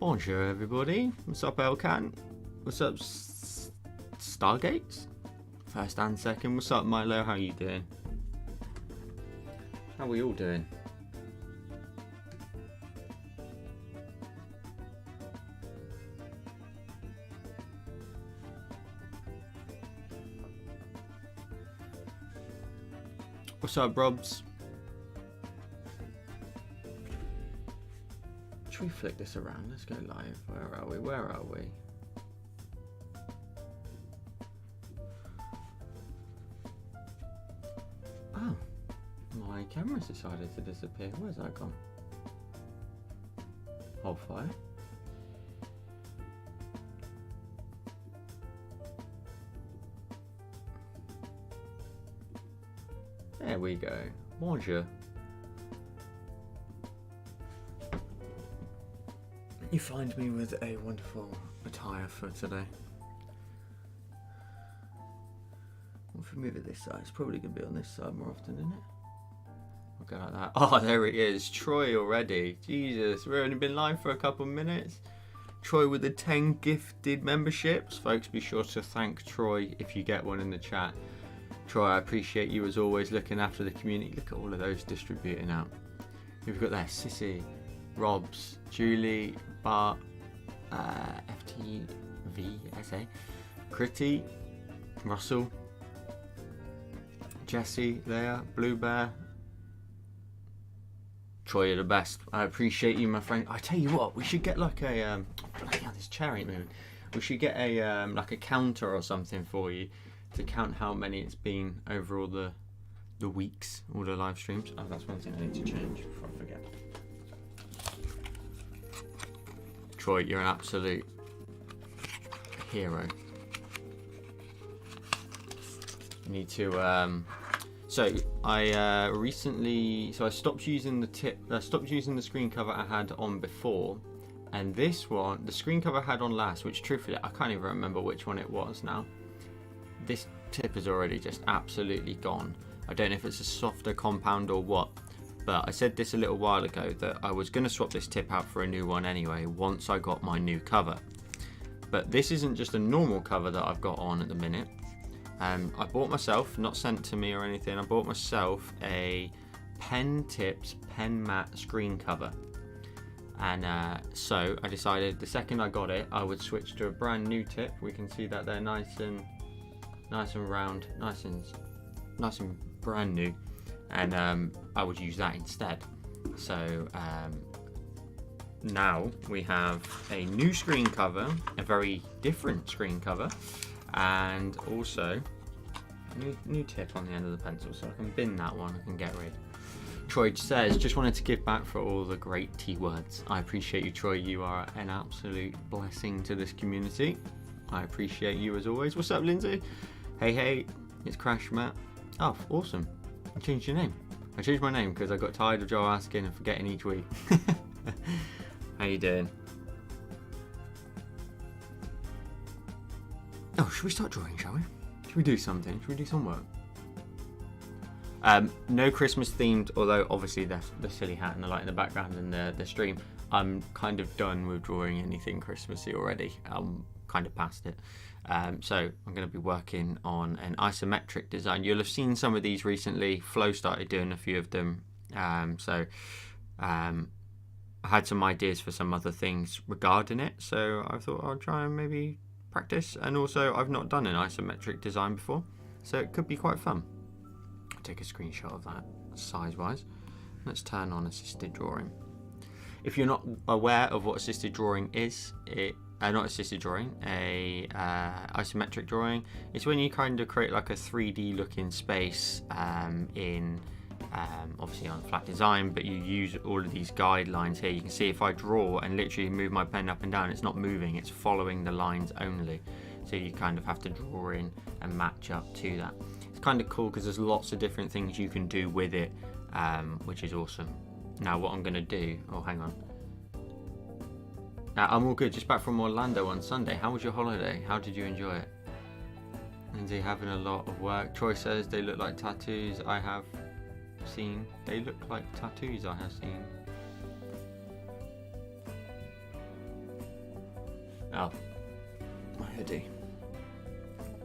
Bonjour everybody, what's up Elcan? What's up Stargates? First and second, what's up Milo, how you doing? How are we all doing? What's up Robs? Should we flick this around? Let's go live. Where are we? Where are we? Oh, my camera's decided to disappear. Where's that gone? Hold fire. There we go. Bonjour. You find me with a wonderful attire for today. Well, if we move it this side, it's probably going to be on this side more often, isn't it? We'll go like that. Oh, there he is. Troy already. Jesus, we've only been live for a couple of minutes. Troy with the 10 gifted memberships. Folks, be sure to thank Troy if you get one in the chat. Troy, I appreciate you as always looking after the community. Look at all of those distributing out. We've got there Sissy, Robs, Julie, Bart, FTVSA, Critty, Russell, Jesse, Leah, Blue Bear. Troy, you're the best. I appreciate you, my friend. I tell you what, we should get like a bloody hell, this chair ain't moving. We should get a like a counter or something for you to count how many it's been over all the weeks, all the live streams. Oh, that's one thing I need to change before I forget. Troy, you're an absolute hero. You need to. So I recently, I stopped using the screen cover I had on before, and this one, the screen cover I had on last, which truthfully I can't even remember which one it was now. This tip is already just absolutely gone. I don't know if it's a softer compound or what. But I said this a little while ago that I was going to swap this tip out for a new one anyway once I got my new cover. But this isn't just a normal cover that I've got on at the minute. I bought myself, not sent to me or anything, I bought myself a Pen.Tips pen mat screen cover. And so I decided the second I got it, I would switch to a brand new tip. We can see that they're nice and round, nice and brand new. And I would use that instead. So now we have a new screen cover, a very different screen cover, and also a new tip on the end of the pencil, so I can bin that one, I can get rid. Troy says, just wanted to give back for all the great T words. I appreciate you, Troy. You are an absolute blessing to this community. I appreciate you as always. What's up, Lindsay? Hey, it's Crash Matt. Oh, awesome. I changed your name. I changed my name because I got tired of Joe asking and forgetting each week. How you doing? Oh, should we start drawing, shall we? Should we do something? Should we do some work? No Christmas themed, although obviously the silly hat and the light in the background and the stream. I'm kind of done with drawing anything Christmassy already. I'm kind of past it. So I'm going to be working on an isometric design. You'll have seen some of these recently. Flo started doing a few of them. I had some ideas for some other things regarding it. So I thought I'll try and maybe practice. And also I've not done an isometric design before. So it could be quite fun. I'll take a screenshot of that size-wise. Let's turn on assisted drawing. If you're not aware of what assisted drawing is, not assisted drawing, isometric drawing. It's when you kind of create like a 3D looking space in obviously on flat design, but you use all of these guidelines here. You can see if I draw and literally move my pen up and down, it's not moving, it's following the lines only. So you kind of have to draw in and match up to that. It's kind of cool because there's lots of different things you can do with it, which is awesome. Now what I'm going to do, oh hang on. I'm all good, just back from Orlando on Sunday. How was your holiday? How did you enjoy it? Lindsay having a lot of work. Troy says they look like tattoos I have seen. They look like tattoos I have seen. Oh, my hoodie.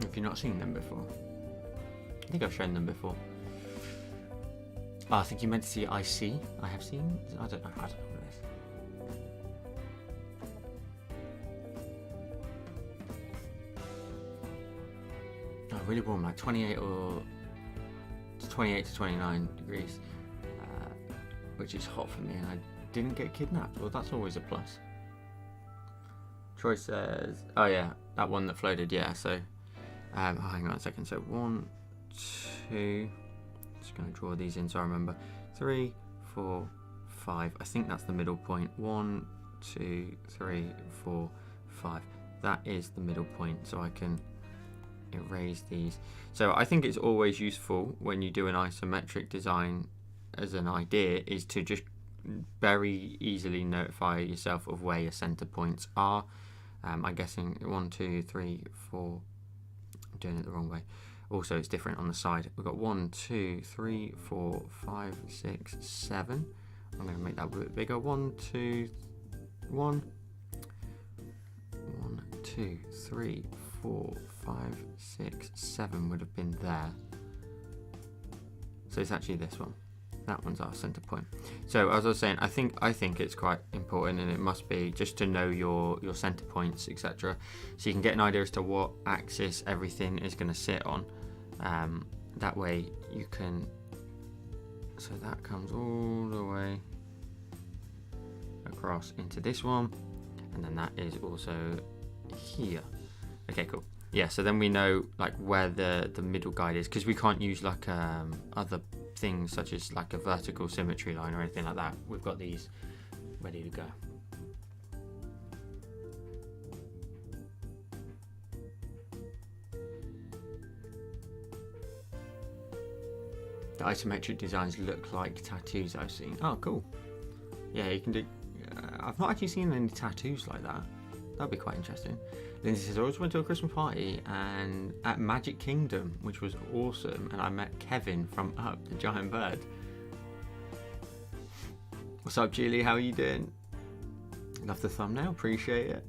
If you've not seen them before, I think I've shown them before. Oh, I think you meant to see I see. I have seen. I don't know. I don't know what it is. Oh, really warm, like 28 to 29 degrees, which is hot for me, and I didn't get kidnapped. Well, that's always a plus. Troy says, oh yeah, that one that floated, yeah. So, hang on a second. So 1, 2. Just going to draw these in so I remember. 3, 4, 5. I think that's the middle point. 1, 2, 3, 4, 5. That is the middle point, so I can erase these. So I think it's always useful when you do an isometric design as an idea is to just very easily notify yourself of where your center points are. I'm guessing 1, 2, 3, 4. I'm doing it the wrong way. Also, it's different on the side. We've got 1, 2, 3, 4, 5, 6, 7. I'm going to make that a bit bigger. 1, 2, 1. 1, 2, 3, 4, 5, 6, 7 would have been there. So it's actually this one. That one's our center point. So as I was saying, I think it's quite important, and it must be just to know your center points, etc. So you can get an idea as to what axis everything is going to sit on. That way you can. So that comes all the way across into this one, and then that is also here. Okay, cool. Yeah, so then we know like where the middle guide is, because we can't use like other things such as like a vertical symmetry line or anything like that. We've got these ready to go. The isometric designs look like tattoos I've seen. Oh, cool. Yeah, you can do. I've not actually seen any tattoos like that. That'd be quite interesting. Lindsay says, I always went to a Christmas party and at Magic Kingdom, which was awesome, and I met Kevin from Up, the giant bird. What's up, Julie? How are you doing? Love the thumbnail, appreciate it.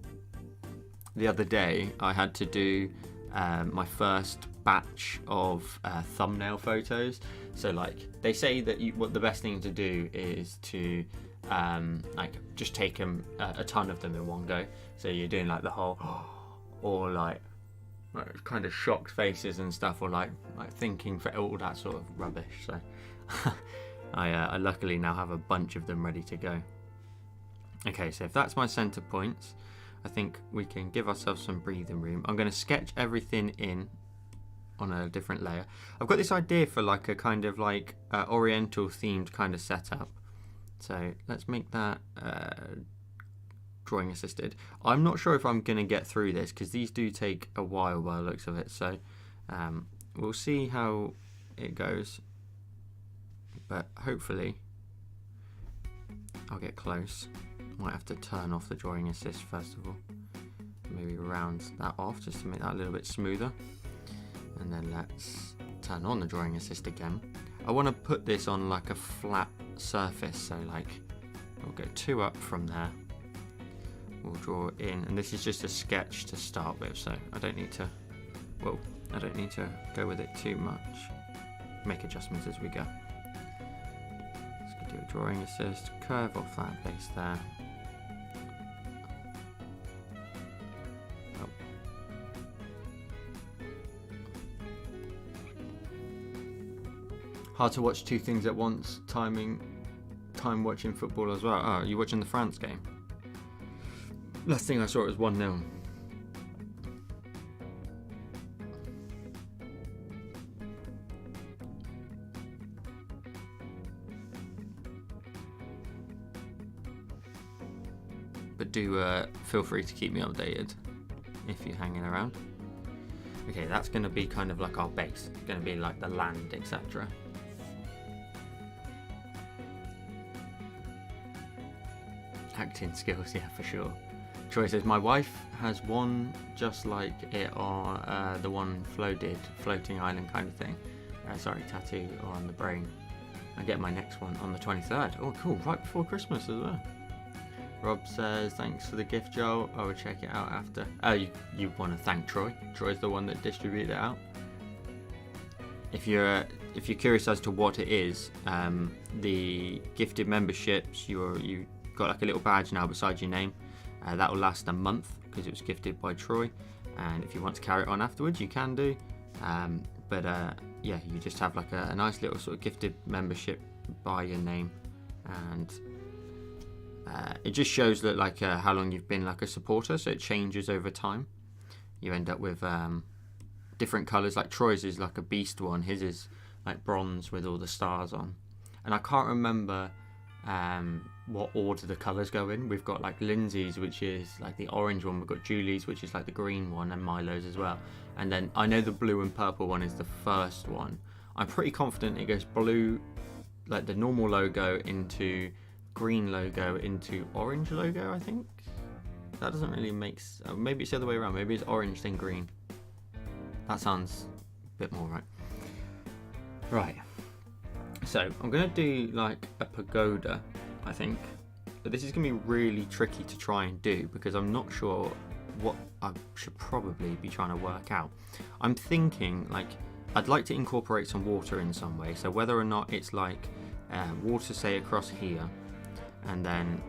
The other day, I had to do my first batch of thumbnail photos. So, like, they say that what the best thing to do is to like just take a ton of them in one go. So you're doing like the whole, or like kind of shocked faces and stuff, or like thinking for all that sort of rubbish. So I luckily now have a bunch of them ready to go. Okay, so if that's my center points, I think we can give ourselves some breathing room. I'm going to sketch everything in on a different layer. I've got this idea for like a kind of like oriental themed kind of setup. So let's make that drawing assisted. I'm not sure if I'm going to get through this because these do take a while by the looks of it. So we'll see how it goes. But hopefully I'll get close. Might have to turn off the drawing assist first of all. Maybe round that off just to make that a little bit smoother. And then let's turn on the drawing assist again. I want to put this on like a flat surface, so like we'll go 2 up from there. We'll draw in, and this is just a sketch to start with, so I don't need to go with it too much. Make adjustments as we go. Let's do a drawing assist, curve off that base there. Hard to watch 2 things at once, time watching football as well. Oh, are you watching the France game? Last thing I saw, it was 1-0. But do feel free to keep me updated if you're hanging around. Okay, that's going to be kind of like our base. It's going to be like the land, etc. Acting skills, yeah, for sure. Troy says, my wife has one just like it on the one Flo did, floating island kind of thing. Tattoo on the brain. I get my next one on the 23rd. Oh, cool, right before Christmas as well. Rob says, thanks for the gift, Joel. I will check it out after. Oh, you want to thank Troy. Troy's the one that distributed it out. If you're curious as to what it is, the gifted memberships, you got like a little badge now beside your name. That will last a month because it was gifted by Troy. And if you want to carry it on afterwards, you can do. Yeah, you just have like a nice little sort of gifted membership by your name, and it just shows that like how long you've been like a supporter. So it changes over time. You end up with different colours. Like Troy's is like a beast one. His is like bronze with all the stars on. And I can't remember what order the colours go in. We've got like Lindsay's, which is like the orange one. We've got Julie's, which is like the green one, and Milo's as well. And then I know the blue and purple one is the first one. I'm pretty confident it goes blue, like the normal logo, into green logo, into orange logo, I think. That doesn't really make sense. Maybe it's the other way around. Maybe it's orange then green. That sounds a bit more right. Right. So I'm going to do like a pagoda, I think. But this is going to be really tricky to try and do because I'm not sure what I should probably be trying to work out. I'm thinking like I'd like to incorporate some water in some way. So whether or not it's like water, say across here, and then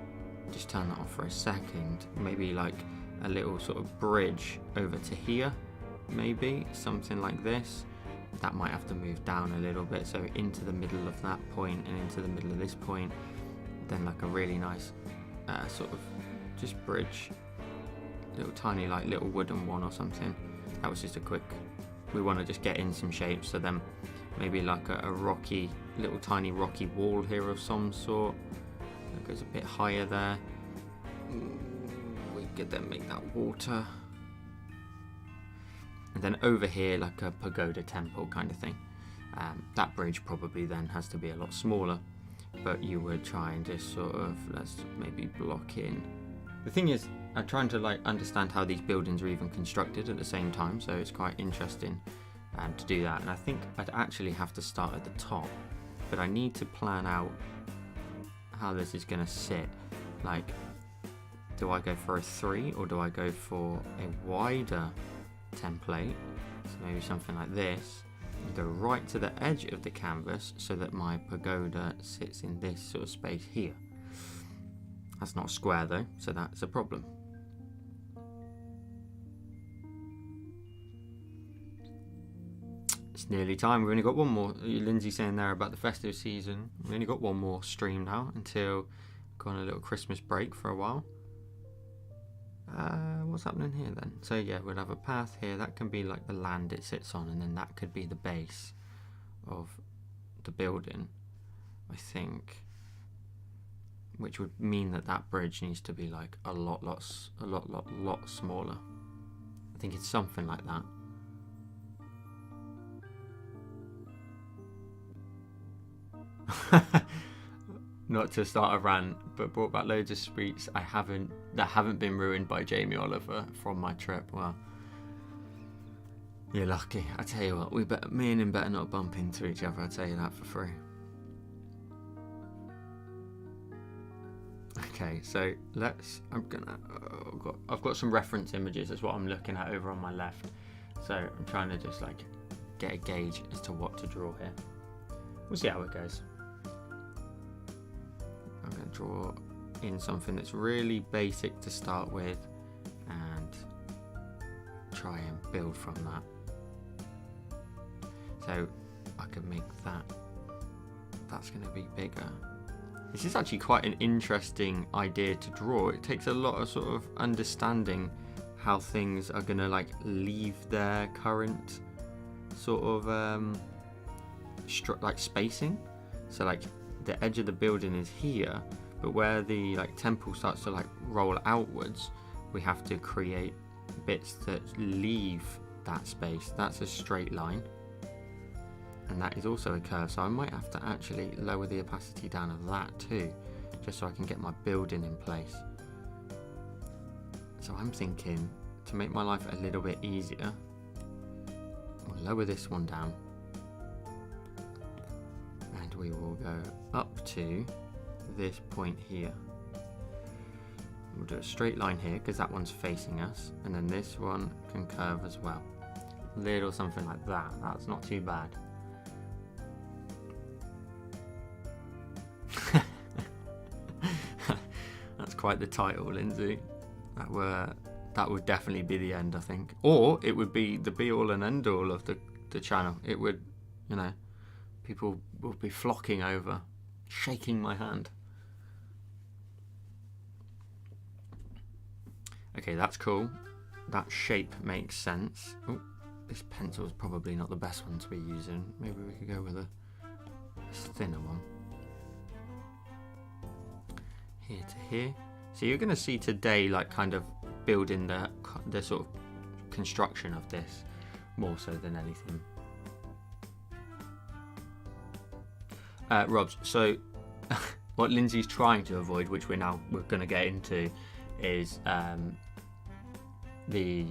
just turn that off for a second. Maybe like a little sort of bridge over to here, maybe something like this. That might have to move down a little bit, so into the middle of that point and into the middle of this point. Then like a really nice sort of just bridge, little tiny like little wooden one or something. That was just a quick, we want to just get in some shapes. So then maybe like a rocky, little tiny rocky wall here of some sort. That goes a bit higher there. We could then make that water. And then over here like a pagoda temple kind of thing. That bridge probably then has to be a lot smaller, but you would try and just sort of, let's maybe block in. The thing is, I'm trying to like understand how these buildings are even constructed at the same time, so it's quite interesting to do that. And I think I'd actually have to start at the top, but I need to plan out how this is going to sit. Like, do I go for a 3 or do I go for a wider template? So maybe something like this. And go right to the edge of the canvas so that my pagoda sits in this sort of space here. That's not square though, so that's a problem. It's nearly time. We've only got one more. Lindsay saying there about the festive season. We've only got one more stream now until go on a little Christmas break for a while. What's happening here then? So yeah, we'll have a path here. That can be like the land it sits on, and then that could be the base of the building, I think. Which would mean that that bridge needs to be like a lot smaller. I think it's something like that. Not to start a rant, but brought back loads of streets that haven't been ruined by Jamie Oliver from my trip. Well, you're lucky. I tell you what, me and him better not bump into each other. I'll tell you that for free. Okay, so I've got some reference images. That's what I'm looking at over on my left. So I'm trying to just like get a gauge as to what to draw here. We'll see how it goes. I'm going to draw in something that's really basic to start with and try and build from that. So I can make that's going to be bigger. This is actually quite an interesting idea to draw. It takes a lot of sort of understanding how things are going to like leave their current sort of like spacing. So like the edge of the building is here, but where the like temple starts to like roll outwards, we have to create bits that leave that space. That's a straight line, and that is also a curve, so I might have to actually lower the opacity down of that too, just so I can get my building in place. So I'm thinking, to make my life a little bit easier, I'll lower this one down, and we will go up to this point here. we'll do a straight line here because that one's facing us, and then this one can curve as well. Little something like that. That's not too bad. That's quite the title, Lindsay. That would definitely be the end, I think. Or it would be the be all and end all of the channel. It would, you know, people will be flocking over, shaking my hand. Okay, that's cool. That shape makes sense. Oh, this pencil is probably not the best one to be using. Maybe we could go with a thinner one. Here to here. So you're going to see today, like, kind of building the sort of construction of this more so than anything. Robs, so what Lindsay's trying to avoid, which we're going to get into, is the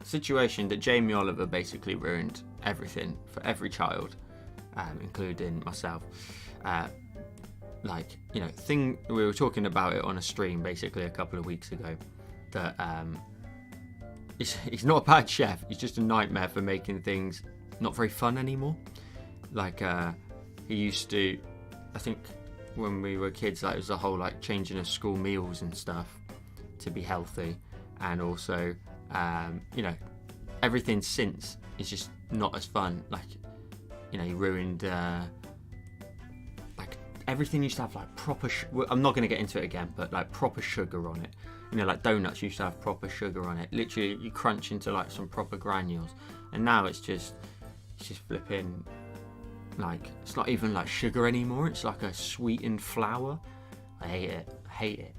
situation that Jamie Oliver basically ruined everything for every child, including myself. Like, you know, we were talking about it on a stream basically a couple of weeks ago, that he's not a bad chef, he's just a nightmare for making things not very fun anymore. Like, he used to, I think when we were kids, like, it was the whole like changing of school meals and stuff to be healthy, and also you know, everything since is just not as fun. Like, you know, he ruined like everything used to have like proper I'm not going to get into it again, but like proper sugar on it. You know, like donuts used to have proper sugar on it. Literally, you crunch into like some proper granules, and now it's just flipping, like, it's not even like sugar anymore. It's like a sweetened flour. I hate it. I hate it.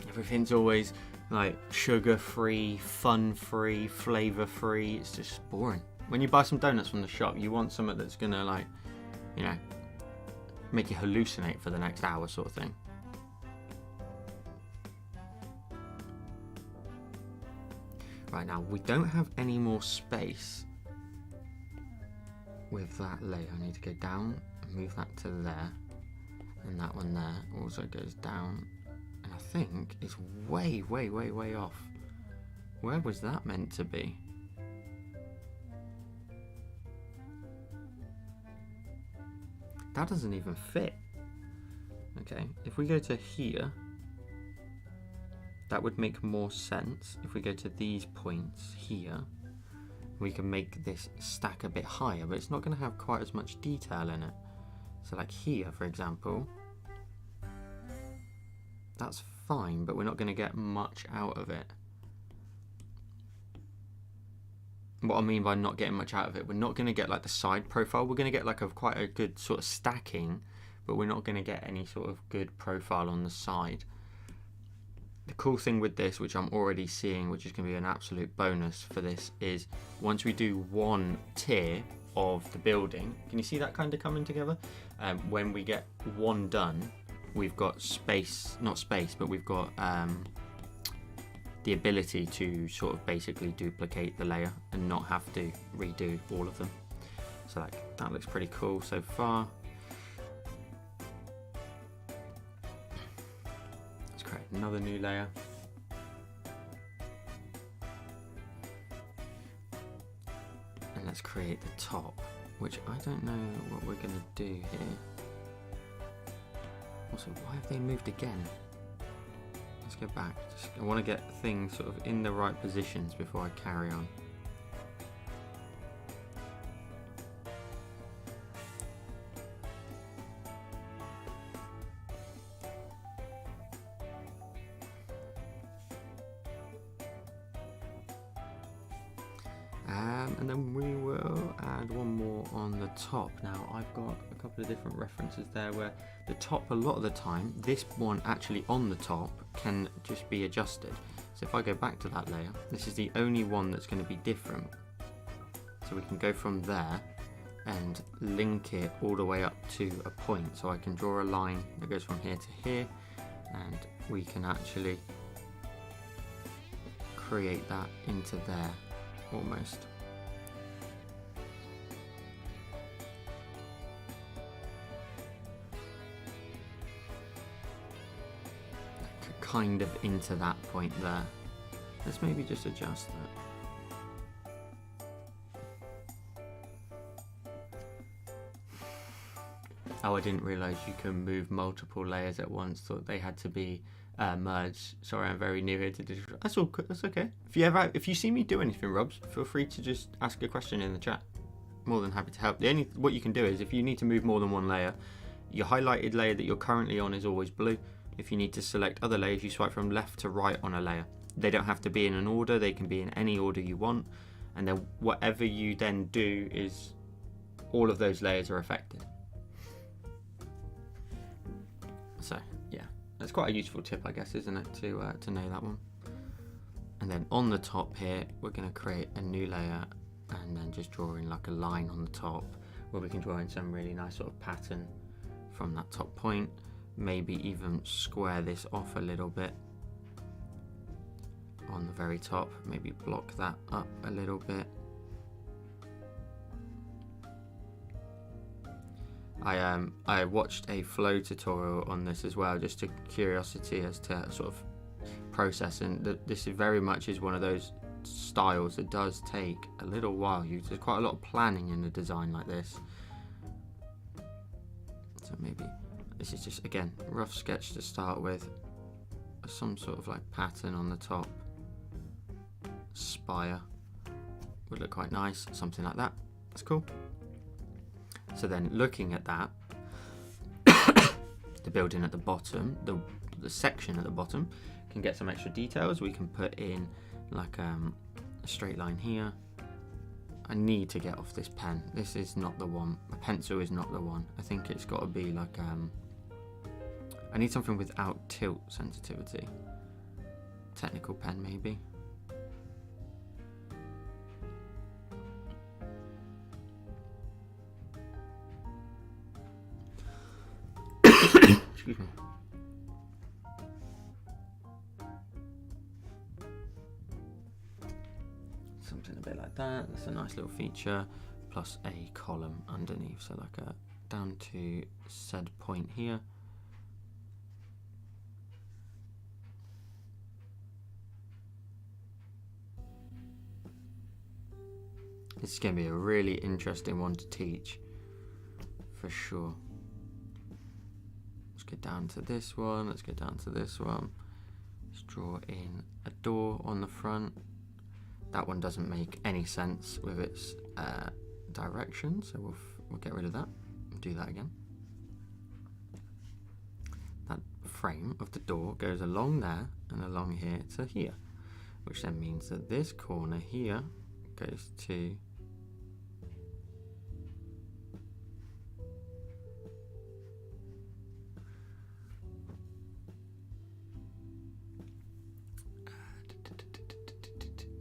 Everything's always like sugar-free, fun-free, flavor-free. It's just boring. When you buy some donuts from the shop, you want something that's gonna, like, you know, make you hallucinate for the next hour, sort of thing. Right, now we don't have any more space with that layer. I need to go down and move that to there, and that one there also goes down. I think it's way, way, way, way off. Where was that meant to be? That doesn't even fit. Okay, if we go to here, that would make more sense. If we go to these points here, we can make this stack a bit higher, but it's not going to have quite as much detail in it. So like here, for example, that's fine, but we're not going to get much out of it. What I mean by not getting much out of it, we're not going to get like the side profile. We're going to get like quite a good sort of stacking, but we're not going to get any sort of good profile on the side. The cool thing with this, which I'm already seeing, which is going to be an absolute bonus for this, is once we do one tier of the building, can you see that kind of coming together? When we get one done, we've got not space, but we've got the ability to sort of basically duplicate the layer and not have to redo all of them. So like, that looks pretty cool so far. Let's create another new layer. And let's create the top, which I don't know what we're going to do here. Also, why have they moved again? Let's go back. I want to get things sort of in the right positions before I carry on. And then we will add one more on the top. Now I've got a couple of different references there where the top, a lot of the time, this one actually on the top can just be adjusted. So if I go back to that layer, this is the only one that's going to be different. So we can go from there and link it all the way up to a point. So I can draw a line that goes from here to here, and we can actually create that into there almost. kind of into that point there. Let's maybe just adjust that. Oh, I didn't realise you can move multiple layers at once. Thought they had to be merged. Sorry, I'm very new here to digital. That's all good. That's okay. If you see me do anything, Robs, feel free to just ask a question in the chat. More than happy to help. What you can do is, if you need to move more than one layer, your highlighted layer that you're currently on is always blue. If you need to select other layers, you swipe from left to right on a layer. They don't have to be in an order. They can be in any order you want. And then whatever you then do is all of those layers are affected. So yeah, that's quite a useful tip, I guess, isn't it, to know that one. And then on the top here, we're going to create a new layer and then just draw in like a line on the top where we can draw in some really nice sort of pattern from that top point. Maybe even square this off a little bit on the very top. Maybe block that up a little bit. I watched a flow tutorial on this as well, just a curiosity as to sort of process, and this is very much is one of those styles that does take a little while. There's quite a lot of planning in a design like this. So maybe this is just, again, rough sketch to start with, some sort of like pattern on the top. Spire would look quite nice, something like that. That's cool. So then looking at that, the building at the bottom, the section at the bottom can get some extra details. We can put in like a straight line here. I need to get off this pen. This is not the one. A pencil is not the one. I think it's got to be like, I need something without tilt sensitivity. Technical pen maybe. Excuse me. Something a bit like that. That's a nice little feature. Plus a column underneath. So like a down to said point here. This is going to be a really interesting one to teach, for sure. Let's get down to this one. Let's get down to this one. Let's draw in a door on the front. That one doesn't make any sense with its direction, so we'll get rid of that and do that again. That frame of the door goes along there and along here to here, which then means that this corner here goes to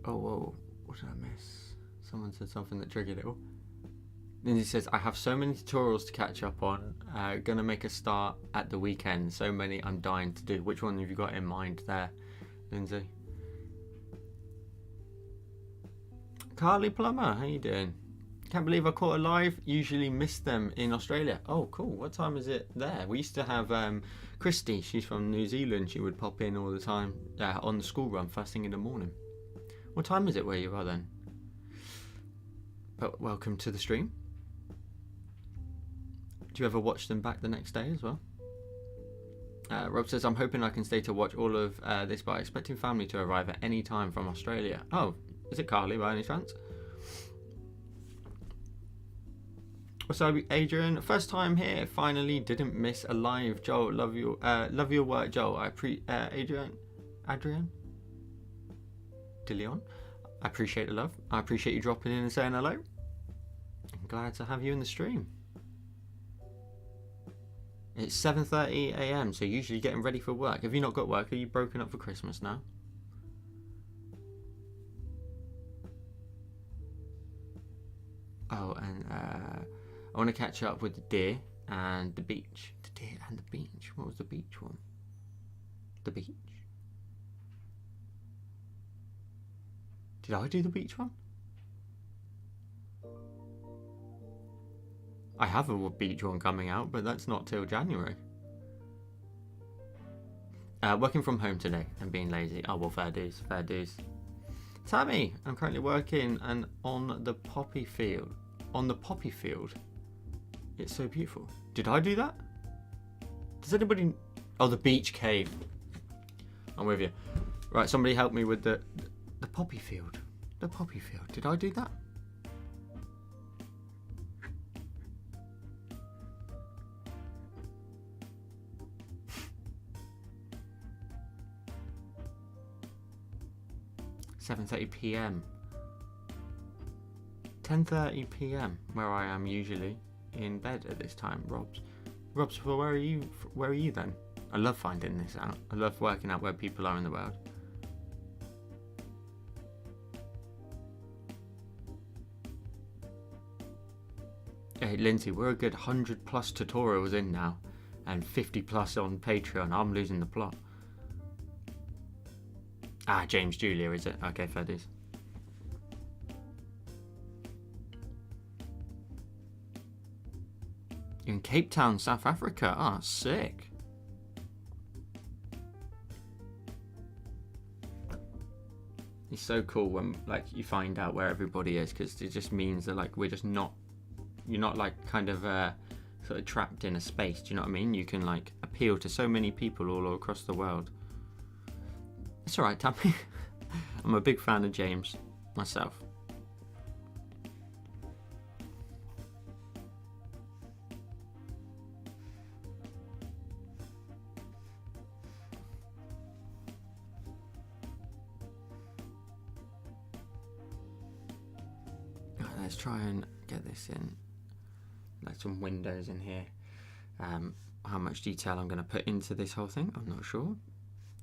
oh, whoa, what did I miss? Someone said something that triggered it all. Lindsay says, I have so many tutorials to catch up on. Gonna make a start at the weekend. So many I'm dying to do. Which one have you got in mind there, Lindsay? Carly Plummer, how you doing? Can't believe I caught a live. Usually miss them in Australia. Oh, cool. What time is it there? We used to have Christy. She's from New Zealand. She would pop in all the time on the school run first thing in the morning. What time is it where you are then? But welcome to the stream. Do you ever watch them back the next day as well? Rob says, I'm hoping I can stay to watch all of this, but expecting family to arrive at any time from Australia. Oh, is it Carly by any chance? What's up, Adrian? First time here. Finally, didn't miss a live. Joel, love your work, Joel. Adrian, DeLeon, I appreciate the love. I appreciate you dropping in and saying hello. I'm glad to have you in the stream. It's 7:30 AM, so usually getting ready for work. Have you not got work? Are you broken up for Christmas now? Oh, and I want to catch up with the deer and the beach. The deer and the beach. What was the beach one? The beach? Did I do the beach one? I have a beach one coming out, but that's not till January. Working from home today and being lazy. Oh, well, fair dues, fair dues. Tammy, I'm currently working and on the poppy field. On the poppy field? It's so beautiful. Did I do that? Does anybody... Oh, the beach cave. I'm with you. Right, somebody help me with the poppy field. The poppy field. Did I do that? £7:30 p.m. 10:30 p.m. where I am usually in bed at this time. Robs, well, where are you? Where are you then? I love finding this out. I love working out where people are in the world. Hey, Lindsay, we're a good 100+ tutorials in now, and 50+ on Patreon. I'm losing the plot. Ah, James Julia, is it? Okay, fair dues. You're in Cape Town, South Africa. Ah, sick. It's so cool when like you find out where everybody is, because it just means that like we're just not, you're not like kind of sort of trapped in a space. Do you know what I mean? You can like appeal to so many people all across the world. It's alright, Tammy. I'm a big fan of James myself. Right, let's try and get this in. Like some windows in here. How much detail I'm going to put into this whole thing, I'm not sure.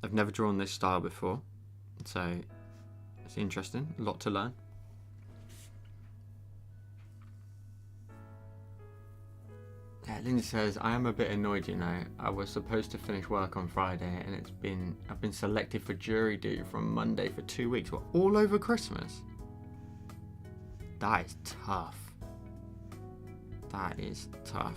I've never drawn this style before, so it's interesting, a lot to learn. Yeah, Lindsay says, I am a bit annoyed, you know. I was supposed to finish work on Friday and I've been selected for jury duty from Monday for 2 weeks. What, all over Christmas? That is tough. That is tough.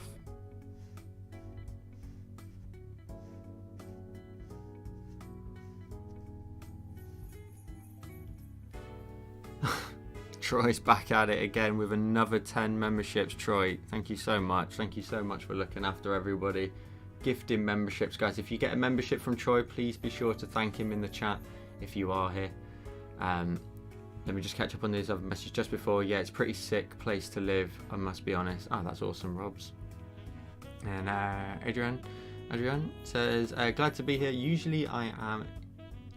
Troy's back at it again with another 10 memberships. Troy, thank you so much. Thank you so much for looking after everybody. Gifting memberships, guys. If you get a membership from Troy, please be sure to thank him in the chat if you are here. Let me just catch up on this other message just before. Yeah, it's a pretty sick place to live, I must be honest. Oh, that's awesome, Robs. And Adrian says, glad to be here. Usually I am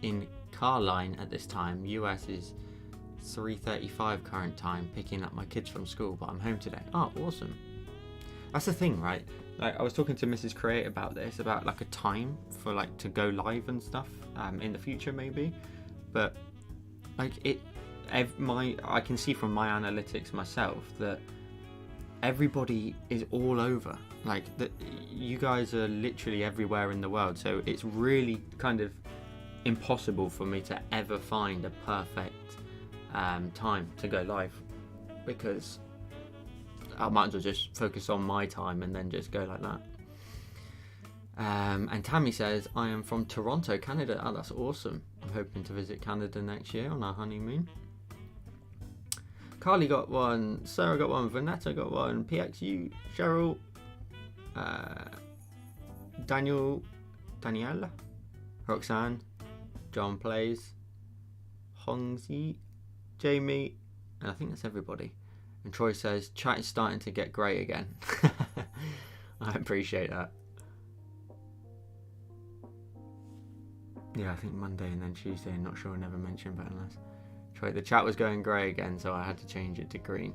in Carline at this time. US is 3:35 current time, picking up my kids from school, but I'm home today. Oh, awesome. That's the thing, right? Like I was talking to Mrs. Create about this, about like a time for like to go live and stuff in the future maybe, but like I can see from my analytics myself that everybody is all over, like that you guys are literally everywhere in the world, so it's really kind of impossible for me to ever find a perfect time to go live, because I might as well just focus on my time and then just go like that. And Tammy says, I am from Toronto, Canada. Oh, that's awesome. I'm hoping to visit Canada next year on our honeymoon. Carly got one, Sarah got one, Vanetta got one, PXU, Cheryl, Daniela, Roxanne, John Plays, Hongzi, Jamie, and I think that's everybody. And Troy says, chat is starting to get grey again. I appreciate that. Yeah, I think Monday and then Tuesday, not sure, never mentioned, but unless. Troy, the chat was going grey again, so I had to change it to green.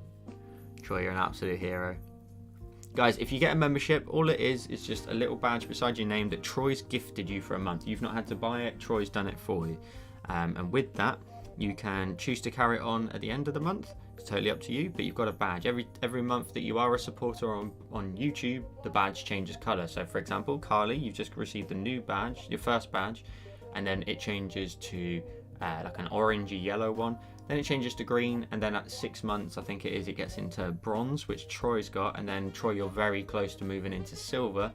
Troy, you're an absolute hero. Guys, if you get a membership, all it is just a little badge beside your name that Troy's gifted you for a month. You've not had to buy it, Troy's done it for you. And with that, you can choose to carry it on at the end of the month. It's totally up to you, but you've got a badge. Every month that you are a supporter on YouTube, the badge changes colour. So for example, Carly, you've just received a new badge, your first badge, and then it changes to like an orangey yellow one. Then it changes to green, and then at 6 months, I think it is, it gets into bronze, which Troy's got, and then Troy, you're very close to moving into silver,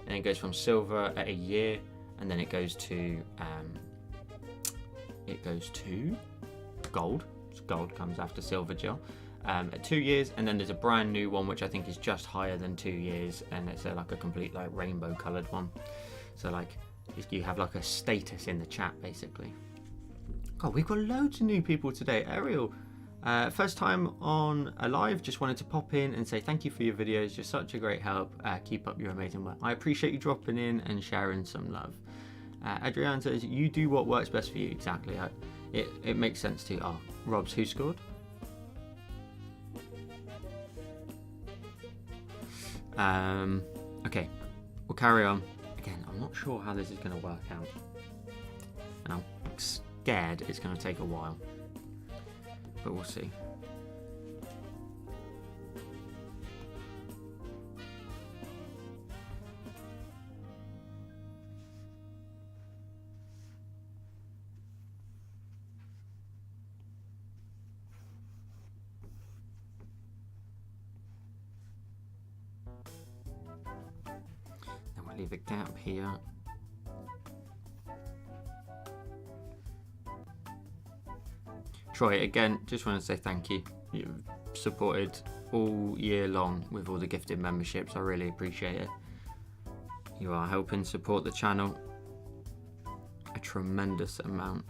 and it goes from silver at a year, and then it goes to gold. So gold comes after silver gel at 2 years, and then there's a brand new one which I think is just higher than 2 years, and it's like a complete like rainbow coloured one. So like you have like a status in the chat basically. God, we've got loads of new people today. Ariel, first time on a live, just wanted to pop in and say thank you for your videos. You're such a great help. Keep up your amazing work. I appreciate you dropping in and sharing some love. Adrienne says, you do what works best for you. Exactly. It makes sense to you. Oh, Rob's, who scored? Okay, we'll carry on. Again, I'm not sure how this is going to work out. And I'm scared it's going to take a while. But we'll see. Then we'll leave a gap here. Troy, again, just want to say thank you. You've supported all year long with all the gifted memberships. I really appreciate it. You are helping support the channel a tremendous amount.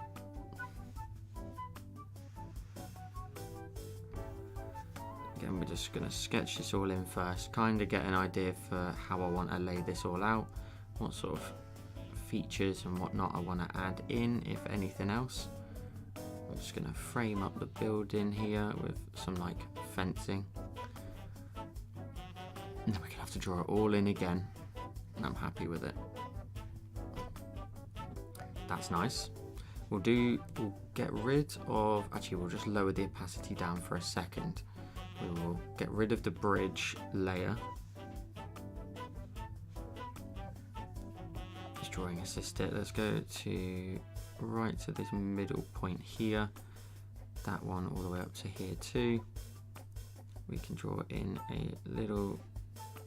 Again, we're just going to sketch this all in first, kind of get an idea for how I want to lay this all out, what sort of features and whatnot I want to add in, if anything else. I'm just going to frame up the building here with some like fencing, and then we're going to have to draw it all in again, and I'm happy with it. That's nice. We'll get rid of, actually we'll just lower the opacity down for a second. We will get rid of the bridge layer. Just drawing assisted. Let's go to right to this middle point here, that one all the way up to here too. We can draw in a little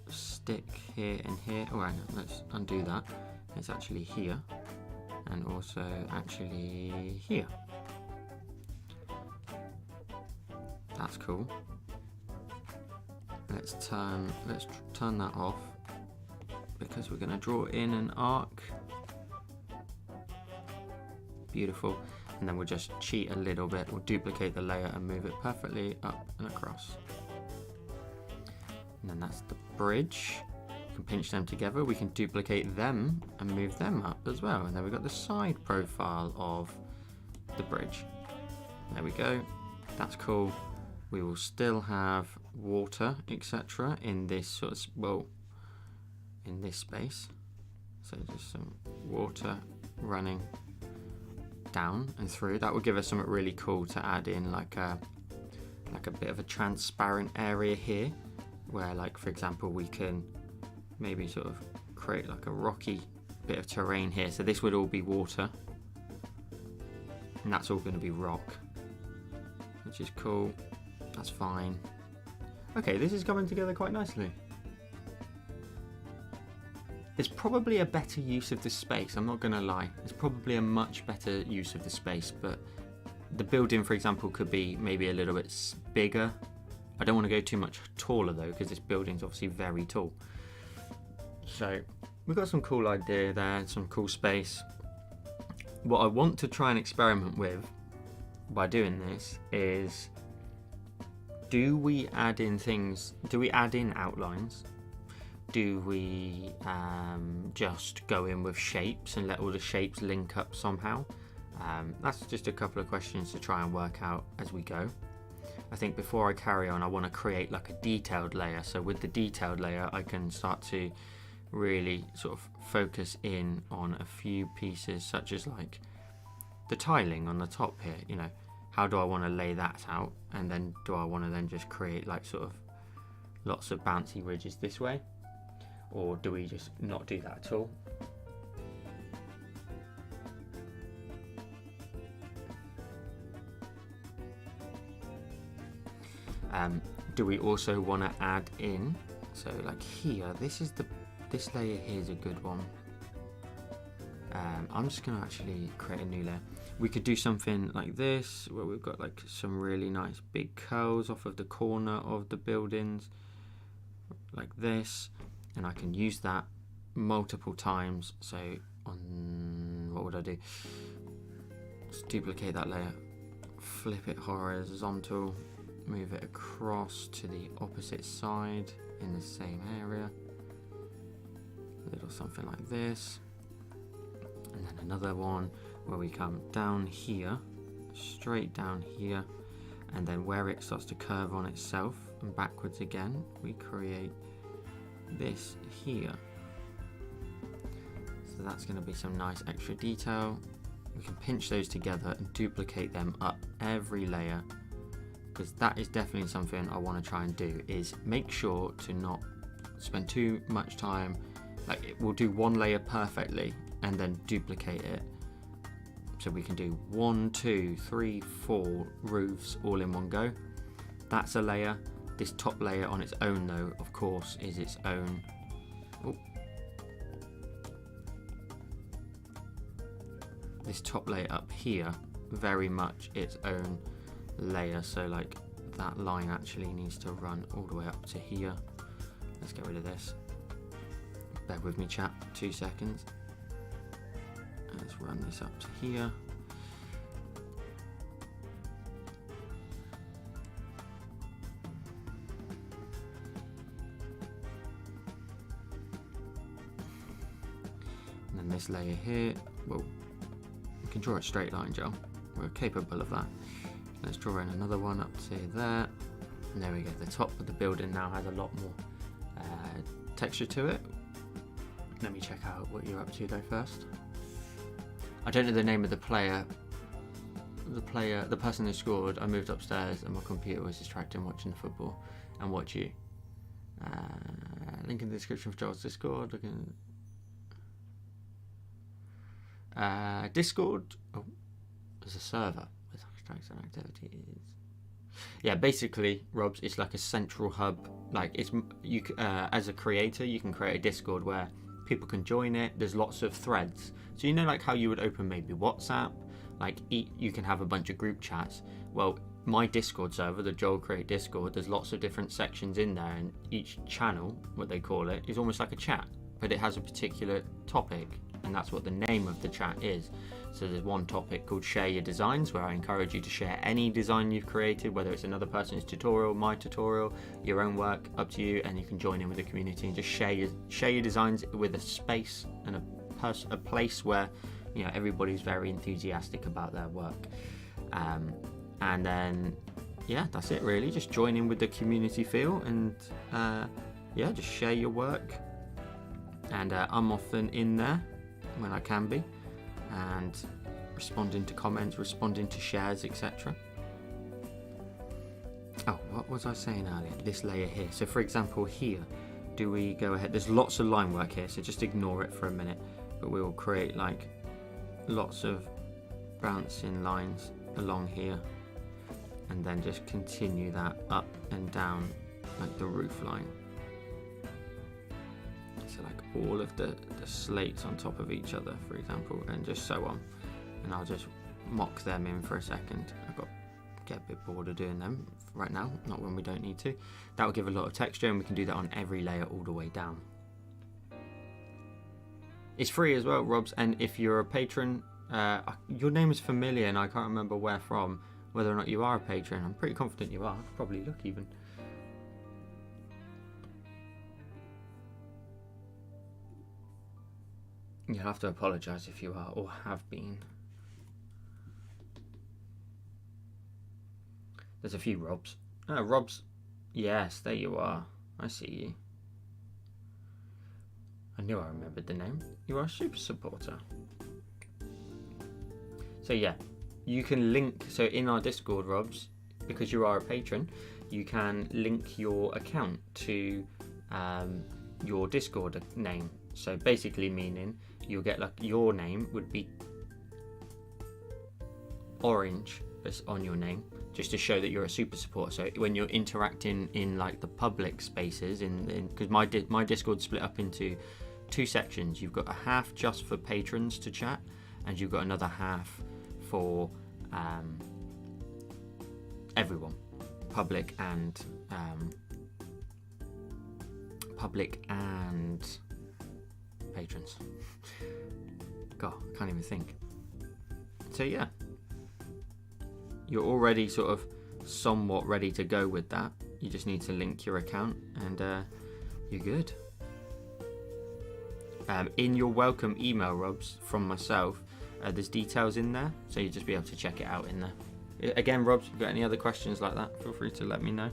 stick here and here. Oh, hang on, let's undo that. It's actually here, and also actually here. That's cool. Let's turn that off because we're going to draw in an arc. Beautiful. And then we'll just cheat a little bit. We'll duplicate the layer and move it perfectly up and across. And then that's the bridge. We can pinch them together. We can duplicate them and move them up as well. And then we've got the side profile of the bridge. There we go. That's cool. We will still have water, etc. in this sort of, well, in this space. So just some water running down and through. That will give us something really cool to add in, like a bit of a transparent area here, where, like, for example, we can maybe sort of create like a rocky bit of terrain here. So this would all be water, and that's all going to be rock, which is cool. That's fine. Okay, this is coming together quite nicely. It's probably a better use of the space, I'm not going to lie. It's probably a much better use of the space, but the building, for example, could be maybe a little bit bigger. I don't want to go too much taller though, because this building's obviously very tall. So we've got some cool idea there, some cool space. What I want to try and experiment with by doing this is, do we add in things, do we add in outlines? Do we just go in with shapes and let all the shapes link up somehow? That's just a couple of questions to try and work out as we go. I think before I carry on, I want to create like a detailed layer. So with the detailed layer, I can start to really sort of focus in on a few pieces, such as like the tiling on the top here. You know, how do I want to lay that out? And then do I want to then just create like sort of lots of bouncy ridges this way? Or do we just not do that at all? Do we also want to add in, so like here, this layer here is a good one. I'm just going to actually create a new layer. We could do something like this, where we've got like some really nice big curls off of the corner of the buildings, like this, and I can use that multiple times. So on, what would I do? Let's duplicate that layer, flip it horizontal, move it across to the opposite side in the same area, a little something like this, and then another one where we come down here, straight down here, and then where it starts to curve on itself and backwards again, we create this here. So that's going to be some nice extra detail. We can pinch those together and duplicate them up every layer, because that is definitely something I want to try and do, is make sure to not spend too much time, like we'll do one layer perfectly and then duplicate it. So we can do 1, 2, 3, 4 roofs all in one go. That's a layer. This top layer on its own though, of course, is its own. Oh. This top layer up here, very much its own layer. So like that line actually needs to run all the way up to here. Let's get rid of this. Bear with me chat, 2 seconds. Let's run this up to here. And then this layer here, well, we can draw a straight line, Joe. We're capable of that. Let's draw in another one up to there. And there we go. The top of the building now has a lot more texture to it. Let me check out what you're up to though first. I don't know the name of the player. The person who scored. I moved upstairs and my computer was distracted watching the football. And what you? Link in the description for Joel's Discord. Discord. Oh, there's a server with hashtags and activities. Yeah, basically, Robs, it's like a central hub. Like it's you as a creator, you can create a Discord where people can join it. There's lots of threads. So you know, like how you would open maybe WhatsApp, like you can have a bunch of group chats. Well, my Discord server, the Joel Create Discord, there's lots of different sections in there, and each channel, what they call it, is almost like a chat, but it has a particular topic, and that's what the name of the chat is. So there's one topic called Share Your Designs, where I encourage you to share any design you've created, whether it's another person's tutorial, my tutorial, your own work, up to you, and you can join in with the community and just share your designs with a space and a place where, you know, everybody's very enthusiastic about their work. And then, yeah, that's it really. Just join in with the community feel and, yeah, just share your work. And I'm often in there when I can be, and responding to comments, responding to shares, etc. Oh, what was I saying earlier? This layer here. So for example here, do we go ahead? There's lots of line work here, so just ignore it for a minute. But we will create like lots of bouncing lines along here, and then just continue that up and down like the roof line. So like all of the slates on top of each other, for example, and just so on. And I'll just mock them in for a second. Get a bit bored of doing them right now, not when we don't need to. That will give a lot of texture, and we can do that on every layer all the way down. It's free as well, Robs, and if you're a patron, your name is familiar and I can't remember where from, whether or not you are a patron. I'm pretty confident you are. I could probably look even. You'll have to apologise if you are or have been. There's a few Robs. Oh, Robs. Yes, there you are. I see you. I knew I remembered the name. You are a super supporter. So yeah, you can link. So in our Discord, Robs, because you are a patron, you can link your account to your Discord name. So basically meaning you'll get like your name would be orange on your name, just to show that you're a super supporter. So when you're interacting in like the public spaces, because my Discord split up into two sections. You've got a half just for patrons to chat, and you've got another half for everyone, public and patrons. God, I can't even think. So yeah, you're already sort of somewhat ready to go with that. You just need to link your account and you're good. In your welcome email, Robs, from myself, there's details in there, so you'll just be able to check it out in there. Again, Robs, if you've got any other questions like that, feel free to let me know.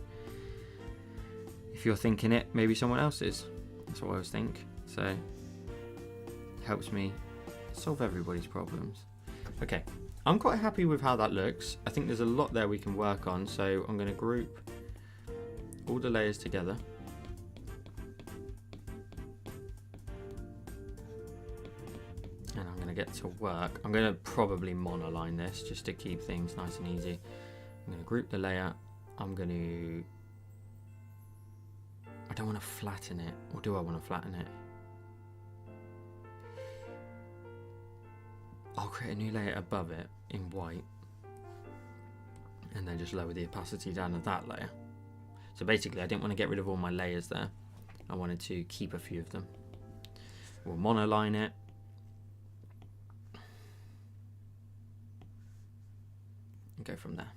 If you're thinking it, maybe someone else is. That's what I always think. So it helps me solve everybody's problems. Okay, I'm quite happy with how that looks. I think there's a lot there we can work on, so I'm going to group all the layers together. And I'm going to get to work. I'm going to probably monoline this just to keep things nice and easy. I'm going to group the layer. I don't want to flatten it, or do I want to flatten it? I'll create a new layer above it in white and then just lower the opacity down of that layer. So basically I didn't want to get rid of all my layers there. I wanted to keep a few of them. We'll monoline it. And go from there.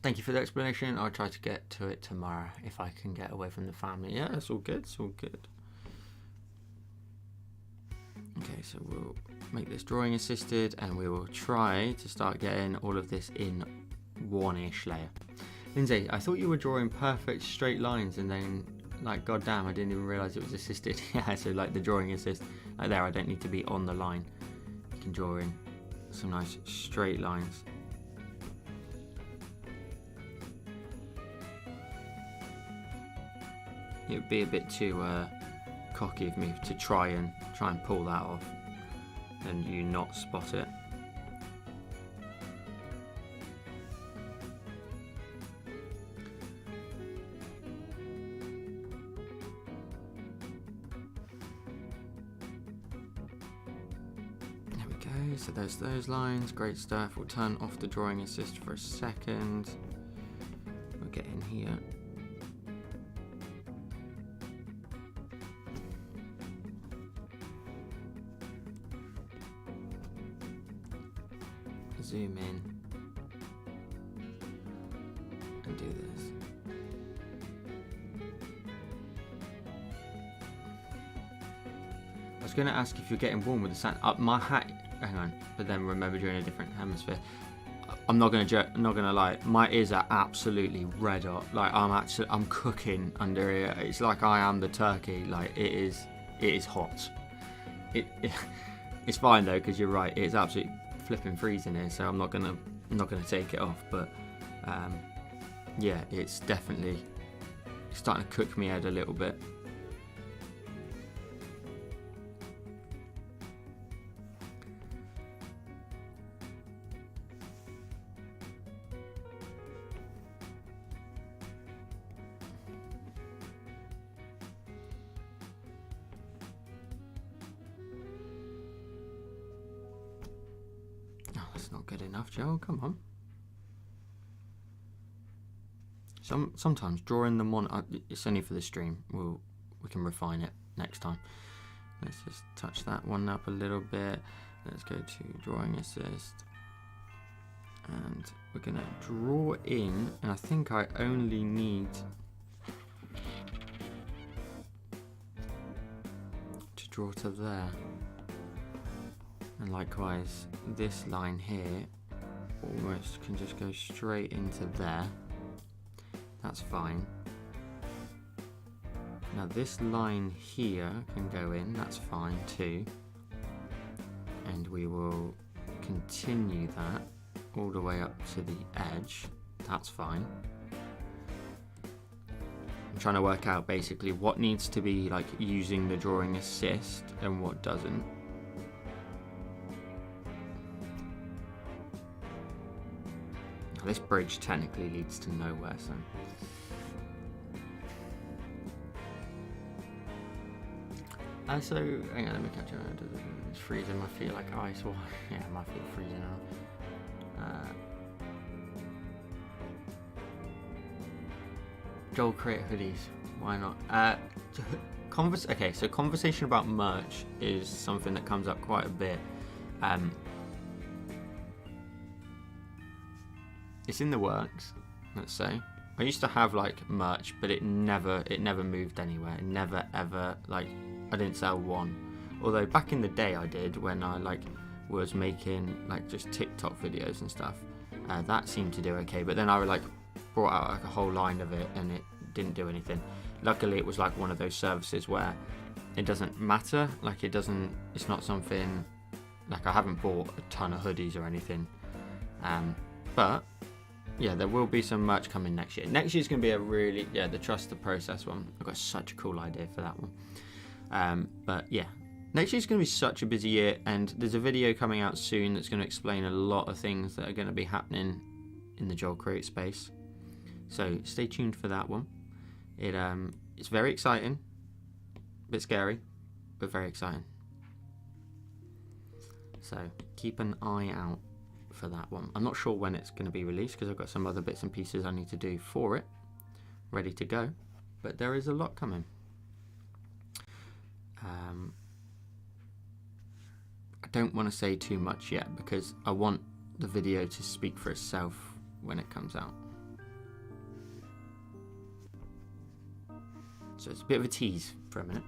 Thank you for the explanation. I'll try to get to it tomorrow if I can get away from the family. Yeah, it's all good, it's all good. Okay, so we'll make this drawing assisted and we will try to start getting all of this in one-ish layer. Lindsay, I thought you were drawing perfect straight lines and then, like, goddamn, I didn't even realise it was assisted. Yeah, so like the drawing assist, like there, I don't need to be on the line. You can draw in some nice straight lines. It would be a bit too cocky of me to try and pull that off and you not spot it. There we go, so there's those lines, great stuff. We'll turn off the drawing assist for a second. We'll get in here. Zoom in and do this. I was going to ask if you're getting warm with the sun. My hat, hang on, but then remember you're in a different hemisphere. I'm not going to lie, my ears are absolutely red hot. Like I'm cooking under here. It's like I am the turkey. Like it is hot. It's fine though, because you're right. It's absolutely flipping freezing here, so I'm not gonna take it off, but yeah, it's definitely starting to cook me head a little bit. Not good enough, Joe. Come on. Sometimes drawing them on. It's only for the stream. We can refine it next time. Let's just touch that one up a little bit. Let's go to drawing assist, and we're gonna draw in. And I think I only need to draw to there. And likewise, this line here almost can just go straight into there. That's fine. Now this line here can go in, that's fine too. And we will continue that all the way up to the edge. That's fine. I'm trying to work out basically what needs to be like using the drawing assist and what doesn't. This bridge technically leads to nowhere, so So hang on, let me catch up. It's freezing my feet like ice. Well, yeah, my feet are freezing now. Joel create hoodies. Why not? Okay, so conversation about merch is something that comes up quite a bit. It's in the works, let's say. I used to have like merch, but it never moved anywhere. It never ever, like, I didn't sell one. Although back in the day I did, when I like was making like just TikTok videos and stuff. That seemed to do okay, but then I like brought out like a whole line of it and it didn't do anything. Luckily it was like one of those services where it doesn't matter, like it's not something, like I haven't bought a ton of hoodies or anything, but yeah, there will be some merch coming next year. Next year's going to be a really, the trust the process one. I've got such a cool idea for that one. But yeah, next year's going to be such a busy year, and there's a video coming out soon that's going to explain a lot of things that are going to be happening in the Joel Create space. So stay tuned for that one. It's very exciting, a bit scary, but very exciting. So keep an eye out for that one. I'm not sure when it's going to be released because I've got some other bits and pieces I need to do for it, ready to go, but there is a lot coming. I don't want to say too much yet because I want the video to speak for itself when it comes out. So it's a bit of a tease for a minute.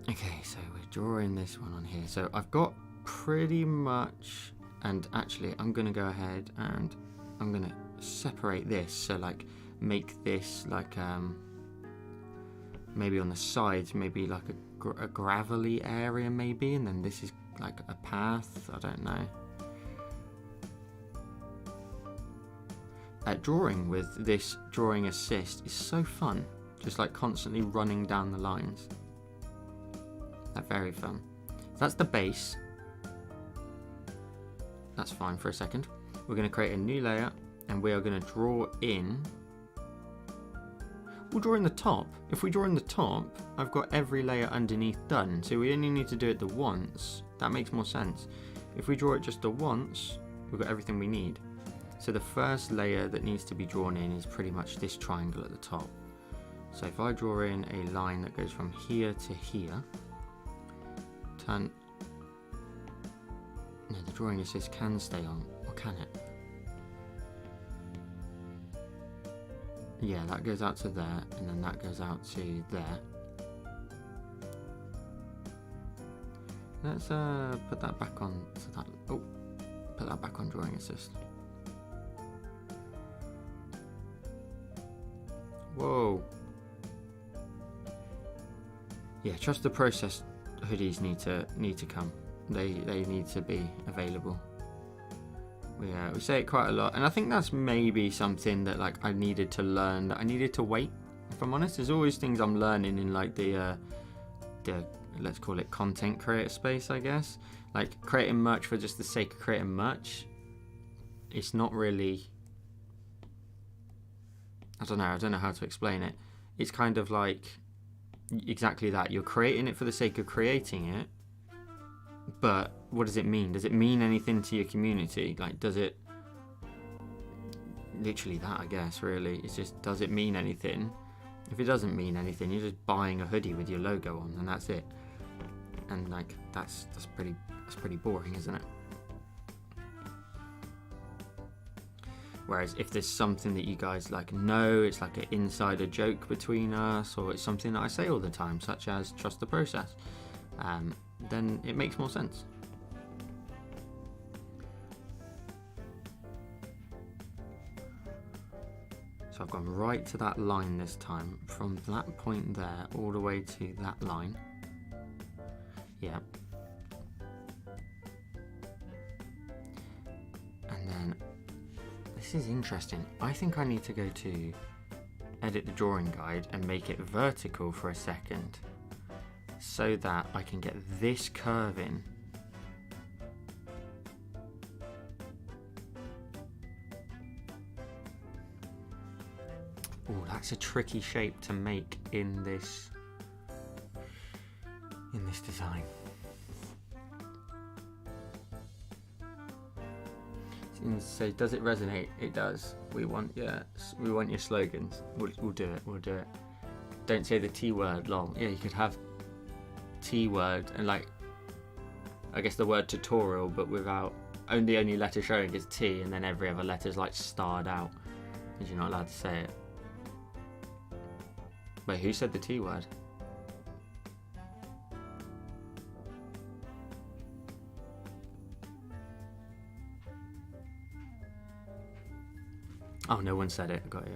Okay, so we're drawing this one on here. So I've got pretty much, and actually I'm going to go ahead and I'm going to separate this. So like make this like maybe on the sides, maybe like a gravelly area maybe, and then this is like a path, I don't know. Drawing with this drawing assist is so fun, just like constantly running down the lines. They're very fun. So that's the base. That's fine for a second. We're going to create a new layer and we are going to draw in. We'll draw in the top. If we draw in the top, I've got every layer underneath done. So we only need to do it the once. That makes more sense. If we draw it just the once, we've got everything we need. So the first layer that needs to be drawn in is pretty much this triangle at the top. So if I draw in a line that goes from here to here, no, the drawing assist can stay on, or can it? Yeah, that goes out to there, and then that goes out to there. Let's put that back on to that. Oh, put that back on drawing assist. Whoa. Yeah, trust the process. Hoodies need to come. They need to be available. We say it quite a lot, and I think that's maybe something that like I needed to learn. That I needed to wait. If I'm honest, there's always things I'm learning in like the let's call it content creator space, I guess. Like creating merch for just the sake of creating merch. It's not really. I don't know how to explain it. It's kind of like exactly that. You're creating it for the sake of creating it, but what does it mean? Does it mean anything to your community? Like, does it? Literally that, I guess, really. It's just, does it mean anything? If it doesn't mean anything, you're just buying a hoodie with your logo on, and that's it. And like, that's pretty boring, isn't it? Whereas if there's something that you guys like know, it's like an insider joke between us, or it's something that I say all the time, such as trust the process, then it makes more sense. So I've gone right to that line this time, from that point there all the way to that line. Yeah. And then this is interesting. I think I need to go to edit the drawing guide and make it vertical for a second so that I can get this curve in. Oh, that's a tricky shape to make in this design. So does it resonate? It does. We want your slogans. We'll do it. We'll do it. Don't say the T word long. Yeah, you could have T word and like, I guess the word tutorial, but without the only letter showing is T, and then every other letter is like starred out, because you're not allowed to say it. Wait, who said the T word? Oh, no one said it. Got you.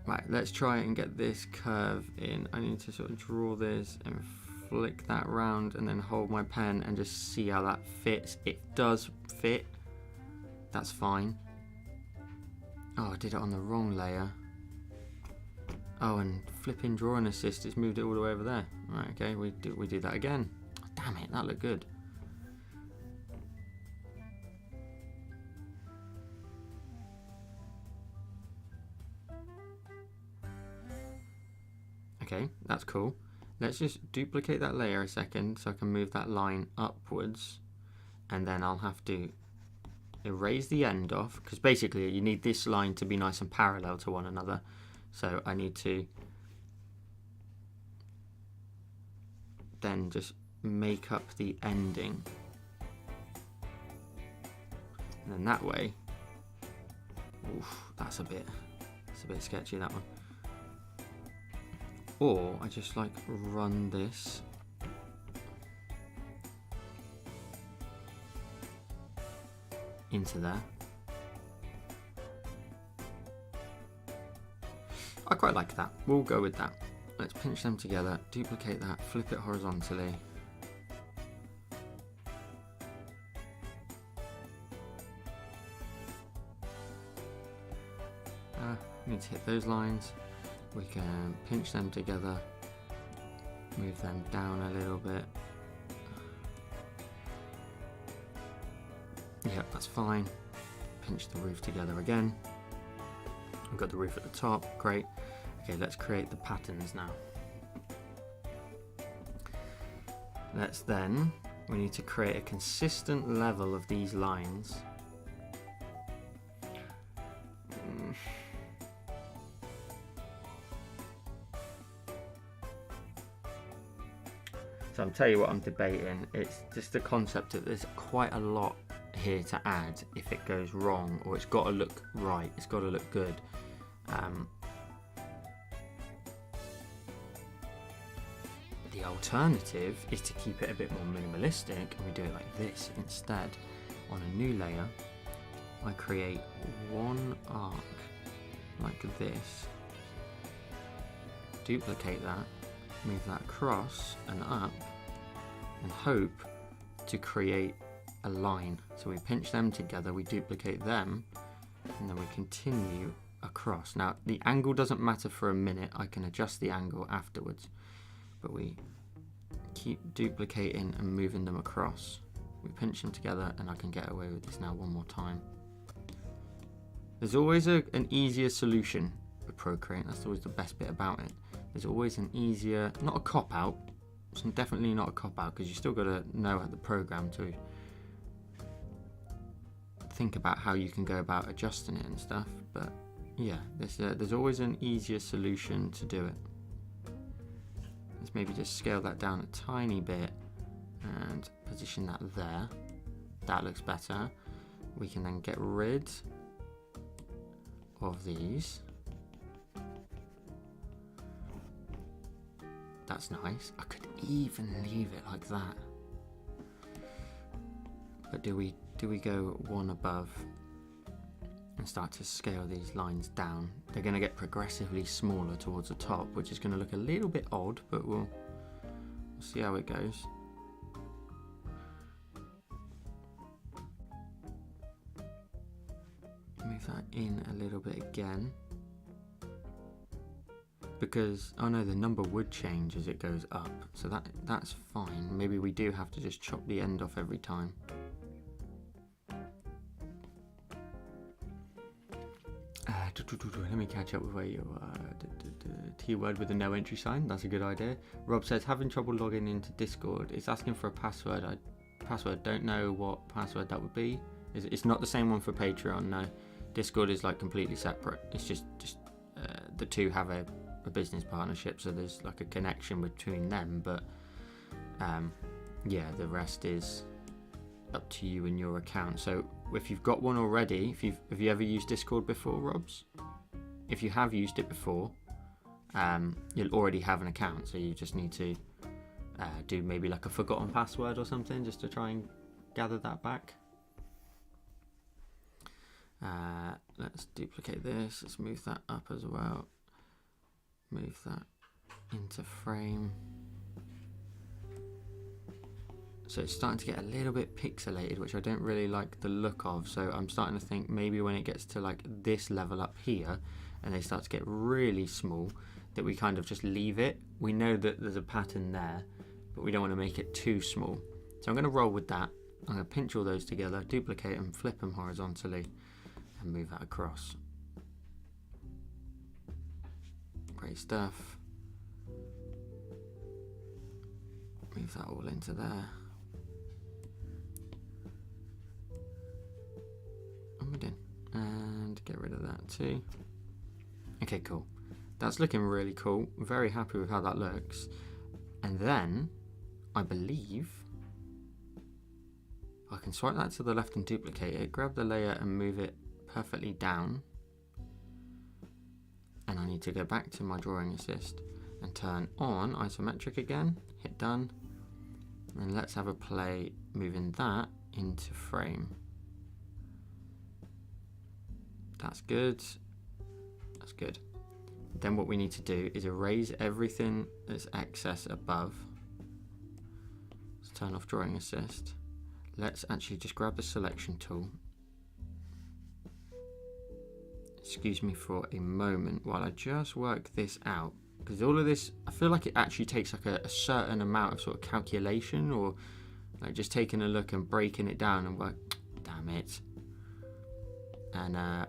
Right, let's try and get this curve in. I need to sort of draw this and flick that round and then hold my pen and just see how that fits. It does fit. That's fine. Oh, I did it on the wrong layer. Oh, and flipping drawing assist, it's moved it all the way over there. Right, okay, we do that again. Oh, damn it, that looked good. Okay, that's cool. Let's just duplicate that layer a second so I can move that line upwards, and then I'll have to erase the end off, because basically you need this line to be nice and parallel to one another. So I need to then just make up the ending. And then that way, oof, that's a bit sketchy, that one. Or I just like run this into there. I quite like that. We'll go with that. Let's pinch them together, duplicate that, flip it horizontally. Need to hit those lines. We can pinch them together, move them down a little bit. Yep, that's fine. Pinch the roof together again. We've got the roof at the top, great. Okay, let's create the patterns now. We need to create a consistent level of these lines. So I'll tell you what I'm debating. It's just the concept that there's quite a lot here to add if it goes wrong, or it's got to look right, it's got to look good. The alternative is to keep it a bit more minimalistic, and we do it like this instead. On a new layer, I create one arc like this, duplicate that, move that across and up, and hope to create a line. So we pinch them together, we duplicate them, and then we continue across. Now the angle doesn't matter for a minute, I can adjust the angle afterwards, but we keep duplicating and moving them across. We pinch them together, and I can get away with this now one more time. There's always an easier solution with Procreate. That's always the best bit about it. There's always an easier, not a cop-out, it's definitely not a cop-out, because you still got to know the program to think about how you can go about adjusting it and stuff, but yeah, there's always an easier solution to do it. Let's maybe just scale that down a tiny bit and position that there. That looks better. We can then get rid of these. That's nice. I could even leave it like that. But do we go one above and start to scale these lines down? They're going to get progressively smaller towards the top, which is going to look a little bit odd, but we'll see how it goes. Move that in a little bit again. Because, oh no, the number would change as it goes up, so that's fine. Maybe we do have to just chop the end off every time. let me catch up with where you are. T-word with a no entry sign. That's a good idea. Rob says, having trouble logging into Discord. It's asking for a password. Don't know what password that would be. It's not the same one for Patreon. No, Discord is like completely separate. It's just the two have a business partnership, so there's like a connection between them. But yeah, the rest is up to you and your account. So if you've got one already, have you ever used Discord before, Robs? If you have used it before, you'll already have an account, so you just need to do maybe like a forgotten password or something just to try and gather that back. Let's duplicate this. Let's move that up as well. Move that into frame. So it's starting to get a little bit pixelated, which I don't really like the look of. So I'm starting to think maybe when it gets to like this level up here and they start to get really small, that we kind of just leave it. We know that there's a pattern there, but we don't want to make it too small. So I'm going to roll with that. I'm going to pinch all those together, duplicate them, flip them horizontally, and move that across. Great stuff. Move that all into there. And we're done. And get rid of that too. Okay, cool. That's looking really cool. Very happy with how that looks. And then, I believe, I can swipe that to the left and duplicate it, grab the layer and move it perfectly down. And I need to go back to my drawing assist and turn on isometric again, hit done. And let's have a play moving that into frame. That's good. That's good. Then what we need to do is erase everything that's excess above. Let's turn off drawing assist. Let's actually just grab the selection tool. Excuse me for a moment while I just work this out, because all of this, I feel like it actually takes like a certain amount of sort of calculation, or like just taking a look and breaking it down and work, damn it, and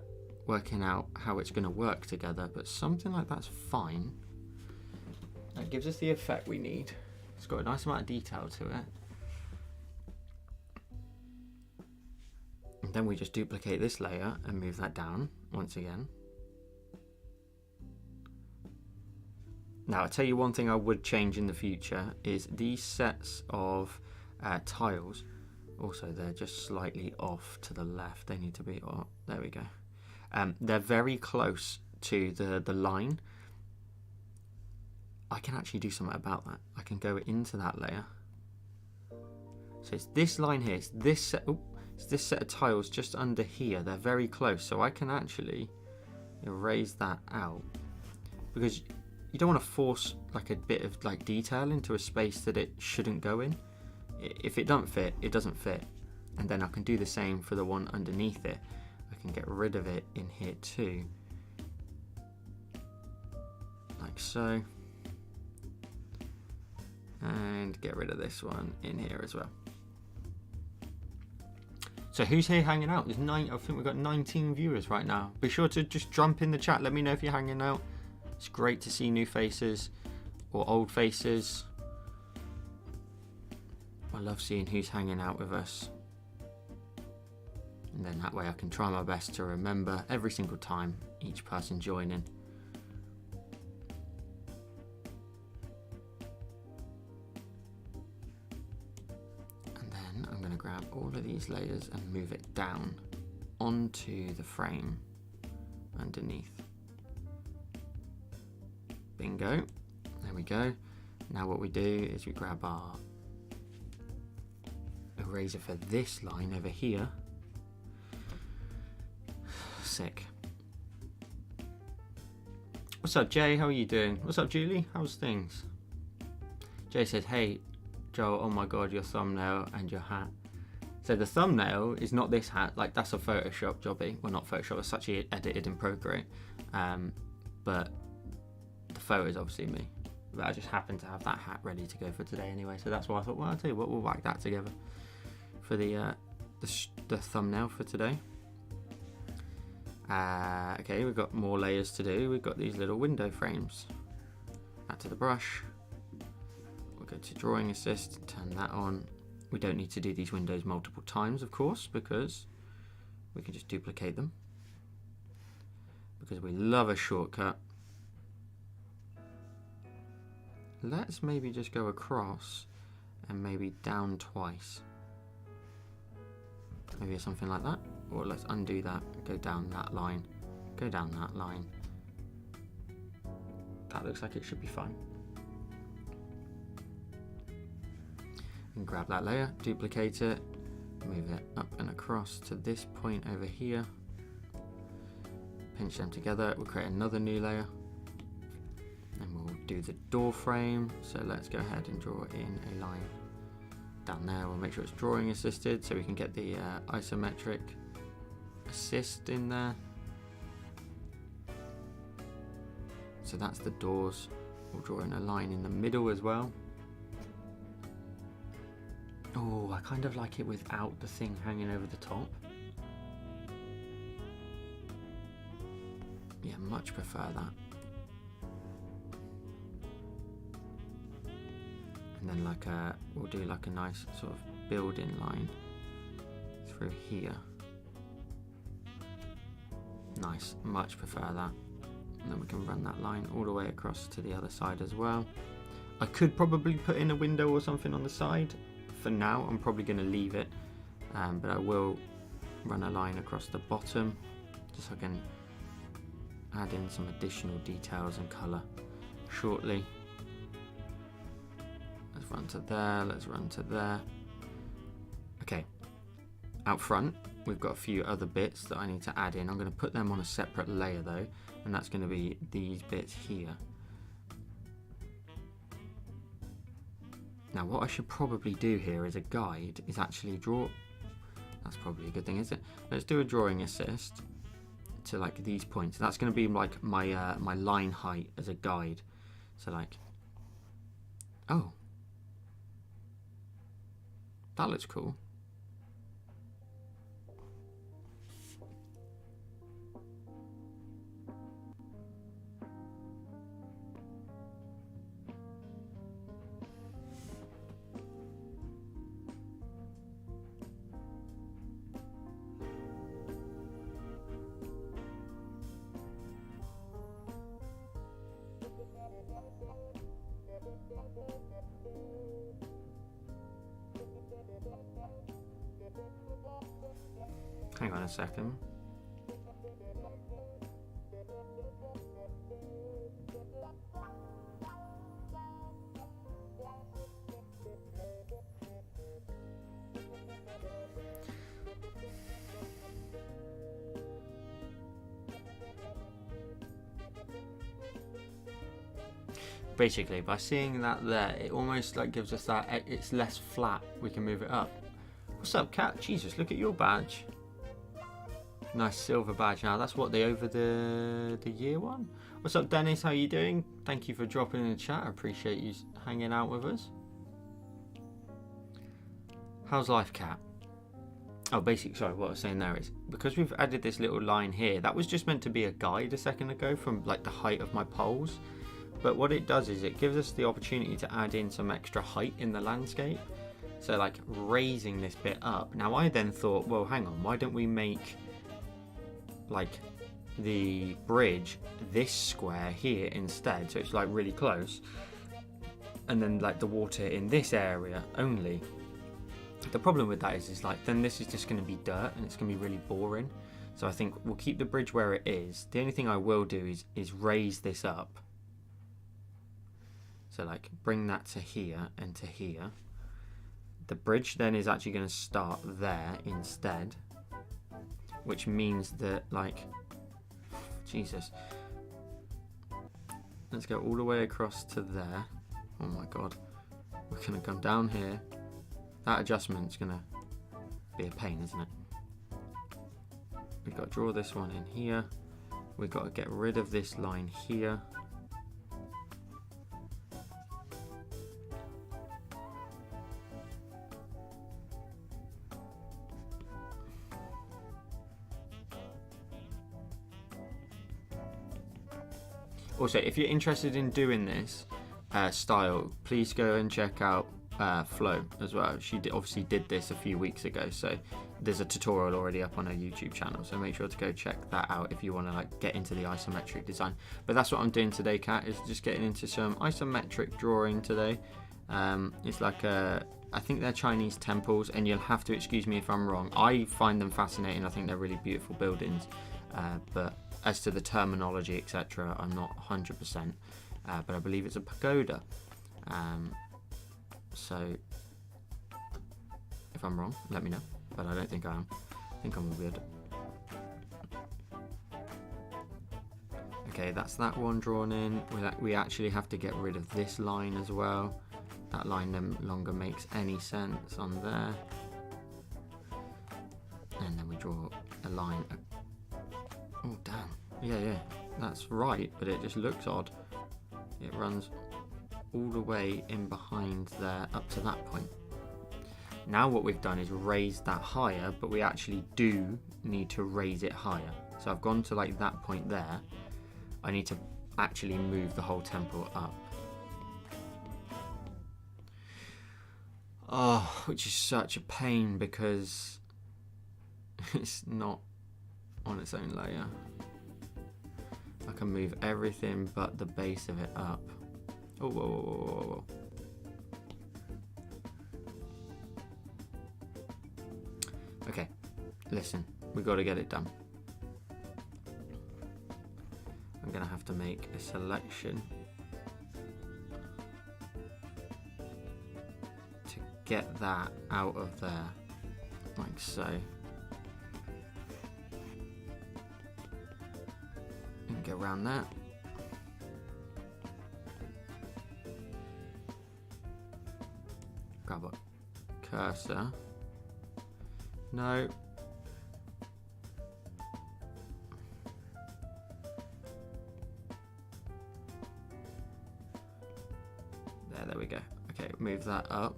working out how it's going to work together. But something like that's fine. That gives us the effect we need. It's got a nice amount of detail to it. And then we just duplicate this layer and move that down once again. Now, I'll tell you one thing I would change in the future is these sets of tiles. Also, they're just slightly off to the left. They need to be, oh, there we go. They're very close to the line. I can actually do something about that. I can go into that layer. So it's this line here. It's this set. Oops. It's this set of tiles just under here. They're very close, so I can actually erase that out, because you don't want to force like a bit of like detail into a space that it shouldn't go in. If it doesn't fit, it doesn't fit. And then I can do the same for the one underneath it. I can get rid of it in here too, like so, and get rid of this one in here as well. So who's here hanging out? There's I think we've got 19 viewers right now. Be sure to just jump in the chat. Let me know if you're hanging out. It's great to see new faces or old faces. I love seeing who's hanging out with us. And then that way I can try my best to remember every single time each person joining. Grab all of these layers and move it down onto the frame underneath. Bingo. There we go. Now what we do is we grab our eraser for this line over here. Sick. What's up, Jay? How are you doing? What's up, Julie? How's things? Jay says, hey, Joel, oh my god, your thumbnail and your hat. So the thumbnail is not this hat, like that's a Photoshop jobby. Well, not Photoshop, it's actually edited in Procreate. But the photo is obviously me. But I just happen to have that hat ready to go for today anyway. So that's why I thought, well, I'll tell you what, we'll whack that together for the thumbnail for today. Okay, we've got more layers to do. We've got these little window frames. Add to the brush. We'll go to drawing assist, turn that on. We don't need to do these windows multiple times, of course, because we can just duplicate them. Because we love a shortcut. Let's maybe just go across and maybe down twice. Maybe something like that. Or let's undo that, go down that line, go down that line. That looks like it should be fine. And grab that layer, duplicate it, move it up and across to this point over here. Pinch them together, we'll create another new layer. And we'll do the door frame. So let's go ahead and draw in a line down there. We'll make sure it's drawing assisted so we can get the isometric assist in there. So that's the doors. We'll draw in a line in the middle as well. Oh, I kind of like it without the thing hanging over the top. Yeah, much prefer that. And then like we'll do like a nice sort of building line through here. Nice, much prefer that. And then we can run that line all the way across to the other side as well. I could probably put in a window or something on the side. For now, I'm probably going to leave it, but I will run a line across the bottom just so I can add in some additional details and colour shortly. Let's run to there, let's run to there. Okay, out front we've got a few other bits that I need to add in. I'm going to put them on a separate layer though, and that's going to be these bits here. Now what I should probably do here as a guide is actually draw, that's probably a good thing, isn't it? Let's do a drawing assist to like these points. That's going to be like my my line height as a guide. So like, oh, that looks cool. Hang on a second. Basically, by seeing that there, it almost like gives us that, it's less flat, we can move it up. What's up, cat? Jesus, look at your badge. Nice silver badge. Now that's what, the over the year one. What's up, Dennis? How you doing? Thank you for dropping in the chat. I appreciate you hanging out with us. How's life, cat? Oh, basically, sorry, what I was saying there is, because we've added this little line here, that was just meant to be a guide a second ago from like the height of my poles. But what it does is it gives us the opportunity to add in some extra height in the landscape. So like raising this bit up. Now I then thought, well, hang on, why don't we make like the bridge this square here instead, so it's like really close, and then like the water in this area only. The problem with that is like then this is just going to be dirt and it's going to be really boring. So I think we'll keep the bridge where it is. The only thing I will do is raise this up, so like bring that to here and to here. The bridge then is actually going to start there instead, which means that like, Jesus, let's go all the way across to there. Oh my god, we're gonna come down here. That adjustment's gonna be a pain, isn't it? We've got to draw this one in here. We've got to get rid of this line here. Also, if you're interested in doing this style, please go and check out Flo as well. She obviously did this a few weeks ago, so there's a tutorial already up on her YouTube channel, so make sure to go check that out if you want to like get into the isometric design. But that's what I'm doing today, Kat, is just getting into some isometric drawing today. It's like I think they're Chinese temples, and you'll have to excuse me if I'm wrong. I find them fascinating. I think they're really beautiful buildings, but as to the terminology, etc., I'm not 100%, but I believe it's a pagoda. So if I'm wrong, let me know, but I don't think I am. I think I'm all good. Okay, that's that one drawn in. We actually have to get rid of this line as well. That line no longer makes any sense on there. And then we draw a line. Oh, damn. Yeah, that's right, but it just looks odd. It runs all the way in behind there up to that point. Now what we've done is raise that higher, but we actually do need to raise it higher. So I've gone to like that point there. I need to actually move the whole temple up. Oh, which is such a pain because it's not on its own layer. I can move everything but the base of it up. Oh, whoa, whoa, whoa, whoa. Okay, listen, we got to get it done. I'm gonna have to make a selection to get that out of there, like so. And go around that. Grab a cursor. No. There we go. Okay, move that up.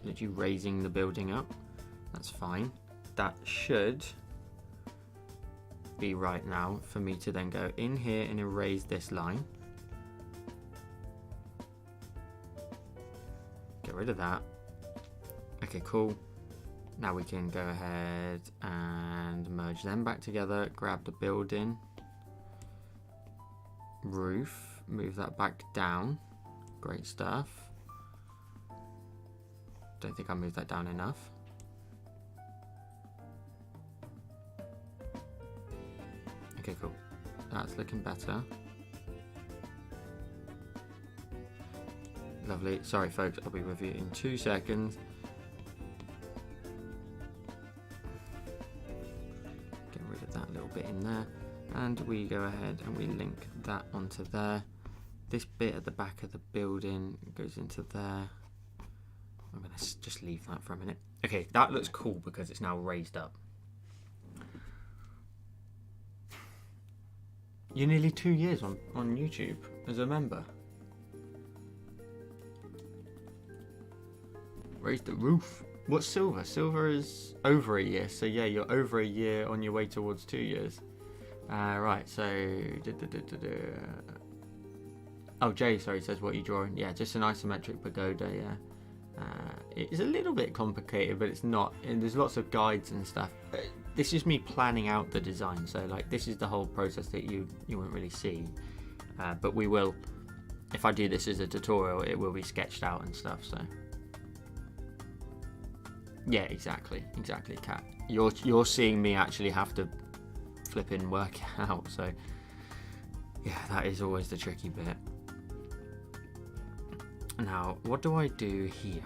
Literally raising the building up. That's fine. That should be right now for me to then go in here and erase this line. Get rid of that. Okay, cool. Now we can go ahead and merge them back together. Grab the building. Roof. Move that back down. Great stuff. Don't think I moved that down enough. Okay, cool. That's looking better. Lovely. Sorry, folks. I'll be with you in 2 seconds. Get rid of that little bit in there. And we go ahead and we link that onto there. This bit at the back of the building goes into there. I'm going to just leave that for a minute. Okay, that looks cool because it's now raised up. You're nearly 2 years on YouTube as a member. Raise the roof. What's silver? Silver is over a year. So yeah, you're over a year on your way towards 2 years. Right, so... Oh, Jay, sorry, says what are you drawing? Yeah, just an isometric pagoda, yeah. It's a little bit complicated, but it's not. And there's lots of guides and stuff. This is me planning out the design, so like this is the whole process that you won't really see. But we will, if I do this as a tutorial, it will be sketched out and stuff, so. Yeah, exactly, Kat. You're seeing me actually have to flip in work out, so yeah, that is always the tricky bit. Now, what do I do here?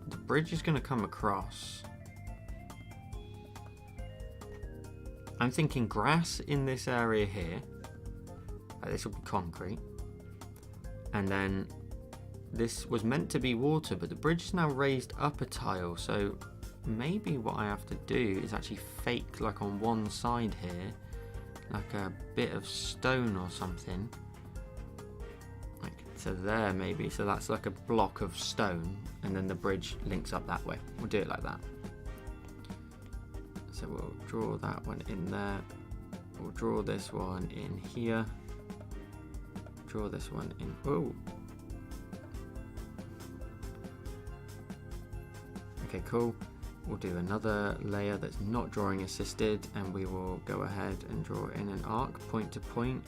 The bridge is going to come across. I'm thinking grass in this area here. This will be concrete. And then this was meant to be water, but the bridge is now raised up a tile. So maybe what I have to do is actually fake, like on one side here, like a bit of stone or something. To there maybe, so that's like a block of stone, and then the bridge links up that way. We'll do it like that. So we'll draw that one in there. We'll draw this one in here. draw this one in. Oh. Okay, cool. We'll do another layer that's not drawing assisted, and we will go ahead and draw in an arc, point to point.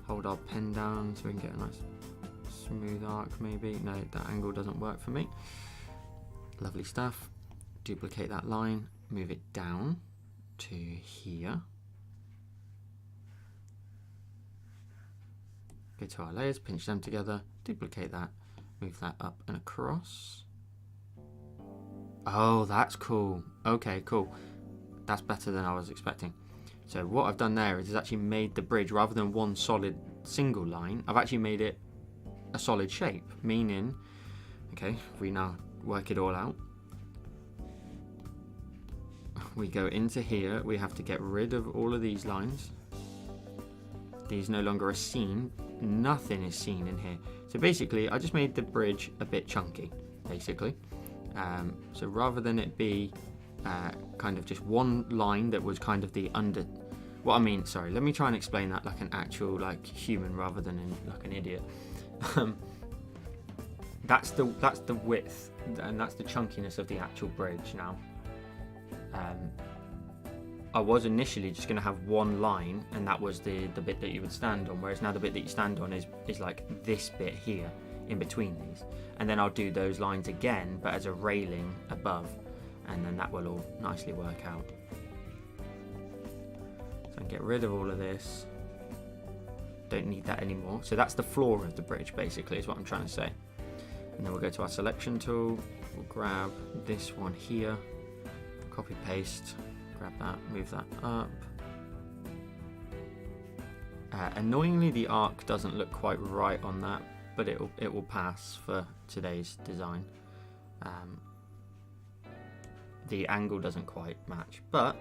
Hold our pen down so we can get a nice smooth arc maybe. No, that angle doesn't work for me. Lovely stuff. Duplicate that line, move it down to here. Go to our layers, pinch them together, duplicate that, move that up and across. Oh, that's cool. Okay, cool. That's better than I was expecting. So what I've done there is actually made the bridge, rather than one solid single line, I've actually made it a solid shape, meaning, okay, if we now work it all out, we go into here, we have to get rid of all of these lines. These no longer are seen, nothing is seen in here. So basically, I just made the bridge a bit chunky, basically. So rather than it be kind of just one line that was kind of the under, well, I mean, sorry, let me try and explain that like an actual like human rather than like an idiot. That's the width, and that's the chunkiness of the actual bridge. Now, I was initially just going to have one line, and that was the bit that you would stand on, whereas now the bit that you stand on is like this bit here in between these, and then I'll do those lines again but as a railing above, and then that will all nicely work out. So I can get rid of all of this, don't need that anymore. So that's the floor of the bridge basically, is what I'm trying to say. And then we'll go to our selection tool, we'll grab this one here, copy paste, grab that, move that up. Annoyingly the arc doesn't look quite right on that, but it will pass for today's design. The angle doesn't quite match, but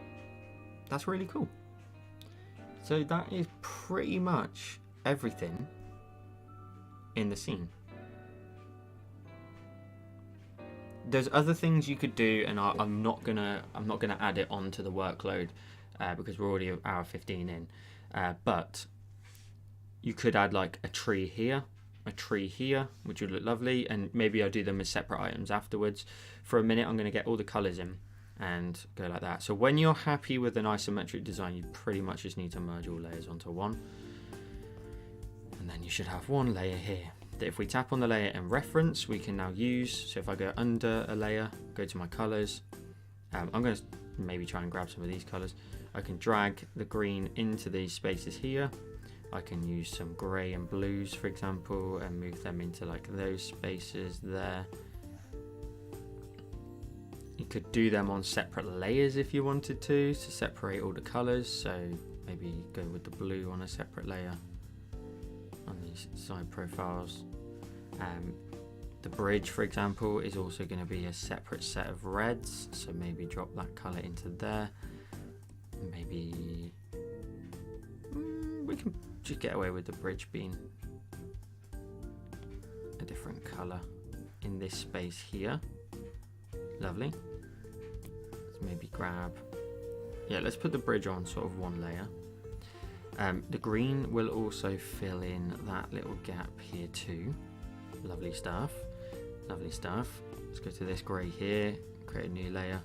that's really cool. So that is pretty much everything in the scene. There's other things you could do, and I'm not gonna add it onto the workload because we're already an hour 15 in. But you could add like a tree here, which would look lovely, and maybe I'll do them as separate items afterwards. For a minute, I'm going to get all the colours in and go like that. So when you're happy with an isometric design, you pretty much just need to merge all layers onto one, and then you should have one layer here that if we tap on the layer and reference, we can now use. So if I go under a layer, go to my colours, I'm going to maybe try and grab some of these colours. I can drag the green into these spaces here. I can use some grey and blues, for example, and move them into like those spaces there. You could do them on separate layers if you wanted to separate all the colours. So maybe go with the blue on a separate layer on these side profiles. The bridge, for example, is also going to be a separate set of reds, so maybe drop that colour into there. Maybe we can just get away with the bridge being a different colour in this space here. Lovely. Let's maybe grab, yeah, let's put the bridge on sort of one layer. The green will also fill in that little gap here too. Lovely stuff. Lovely stuff. Let's go to this grey here, create a new layer.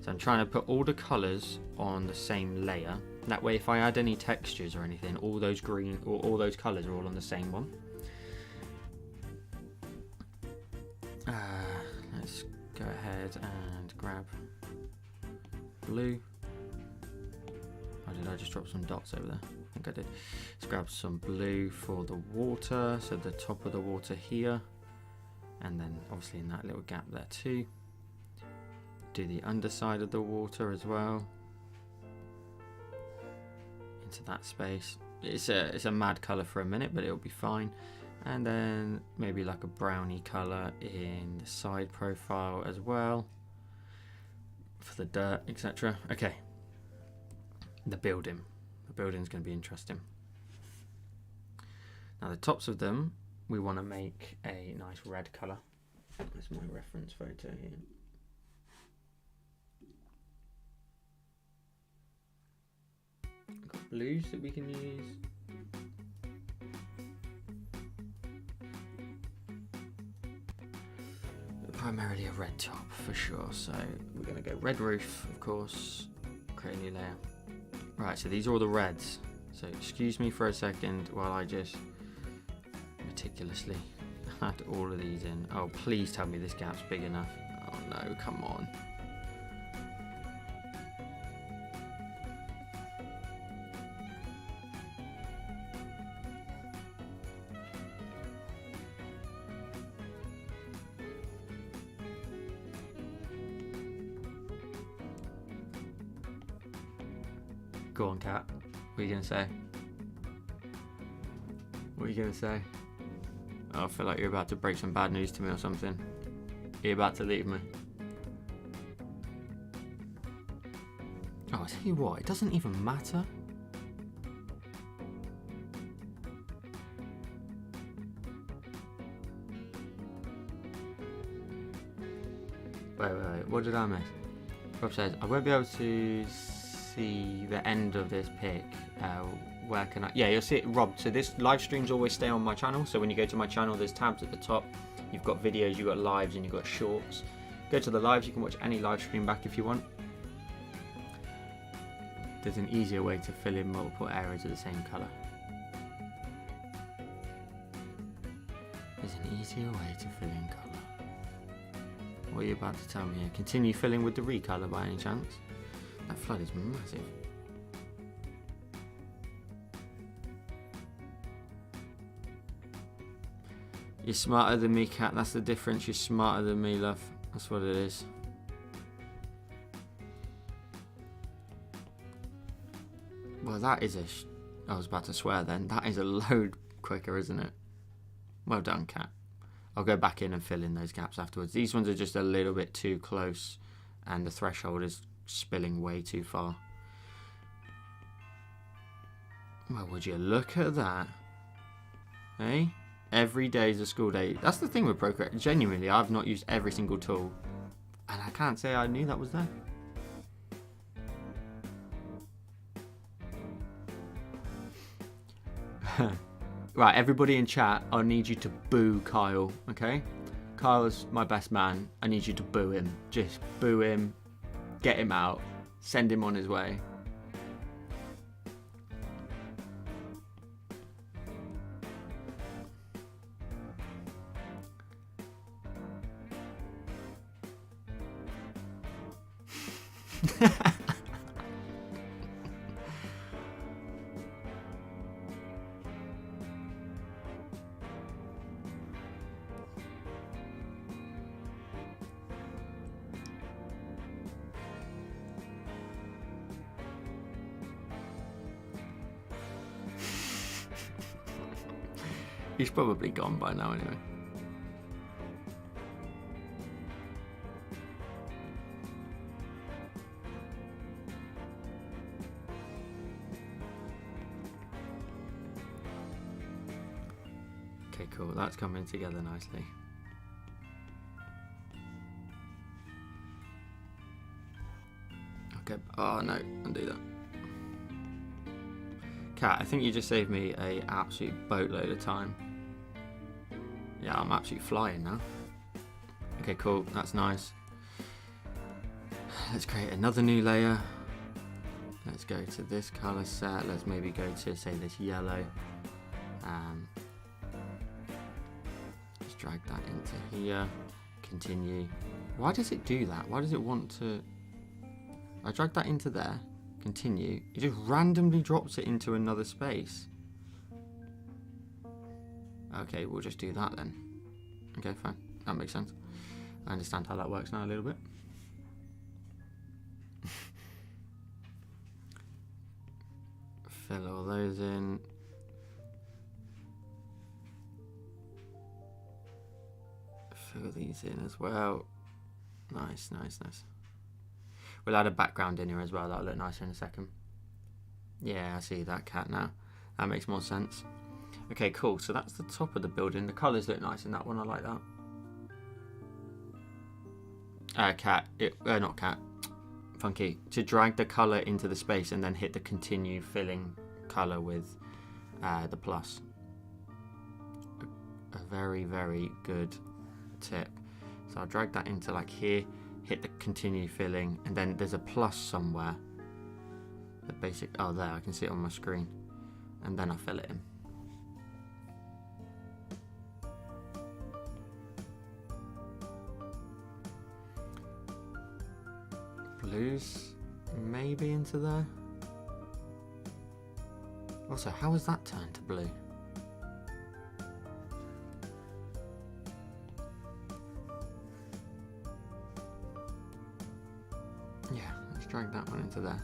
So I'm trying to put all the colours on the same layer. That way if I add any textures or anything, all those green or all those colours are all on the same one. Let's go ahead and grab blue. Or did I just drop some dots over there? I think I did. Let's grab some blue for the water, so the top of the water here, and then obviously in that little gap there too. Do the underside of the water as well, into that space. It's a mad colour for a minute, but it'll be fine. And then maybe like a browny colour in the side profile as well for the dirt, etc. Okay. The building's going to be interesting. Now the tops of them, we want to make a nice red colour. That's my reference photo here. Got blues that we can use. primarily a red top for sure. So we're going to go red roof, of course, create a new layer. Right, so these are all the reds. So excuse me for a second while I just meticulously add all of these in. Oh, please tell me this gap's big enough. Oh no, come on. Go on, Kat. What are you going to say? What are you going to say? Oh, I feel like you're about to break some bad news to me or something. You're about to leave me. Oh, I tell you what, it doesn't even matter. Wait, what did I miss? Rob says, I won't be able to see the end of this pic. Where can I? Yeah, you'll see it, Rob. So this live streams always stay on my channel. So when you go to my channel, there's tabs at the top. You've got videos, you've got lives, and you've got shorts. Go to the lives. You can watch any live stream back if you want. There's an easier way to fill in multiple areas of the same color. There's an easier way to fill in color. What are you about to tell me here? Continue filling with the recolor by any chance? That flood is massive. You're smarter than me, Kat. That's the difference. You're smarter than me, love. That's what it is. Well, that is I was about to swear then. That is a load quicker, isn't it? Well done, Kat. I'll go back in and fill in those gaps afterwards. These ones are just a little bit too close and the threshold is spilling way too far. Well, would you look at that? Eh? Every day is a school day. That's the thing with Procreate. Genuinely, I've not used every single tool. And I can't say I knew that was there. Right, everybody in chat, I need you to boo Kyle, okay? Kyle's my best man. I need you to boo him. Just boo him. Get him out. Send him on his way. He's probably gone by now anyway. Okay, cool. That's coming together nicely. Okay. Oh no, undo that. Kat, I think you just saved me a absolute boatload of time. Yeah, I'm absolutely flying now. Okay, cool. That's nice. Let's create another new layer. Let's go to this color set. Let's maybe go to, say, this yellow. Just drag that into here. Continue. Why does it do that? Why does it want to... I drag that into there. Continue. It just randomly drops it into another space. Okay, we'll just do that then. Okay, fine. That makes sense. I understand how that works now a little bit. Fill all those in. Fill these in as well. Nice, nice, nice. We'll add a background in here as well. That'll look nicer in a second. Yeah, I see that, Cat, now. That makes more sense. Okay, cool. So that's the top of the building. The colours look nice in that one. I like that. Cat. Not Cat. Funky. To drag the colour into the space and then hit the continue filling colour with the plus. A very, very good tip. So I'll drag that into like here, hit the continue filling, and then there's a plus somewhere. The basic, oh there, I can see it on my screen. And then I fill it in. Blues, maybe into there. Also, how has that turned to blue? Yeah, let's drag that one into there.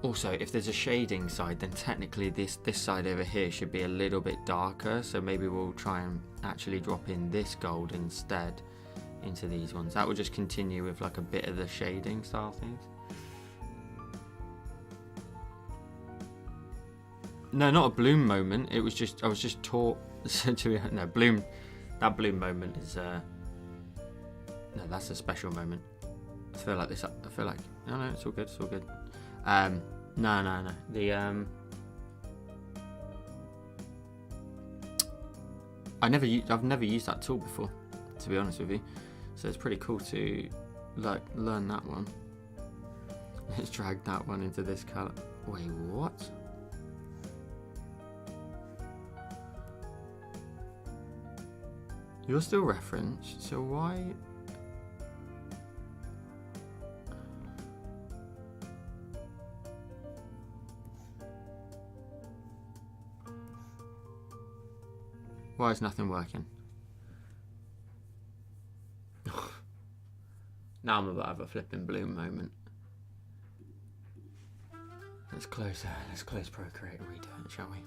Also, if there's a shading side, then technically this side over here should be a little bit darker, so maybe we'll try and actually drop in this gold instead into these ones. That will just continue with like a bit of the shading style things. No, not a bloom moment. It was just, I was just taught to, no, bloom, that bloom moment is, no, that's a special moment. I feel like this, I feel like, no, it's all good, it's all good. No, the, I've never used that tool before, to be honest with you. So it's pretty cool to, like, learn that one. Let's drag that one into this color. Wait, what? You're still referenced, so why? Why is nothing working? Now I'm about to have a flipping bloom moment. Let's close Procreate and redo it, shall we?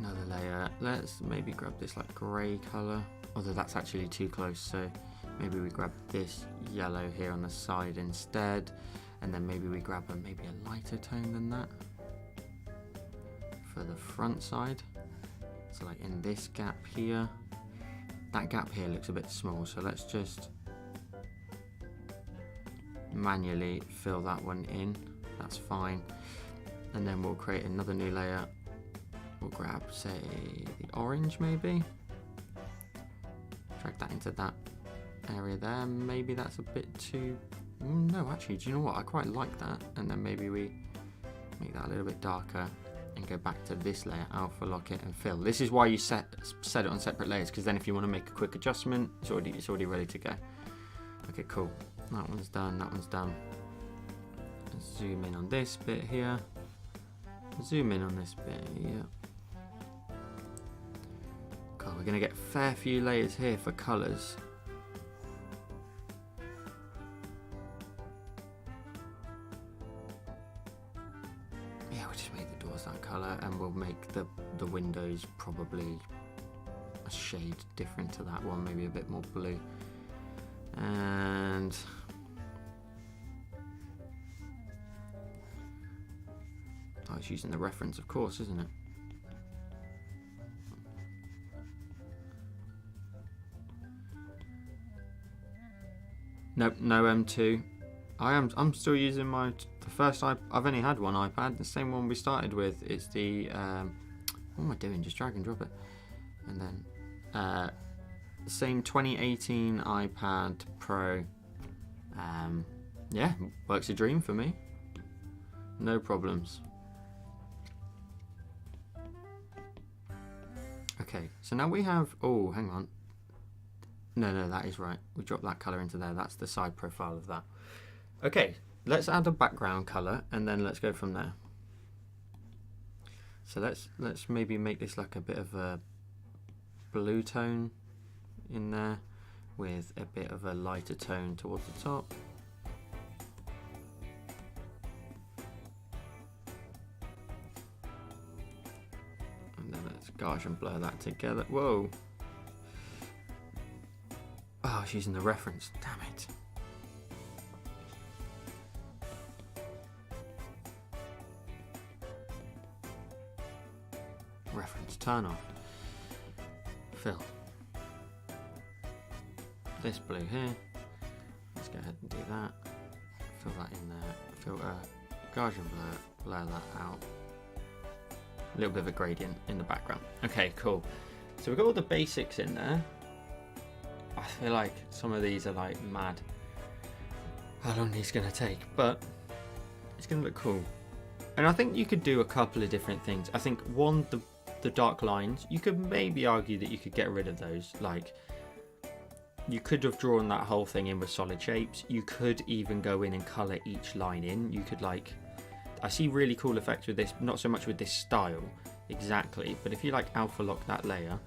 Another layer. Let's maybe grab this like grey colour, although that's actually too close, so maybe we grab this yellow here on the side instead, and then maybe we grab maybe a lighter tone than that for the front side. So like in this gap here, that gap here looks a bit small, so let's just manually fill that one in. That's fine, and then we'll create another new layer. We'll grab, say, the orange maybe. Drag that into that area there. Maybe that's a bit too... No, actually, do you know what? I quite like that. And then maybe we make that a little bit darker and go back to this layer, alpha lock it and fill. This is why you set it on separate layers, because then if you want to make a quick adjustment, it's already ready to go. Okay, cool. That one's done, that one's done. Let's zoom in on this bit here. Zoom in on this bit here. God, we're going to get a fair few layers here for colours. Yeah, we'll just make the doors that colour, and we'll make the windows probably a shade different to that one, maybe a bit more blue. And oh, it's using the reference, of course, isn't it? Nope, no M2. I'm still using the first I've only had one iPad, the same one we started with. It's the what am I doing? Just drag and drop it, and then same 2018 iPad Pro. Yeah, works a dream for me. No problems. Okay, so now we have, oh, hang on. No, that is right. We dropped that color into there. That's the side profile of that. Okay, let's add a background color and then let's go from there. So let's maybe make this like a bit of a blue tone in there with a bit of a lighter tone towards the top. And then let's gauge and blur that together. Whoa. Oh, I was using the reference. Damn it. reference, turn off, fill. This blue here, let's go ahead and do that. Fill that in there, filter, Gaussian blur, blur that out. A little bit of a gradient in the background. Okay, cool. So we've got all the basics in there. I feel like some of these are like mad. How long these gonna take, but it's gonna look cool. And I think you could do a couple of different things. I think one, the dark lines, you could maybe argue that you could get rid of those. Like, you could have drawn that whole thing in with solid shapes. You could even go in and color each line in. You could like, I see really cool effects with this, not so much with this style exactly, but if you like alpha lock that layer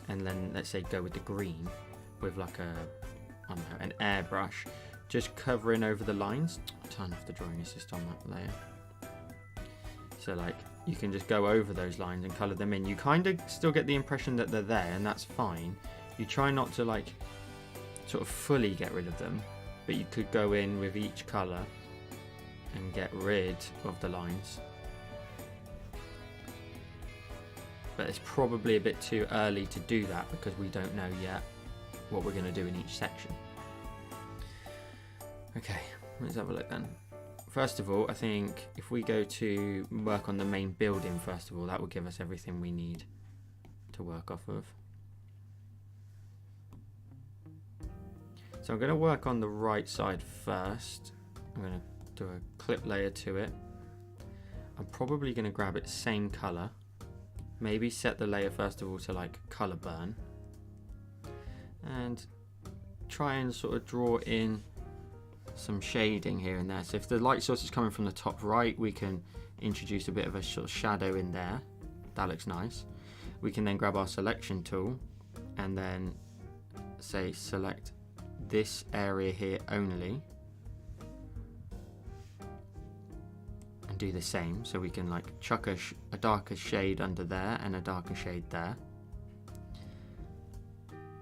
and then let's say go with the green with like a, I don't know, an airbrush, just covering over the lines. Turn off the drawing assist on that layer. So like you can just go over those lines and color them in. You kind of still get the impression that they're there, and that's fine. You try not to like sort of fully get rid of them, but you could go in with each color and get rid of the lines. But it's probably a bit too early to do that because we don't know yet what we're going to do in each section. Okay, let's have a look then. First of all, I think if we go to work on the main building first of all, that will give us everything we need to work off of. So I'm going to work on the right side first. I'm going to do a clip layer to it. I'm probably going to grab its same color. Maybe set the layer first of all to like color burn. And try and sort of draw in some shading here and there. So if the light source is coming from the top right, we can introduce a bit of a sort of shadow in there. That looks nice. We can then grab our selection tool and then say select this area here only and do the same. So we can like chuck a darker shade under there and a darker shade there.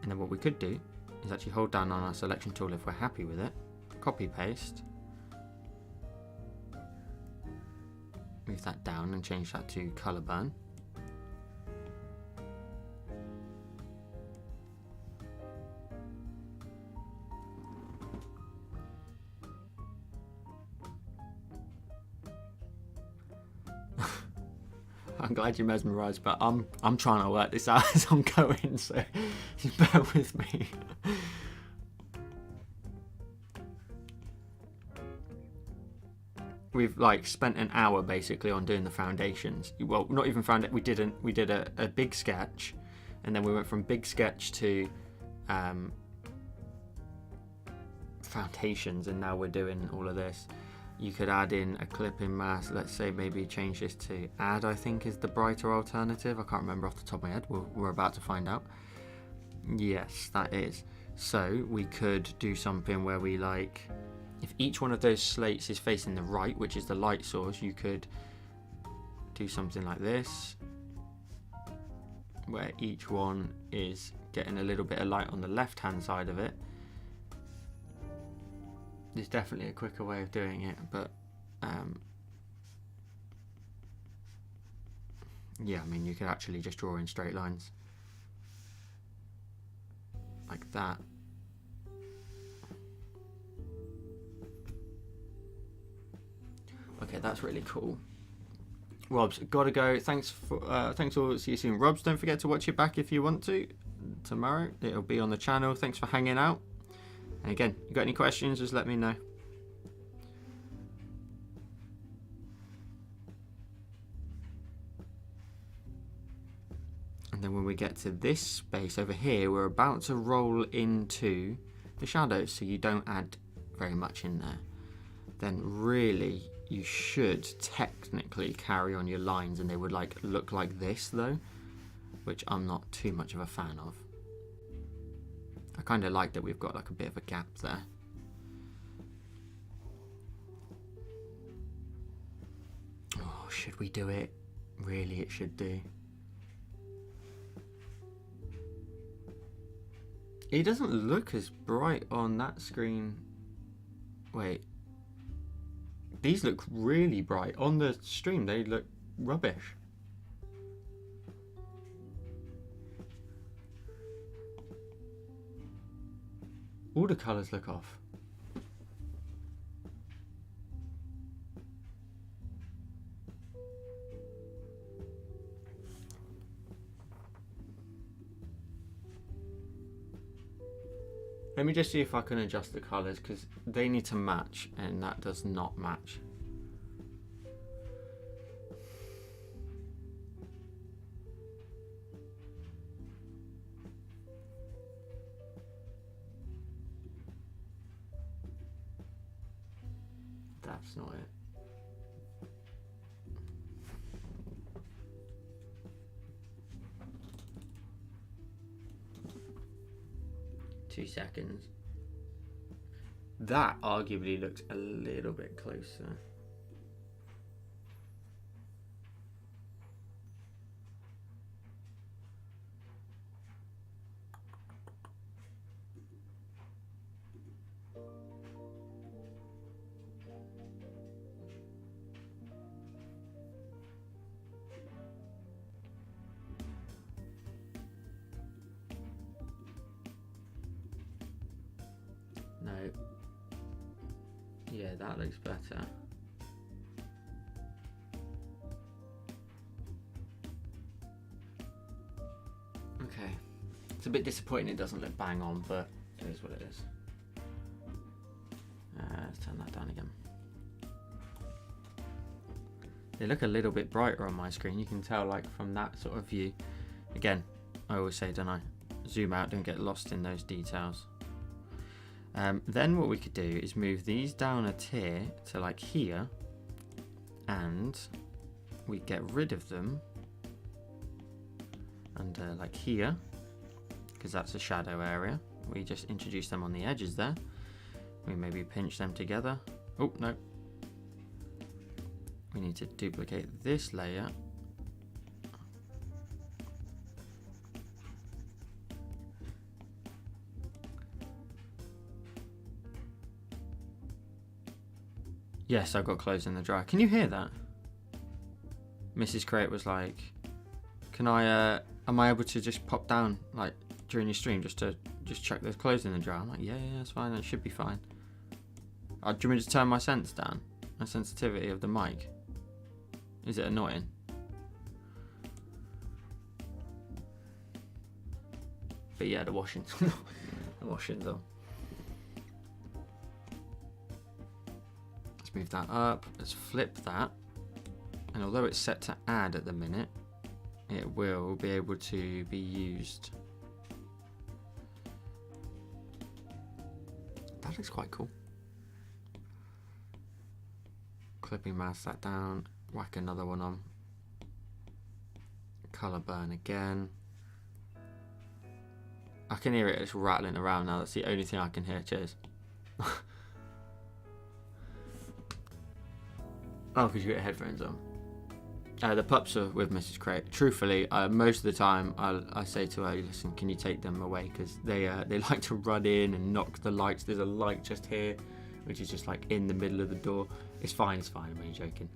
And then what we could do is actually hold down on our selection tool if we're happy with it. Copy paste, move that down and change that to color burn. I'm glad you're mesmerised, but I'm trying to work this out as I'm going, so just bear with me. We've like spent an hour basically on doing the foundations. Well, not even we did a big sketch, and then we went from big sketch to foundations, and now we're doing all of this. You could add in a clipping mask. Let's say maybe change this to add, I think is the brighter alternative. I can't remember off the top of my head. We're about to find out. Yes, that is. So we could do something where we like, if each one of those slates is facing the right, which is the light source, you could do something like this, where each one is getting a little bit of light on the left hand side of it. There's definitely a quicker way of doing it, but yeah, I mean, you could actually just draw in straight lines like that. Okay, that's really cool. Rob's gotta go. Thanks all. See you soon. Rob's, don't forget to watch it back if you want to tomorrow. It'll be on the channel. Thanks for hanging out. And again, you got any questions, just let me know. And then when we get to this space over here, we're about to roll into the shadows, so you don't add very much in there. Then really, you should technically carry on your lines, and they would like look like this though, which I'm not too much of a fan of. I kind of like that we've got like a bit of a gap there. Oh, should we do it? Really, it should do. It doesn't look as bright on that screen. Wait. These look really bright. On the stream, they look rubbish. All the colours look off. Let me just see if I can adjust the colours, because they need to match and that does not match. That's not it. Two seconds. That arguably looks a little bit closer. No. Yeah, that looks better. Okay. It's a bit disappointing it doesn't look bang on, but it is what it is. Let's turn that down again. They look a little bit brighter on my screen. You can tell, like, from that sort of view. Again, I always say, don't I? Zoom out, don't get lost in those details. Then what we could do is move these down a tier to like here, and we get rid of them and like here, because that's a shadow area. We just introduce them on the edges there. We maybe pinch them together. Oh no, we need to duplicate this layer. Yes, I got clothes in the dryer. Can you hear that? Mrs. Crate was like, "Can I? Am I able to just pop down like during your stream just to check there's clothes in the dryer?" I'm like, "Yeah, that's fine. That should be fine." Do you want me to turn my sense down? My sensitivity of the mic. Is it annoying? But yeah, the washing's the washing's on. Move that up, let's flip that, and although it's set to add at the minute, it will be able to be used. That looks quite cool. Clipping mask that down, whack another one on. Color burn again. I can hear it, it's rattling around now, that's the only thing I can hear. Cheers. Oh, because you got headphones on. The pups are with Mrs. Crate. Truthfully, most of the time I say to her, "Listen, can you take them away?" Because they like to run in and knock the lights. There's a light just here, which is just like in the middle of the door. It's fine. I'm only joking.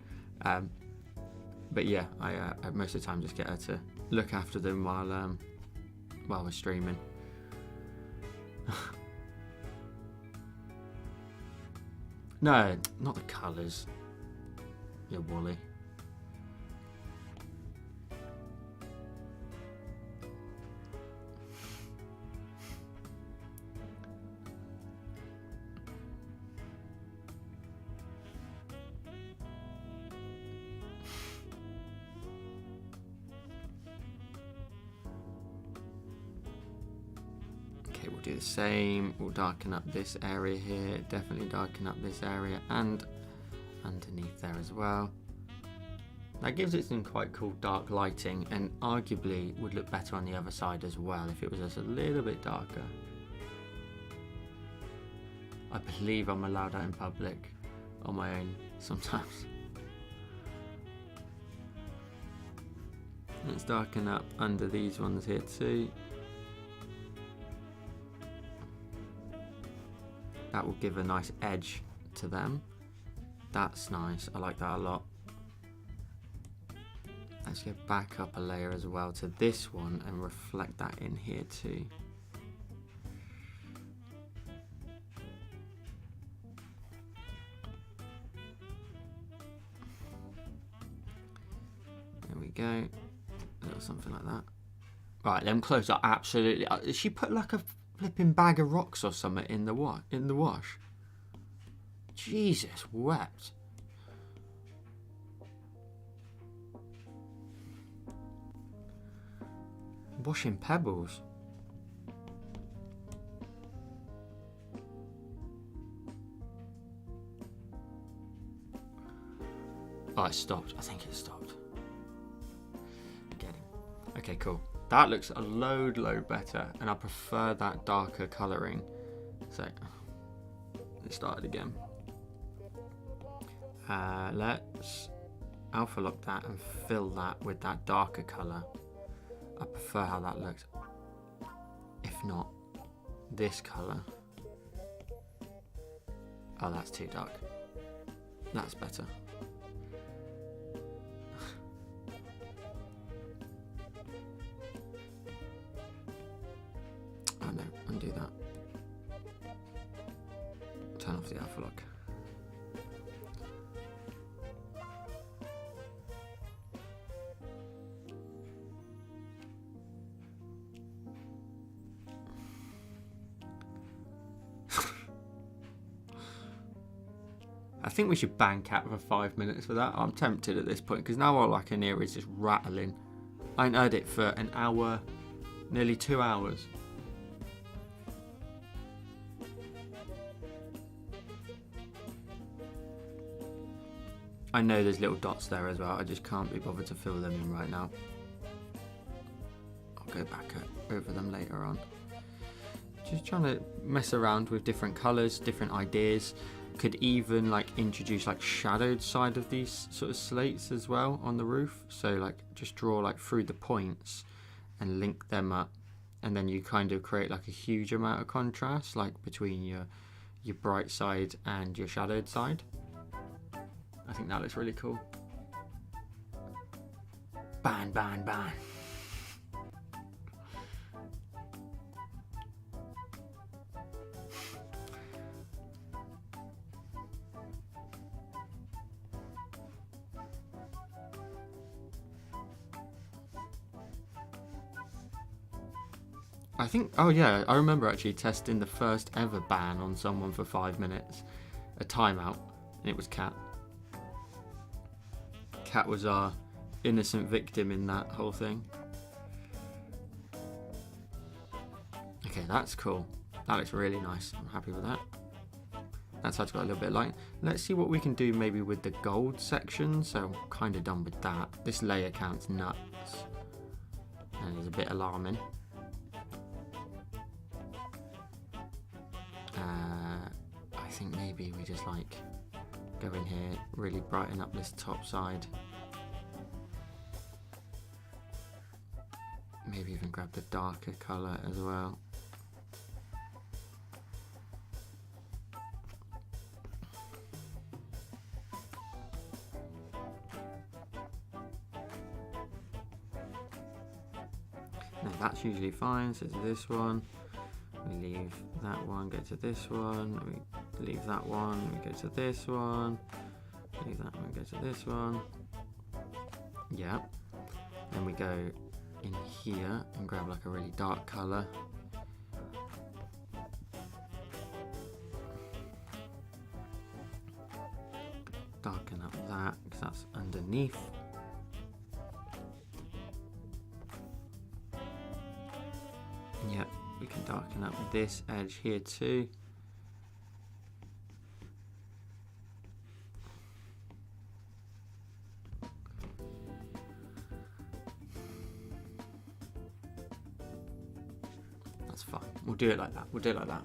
But yeah, I most of the time just get her to look after them while we're streaming. No, not the colours. Yeah, Wally. Okay, we'll do the same. We'll darken up this area here. Definitely darken up this area and underneath there as well. That gives it some quite cool dark lighting, and arguably would look better on the other side as well if it was just a little bit darker. I believe I'm allowed out in public on my own sometimes. Let's darken up under these ones here too. That will give a nice edge to them. That's nice, I like that a lot. Let's go back up a layer as well to this one and reflect that in here too. go. A little something like that. Right, them clothes are absolutely... she put like a flipping bag of rocks or something in the wash. Jesus wept. Washing pebbles. Oh, it stopped. I think it stopped. Get him. Okay, cool. That looks a load better, and I prefer that darker colouring. So, let's start it again. Let's alpha lock that and fill that with that darker colour. I prefer how that looks. If not, this colour. Oh, that's too dark. That's better. Oh no, undo that. Turn off the alpha lock. I think we should ban Cat for 5 minutes for that. I'm tempted at this point because now all I can hear is just rattling. I ain't heard it for an hour, nearly 2 hours. I know there's little dots there as well. I just can't be bothered to fill them in right now. I'll go back over them later on. Just trying to mess around with different colours, different ideas. Could even like introduce like shadowed side of these sort of slates as well on the roof. So like just draw like through the points and link them up, and then you kind of create like a huge amount of contrast like between your bright side and your shadowed side. I think that looks really cool. Ban, ban, ban. I think, oh yeah, I remember actually testing the first ever ban on someone for 5 minutes, a timeout, and it was Cat. Cat was our innocent victim in that whole thing. Okay, that's cool. That looks really nice. I'm happy with that. That side's got a little bit of light. Let's see what we can do maybe with the gold section. So I'm kind of done with that. This layer count's nuts. And it's a bit alarming. I think maybe we just like go in here, really brighten up this top side. Maybe even grab the darker colour as well. Now that's usually fine, so to this one. We leave that one, go to this one, we leave that one, we go to this one, leave that one, go to this one. Yeah. Then we go in here and grab like a really dark colour. Darken up that because that's underneath. Yep. We can darken up this edge here too. That's fine. We'll do it like that. We'll do it like that.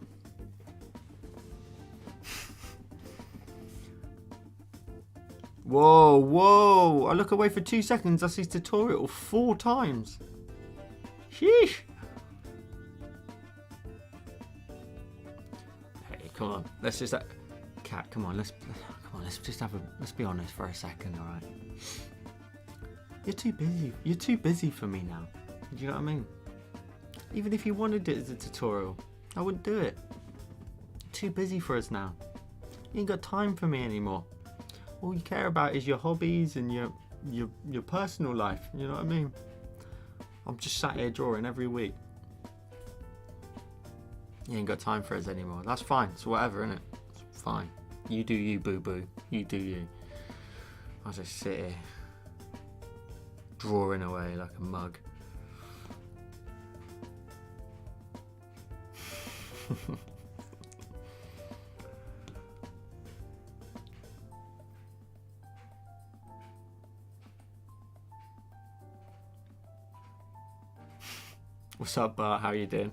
Whoa, whoa! I look away for 2 seconds. I see tutorial 4 times. Sheesh! Come on, let's just Cat. Come on, let's just have a. Let's be honest for a second, all right? You're too busy. You're too busy for me now. Do you know what I mean? Even if you wanted it as a tutorial, I wouldn't do it. Too busy for us now. You ain't got time for me anymore. All you care about is your hobbies and your your personal life. You know what I mean? I'm just sat here drawing every week. You ain't got time for us anymore. That's fine. It's whatever, innit? It's fine. You do you, boo boo. You do you. I'll just sit here drawing away like a mug. What's up, Bart? How you doing?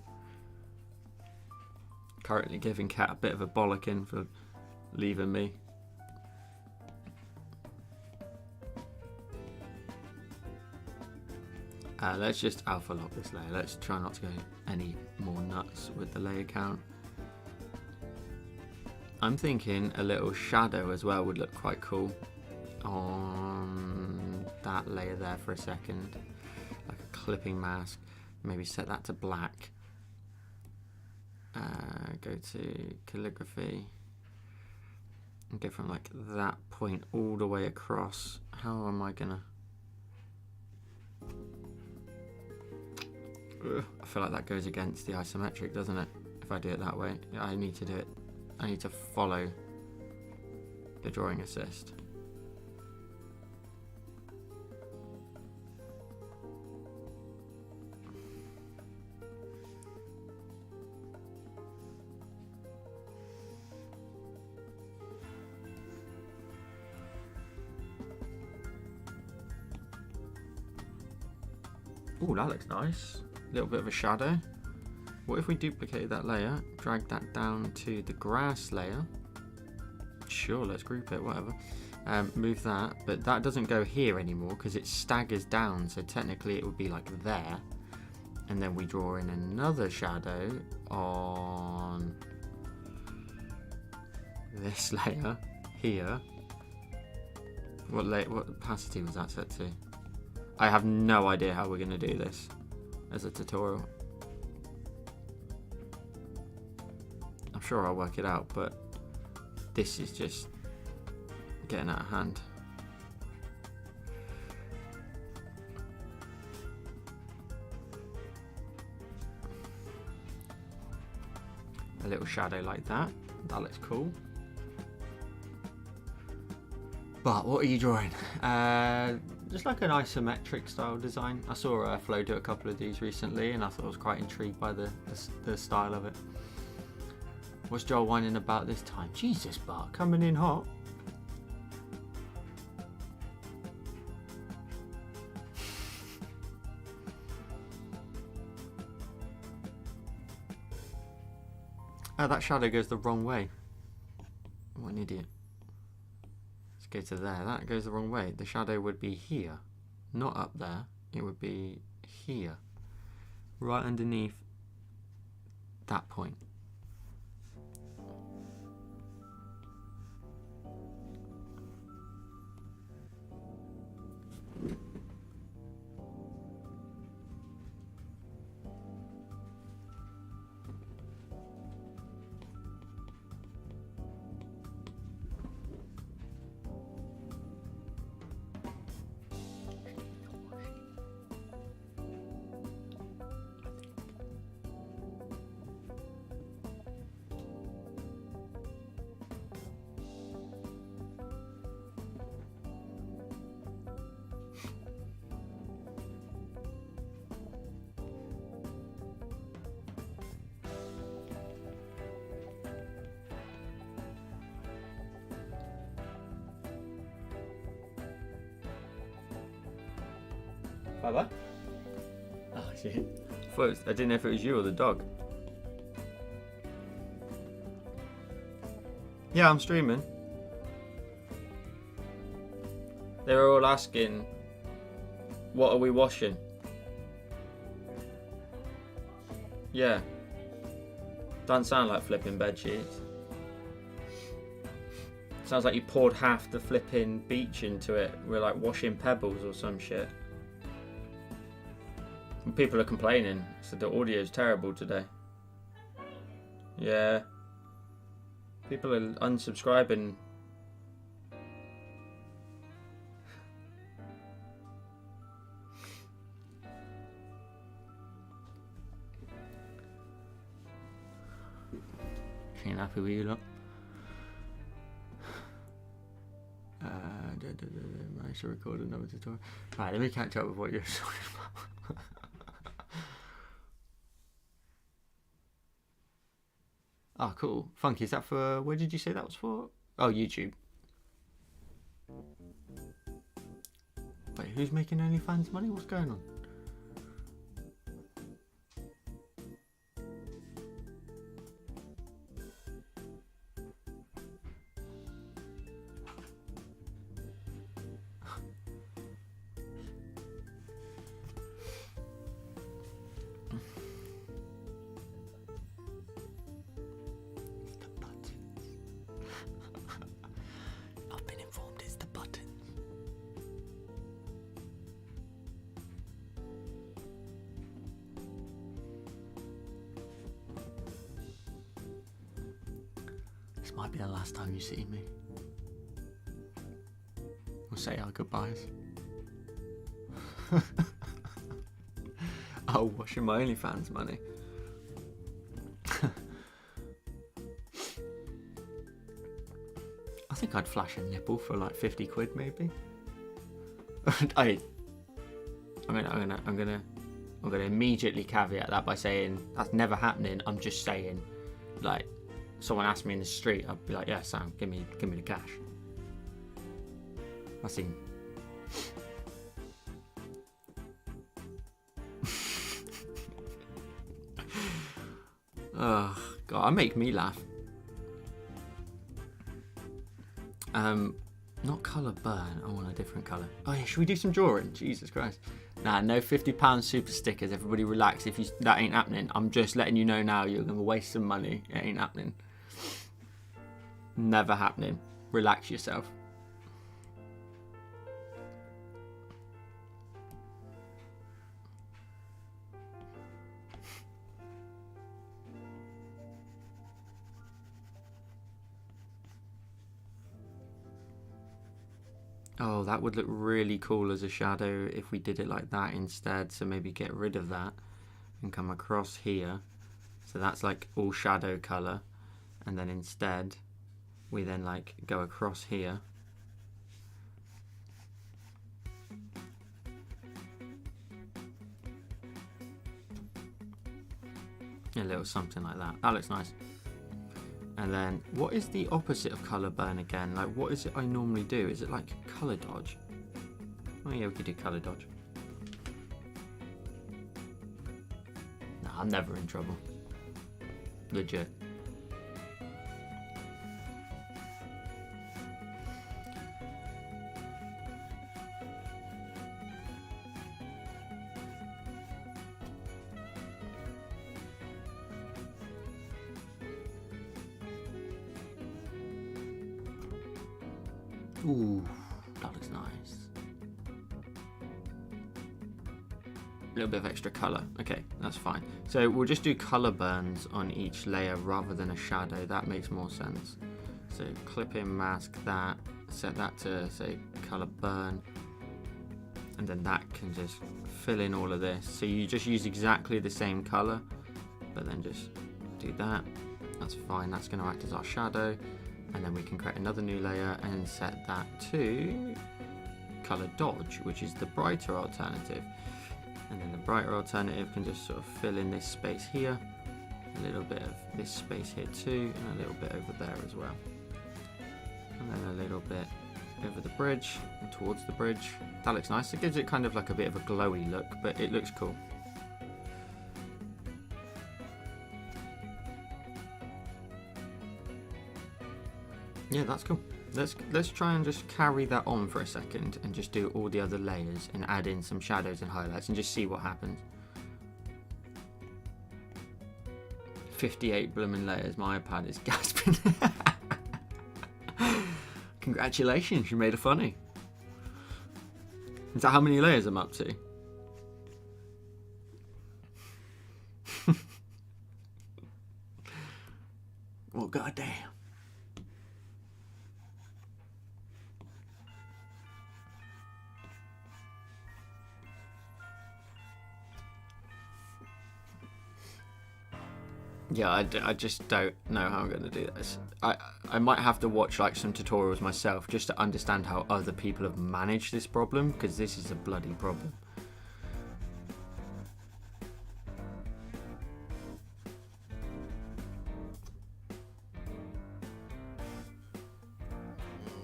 Currently giving Cat a bit of a bollocking for leaving me. Let's just alpha lock this layer. Let's try not to go any more nuts with the layer count. I'm thinking a little shadow as well would look quite cool on that layer there for a second. Like a clipping mask. Maybe set that to black. Go to calligraphy. And go from like that point all the way across. How am I gonna... I feel like that goes against the isometric, doesn't it? If I do it that way. I need to do it. I need to follow the drawing assist. Oh, that looks nice. A little bit of a shadow. What if we duplicated that layer, drag that down to the grass layer? Sure, let's group it, whatever. Move that, but that doesn't go here anymore because it staggers down, so technically it would be like there. And then we draw in another shadow on this layer here. What opacity was that set to? I have no idea how we're going to do this as a tutorial. I'm sure I'll work it out, but this is just getting out of hand. A little shadow like that. That looks cool. But what are you drawing? Just like an isometric style design. I saw Flo do a couple of these recently and I thought I was quite intrigued by the style of it. What's Joel whining about this time? Jesus, Bart, coming in hot. Oh, that shadow goes the wrong way. What an idiot. Go to there. That goes the wrong way. The shadow would be here, not up there. It would be here, right underneath that point. Bye-bye. Oh, shit. I didn't know if it was you or the dog. Yeah, I'm streaming. They were all asking, what are we washing? Yeah. Doesn't sound like flipping bed sheets. Sounds like you poured half the flipping beach into it. We're like washing pebbles or some shit. And people are complaining, so the audio's terrible today. Yeah. People are unsubscribing. Ain't happy with you lot. I should record another tutorial. Right, let me catch up with what you're talking about. Oh, cool. Funky, is that for... Where did you say that was for? Oh, YouTube. Wait, who's making OnlyFans money? What's going on? I've been informed it's the buttons. This might be the last time you see me. We'll say our goodbyes. Oh, washing my OnlyFans money. I think I'd flash a nipple for like 50 quid maybe. I'm gonna immediately caveat that by saying that's never happening. I'm just saying, like, someone asked me in the street, I'd be like, yeah, Sam, give me the cash. I seen. Oh God, I make me laugh. Not colour burn. I want a different colour. Oh yeah, should we do some drawing? Jesus Christ. Nah, no £50 super stickers. Everybody relax. If that ain't happening, I'm just letting you know now. You're gonna waste some money. It ain't happening. Never happening. Relax yourself. Oh, that would look really cool as a shadow if we did it like that instead. So maybe get rid of that and come across here. So that's like all shadow color. And then instead, we then like go across here. A little something like that. That looks nice. And then, what is the opposite of colour burn again? Like, what is it I normally do? Is it like colour dodge? Oh yeah, we could do colour dodge. No, I'm never in trouble. Legit. Ooh, that looks nice. A little bit of extra colour. Okay, that's fine. So we'll just do colour burns on each layer rather than a shadow. That makes more sense. So clip in, mask that, set that to say colour burn, and then that can just fill in all of this. So you just use exactly the same colour, but then just do that. That's fine. That's going to act as our shadow. And then we can create another new layer and set that to color dodge, which is the brighter alternative. And then the brighter alternative can just sort of fill in this space here, a little bit of this space here too, and a little bit over there as well. And then a little bit over the bridge and towards the bridge. That looks nice. It gives it kind of like a bit of a glowy look, but it looks cool. Yeah, that's cool. Let's try and just carry that on for a second and just do all the other layers and add in some shadows and highlights and just see what happens. 58 blooming layers. My iPad is gasping. Congratulations, you made a funny. Is that how many layers I'm up to? Well, goddamn. Yeah, I just don't know how I'm going to do this. I might have to watch like some tutorials myself just to understand how other people have managed this problem, because this is a bloody problem.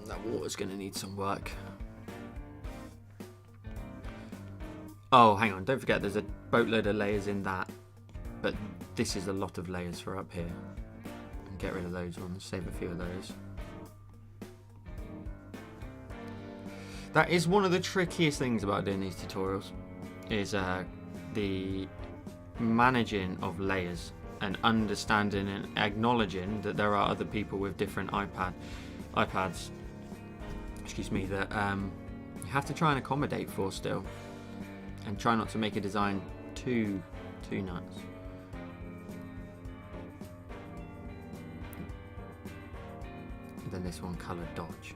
That water's going to need some work. Oh, hang on, don't forget there's a boatload of layers in that, but this is a lot of layers for up here. Get rid of those ones, save a few of those. That is one of the trickiest things about doing these tutorials, is the managing of layers and understanding and acknowledging that there are other people with different iPads, excuse me, that you have to try and accommodate for still, and try not to make a design too nuts. And then this one, colour dodge.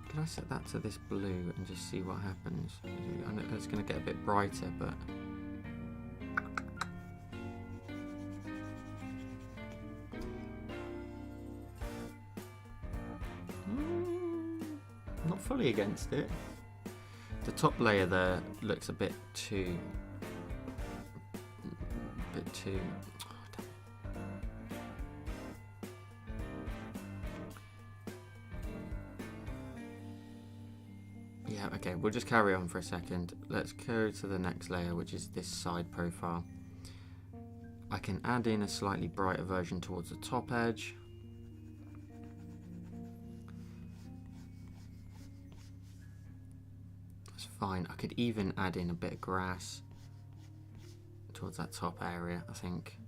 Could I set that to this blue and just see what happens? I know it's going to get a bit brighter, but not fully against it. The top layer there looks a bit too. Yeah, okay, we'll just carry on for a second. Let's go to the next layer, which is this side profile. I can add in a slightly brighter version towards the top edge. That's fine. I could even add in a bit of grass towards that top area, I think.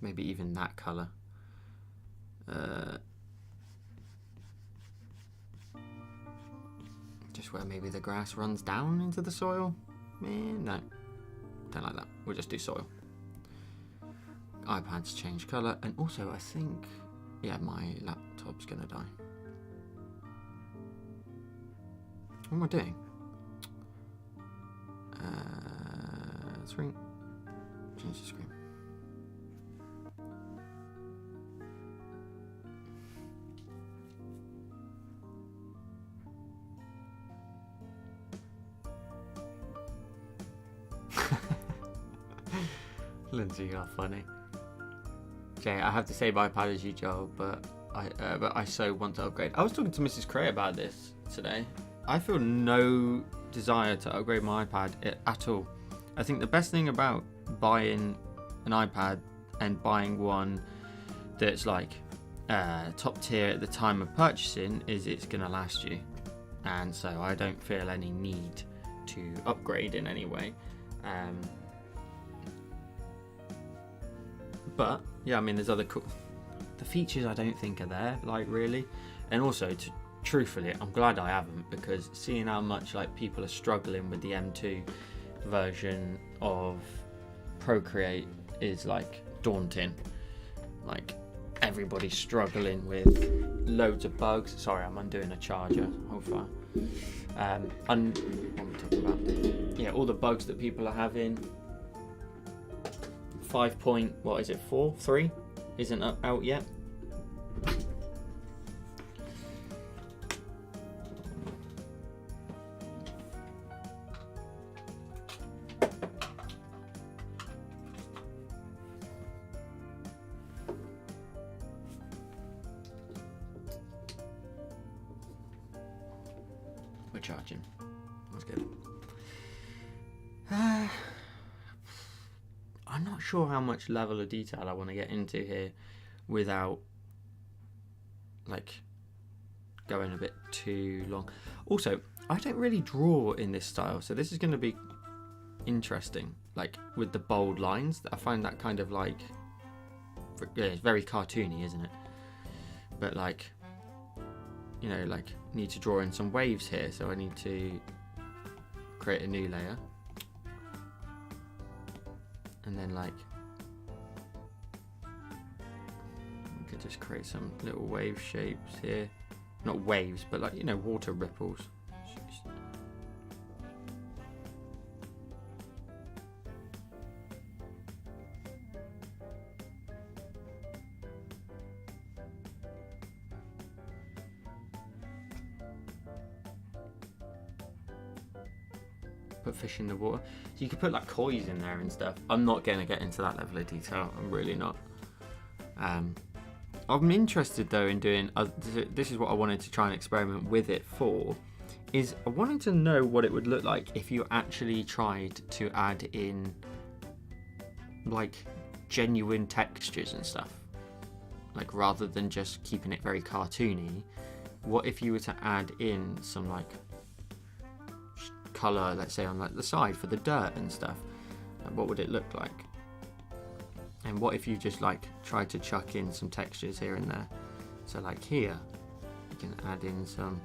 Maybe even that colour. Just where maybe the grass runs down into the soil. No, don't like that. We'll just do soil. iPads change colour, and also I think, yeah, my laptop's gonna die. What am I doing? Screen. Change the screen. Lindsay, you're funny. Jay, I have to say my iPad is your job, but I so want to upgrade. I was talking to Mrs. Cray about this today. I feel no desire to upgrade my iPad at all. I think the best thing about buying an iPad and buying one that's like top tier at the time of purchasing is it's going to last you. And so I don't feel any need to upgrade in any way. But yeah, I mean, there's other cool. The features I don't think are there, like really, and also truthfully, I'm glad I haven't, because seeing how much like people are struggling with the M2 version of Procreate is like daunting. Like everybody's struggling with loads of bugs. Sorry, I'm undoing a charger. Hold fire. What am I talking about? Yeah, all the bugs that people are having. 5.3 isn't out yet. We're charging. That's good. I'm not sure how much level of detail I want to get into here without like going a bit too long. Also, I don't really draw in this style, so this is going to be interesting, like with the bold lines. I find that kind of like, yeah, it's very cartoony, isn't it? But like, you know, like need to draw in some waves here, so I need to create a new layer. and then like we could just create some little wave shapes here, not waves, but like, you know, water ripples. Put fish in the water, so you could put like koi's in there and stuff. I'm not going to get into that level of detail, I'm really not. I'm interested though in doing this is what I wanted to try and experiment with it for, is I wanted to know what it would look like if you actually tried to add in like genuine textures and stuff, like rather than just keeping it very cartoony. What if you were to add in some like colour, let's say on like the side for the dirt and stuff? Like, what would it look like? And what if you just like tried to chuck in some textures here and there? So like here, you can add in some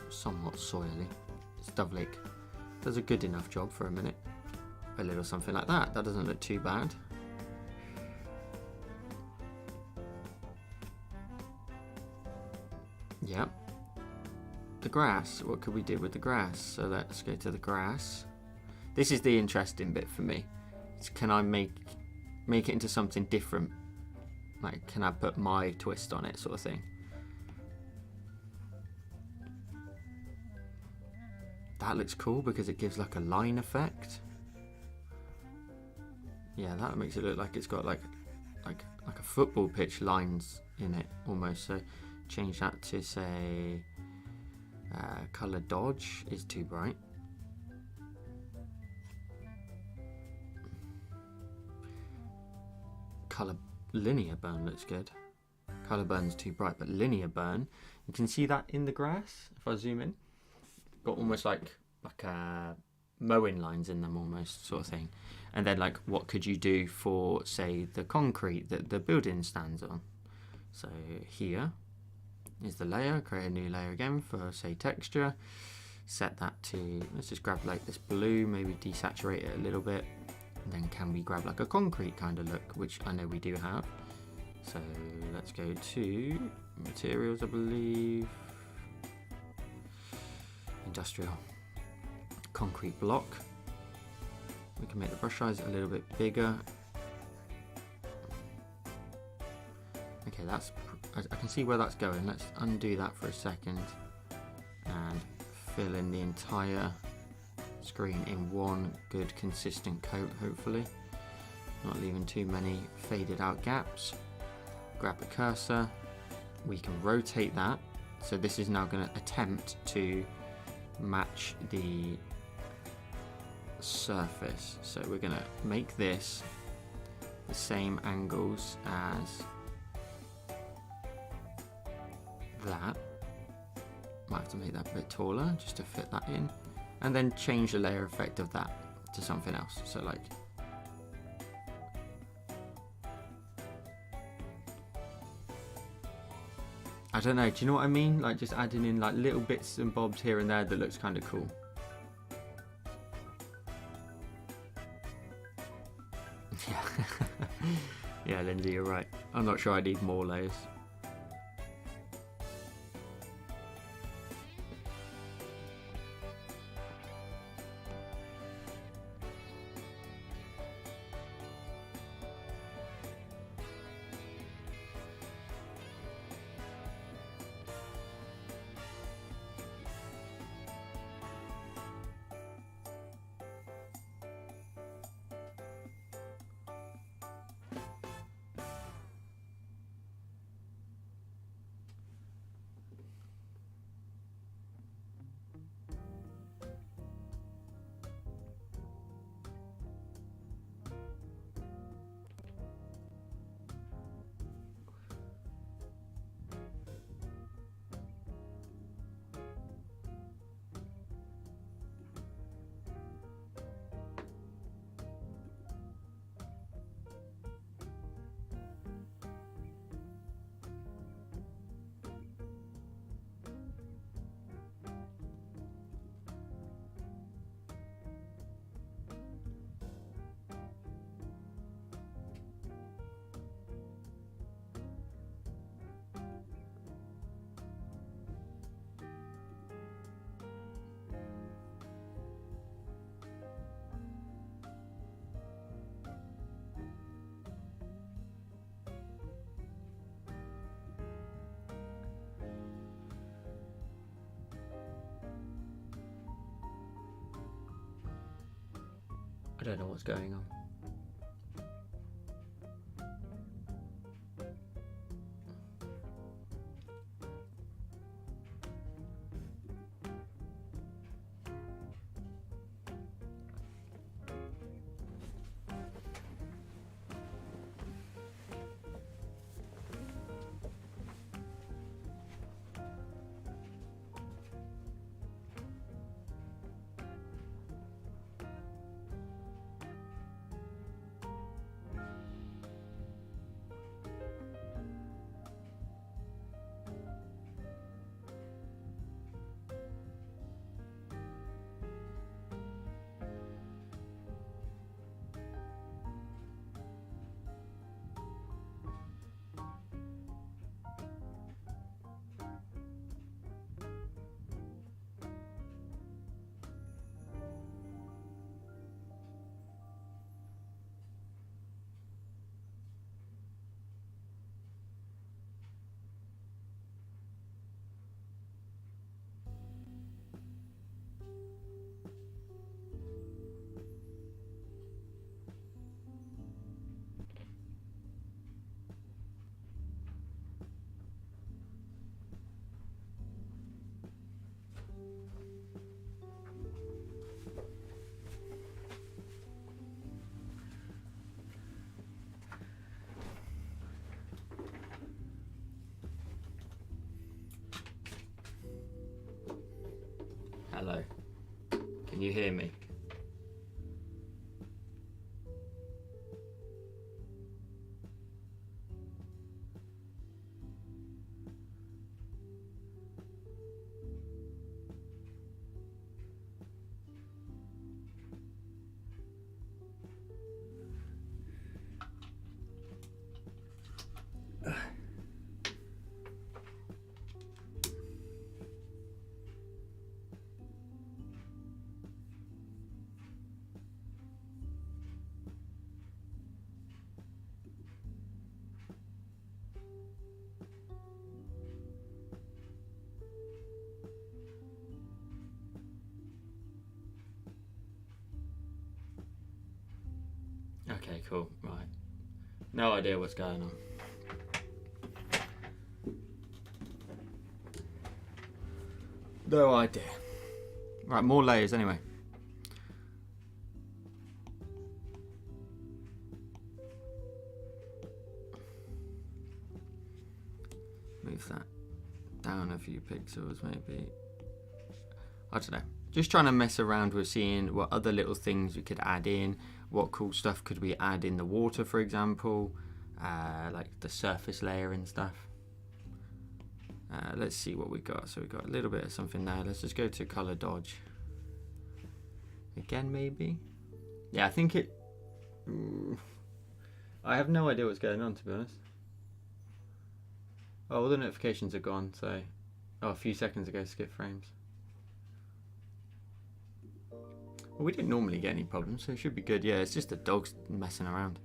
somewhat soily stuff. Like does a good enough job for a minute. A little something like that. That doesn't look too bad. Yeah. The grass, what could we do with the grass? So let's go to the grass. This is the interesting bit for me. It's, can I make it into something different? Like, can I put my twist on it, sort of thing? That looks cool because it gives like a line effect. Yeah, that makes it look like it's got like a football pitch lines in it almost. So change that to say color dodge is too bright. Color linear burn looks good. Color burn's too bright, but linear burn, you can see that in the grass. If I zoom in, got almost like mowing lines in them almost, sort of thing. And then like what could you do for say the concrete that the building stands on? So here is the layer, create a new layer again for say texture, set that to, let's just grab like this blue, maybe desaturate it a little bit, and then can we grab like a concrete kind of look, which I know we do have. So let's go to materials, I believe, industrial, concrete block. We can make the brush size a little bit bigger. Okay, that's, I can see where that's going. Let's undo that for a second and fill in the entire screen in one good consistent coat, hopefully. Not leaving too many faded out gaps. Grab the cursor. We can rotate that. So this is now going to attempt to match the surface. So we're going to make this the same angles as that. Might have to make that a bit taller just to fit that in, and then change the layer effect of that to something else. So like I don't know, do you know what I mean? Like just adding in like little bits and bobs here and there that looks kind of cool. Yeah. Yeah, Lindsay, you're right. I'm not sure I need more layers. I don't know what's going on. Hello, can you hear me? Okay, cool, right. No idea what's going on. No idea. Right, more layers anyway. Move that down a few pixels maybe. I don't know. Just trying to mess around with seeing what other little things we could add in. What cool stuff could we add in the water, for example, like the surface layer and stuff. Let's see what we got. So we got a little bit of something there. Let's just go to color dodge. Again, maybe. Yeah, I think it. I have no idea what's going on, to be honest. Oh, all the notifications are gone. So, a few seconds ago, skip frames. Well, we didn't normally get any problems, so it should be good. Yeah, it's just the dogs messing around.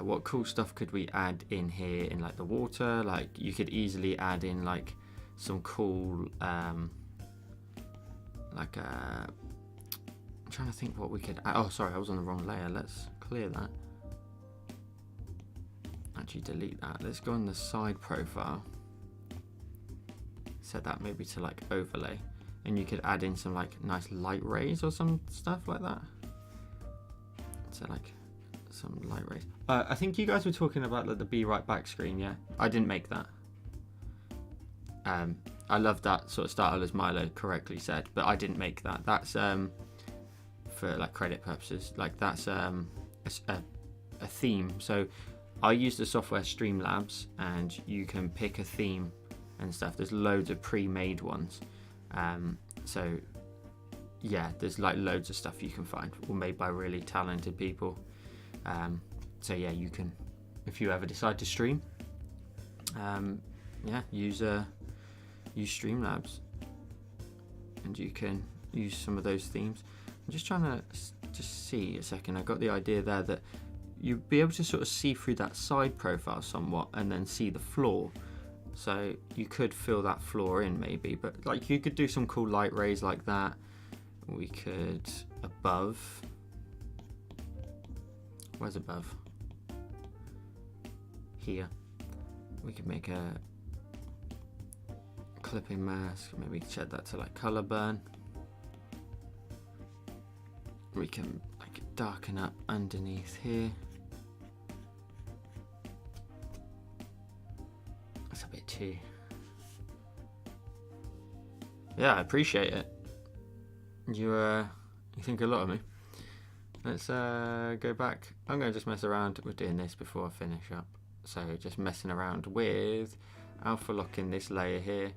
What cool stuff could we add in here in like the water? Like you could easily add in like some cool, I'm trying to think what we could add. Oh, sorry, I was on the wrong layer. Let's clear that. Actually delete that. Let's go on the side profile. Set that maybe to like overlay. And you could add in some like nice light rays or some stuff like that. So like some light rays. I think you guys were talking about like the Be Right Back screen, yeah? I didn't make that. I love that sort of style, as Milo correctly said, but I didn't make that. That's for like credit purposes. Like that's a theme. So I use the software Streamlabs, and you can pick a theme and stuff. There's loads of pre-made ones. So yeah, there's like loads of stuff you can find, all made by really talented people. So yeah, you can, if you ever decide to stream, yeah, use Streamlabs, and you can use some of those themes. I'm just trying to just see a second. I got the idea there that you'd be able to sort of see through that side profile somewhat, and then see the floor. So you could fill that floor in maybe, but like you could do some cool light rays like that. We could, above, where's above? Here. We can make a clipping mask, maybe set that to like color burn. We can like darken up underneath here. That's a bit too. Yeah, I appreciate it. You think a lot of me. Let's go back. I'm going to just mess around with doing this before I finish up. So just messing around with alpha locking this layer here,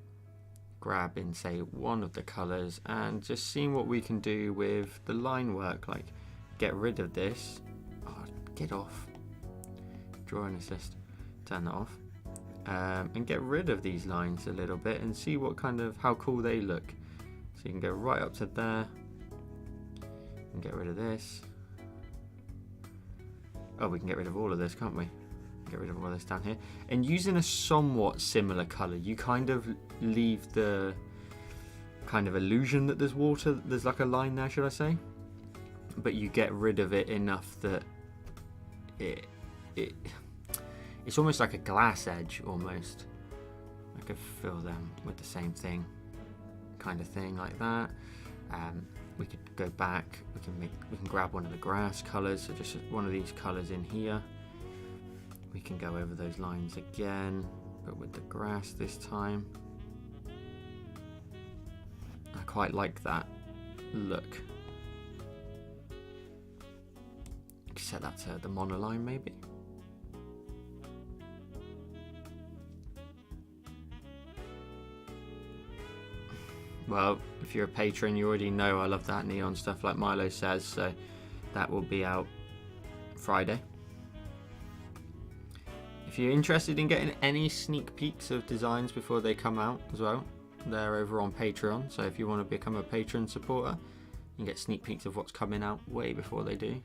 grabbing say one of the colors and just seeing what we can do with the line work, like get rid of this. Oh, get off. Drawing assist, turn that off. And get rid of these lines a little bit and see what kind of, how cool they look. So you can go right up to there and get rid of this. Oh, we can get rid of all of this, can't we? Get rid of all this down here. And using a somewhat similar color, you kind of leave the kind of illusion that there's water, there's like a line there, should I say? But you get rid of it enough that it's almost like a glass edge almost. I could fill them with the same thing, kind of thing like that. We could go back, we can grab one of the grass colors, so just one of these colors in here. We can go over those lines again, but with the grass this time. I quite like that look. You can set that to the monoline maybe. Well, if you're a patron, you already know I love that neon stuff like Milo says, so that will be out Friday. If you're interested in getting any sneak peeks of designs before they come out as well, they're over on Patreon, so if you want to become a patron supporter, you can get sneak peeks of what's coming out way before they do.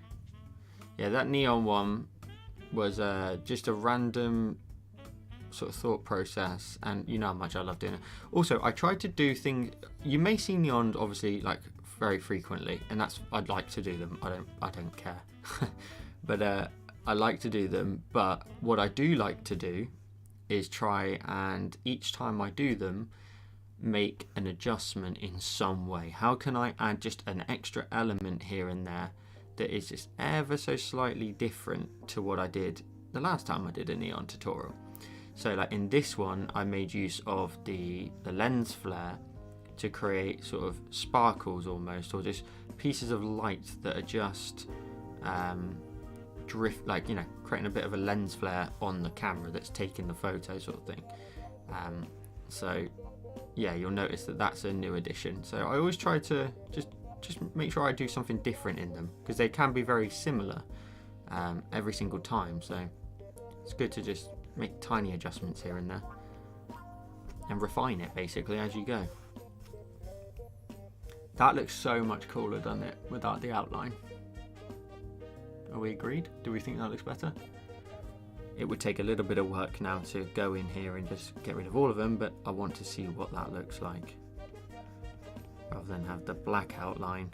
Yeah, that neon one was just a random sort of thought process, and you know how much I love doing it. Also, I tried to do things, you may see neon obviously like very frequently, and that's, I'd like to do them, I don't care. But I like to do them, but what I do like to do is try and each time I do them make an adjustment in some way. How can I add just an extra element here and there that is just ever so slightly different to what I did the last time I did a neon tutorial? So like in this one, I made use of the lens flare to create sort of sparkles almost, or just pieces of light that are just drift, like, you know, creating a bit of a lens flare on the camera that's taking the photo sort of thing. So yeah, you'll notice that that's a new addition. So I always try to just make sure I do something different in them, because they can be very similar every single time. So it's good to just make tiny adjustments here and there and refine it basically as you go. That looks so much cooler, doesn't it, without the outline? Are we agreed? Do we think that looks better? It would take a little bit of work now to go in here and just get rid of all of them, but I want to see what that looks like rather than have the black outline.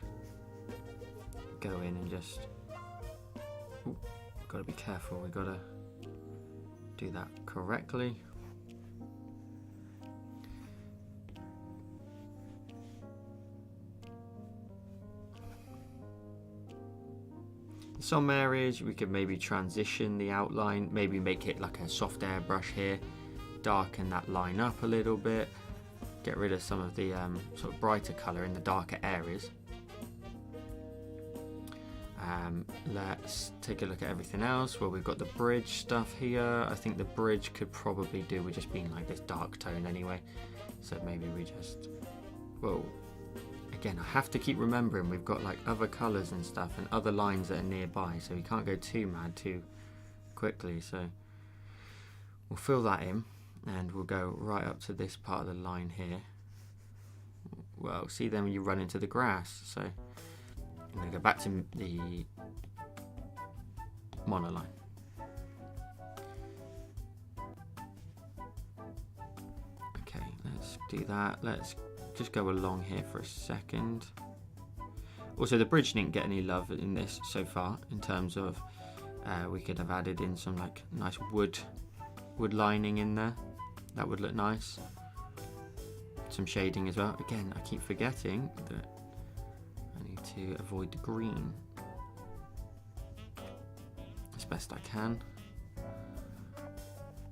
Go in and just, ooh, gotta be careful, we gotta do that correctly. In some areas we could maybe transition the outline, maybe make it like a soft airbrush here, darken that line up a little bit, get rid of some of the sort of brighter colour in the darker areas. Let's take a look at everything else. Well, we've got the bridge stuff here. I think the bridge could probably do with just being like this dark tone anyway. So maybe we just, whoa. Again, I have to keep remembering we've got like other colours and stuff and other lines that are nearby, so we can't go too mad too quickly. So we'll fill that in and we'll go right up to this part of the line here. Well, see then when you run into the grass. So I'm going to go back to the monoline. Okay, let's do that. Let's just go along here for a second. Also, the bridge didn't get any love in this so far in terms of we could have added in some like nice wood lining in there. That would look nice. Some shading as well. Again, I keep forgetting that I need to avoid the green as best I can.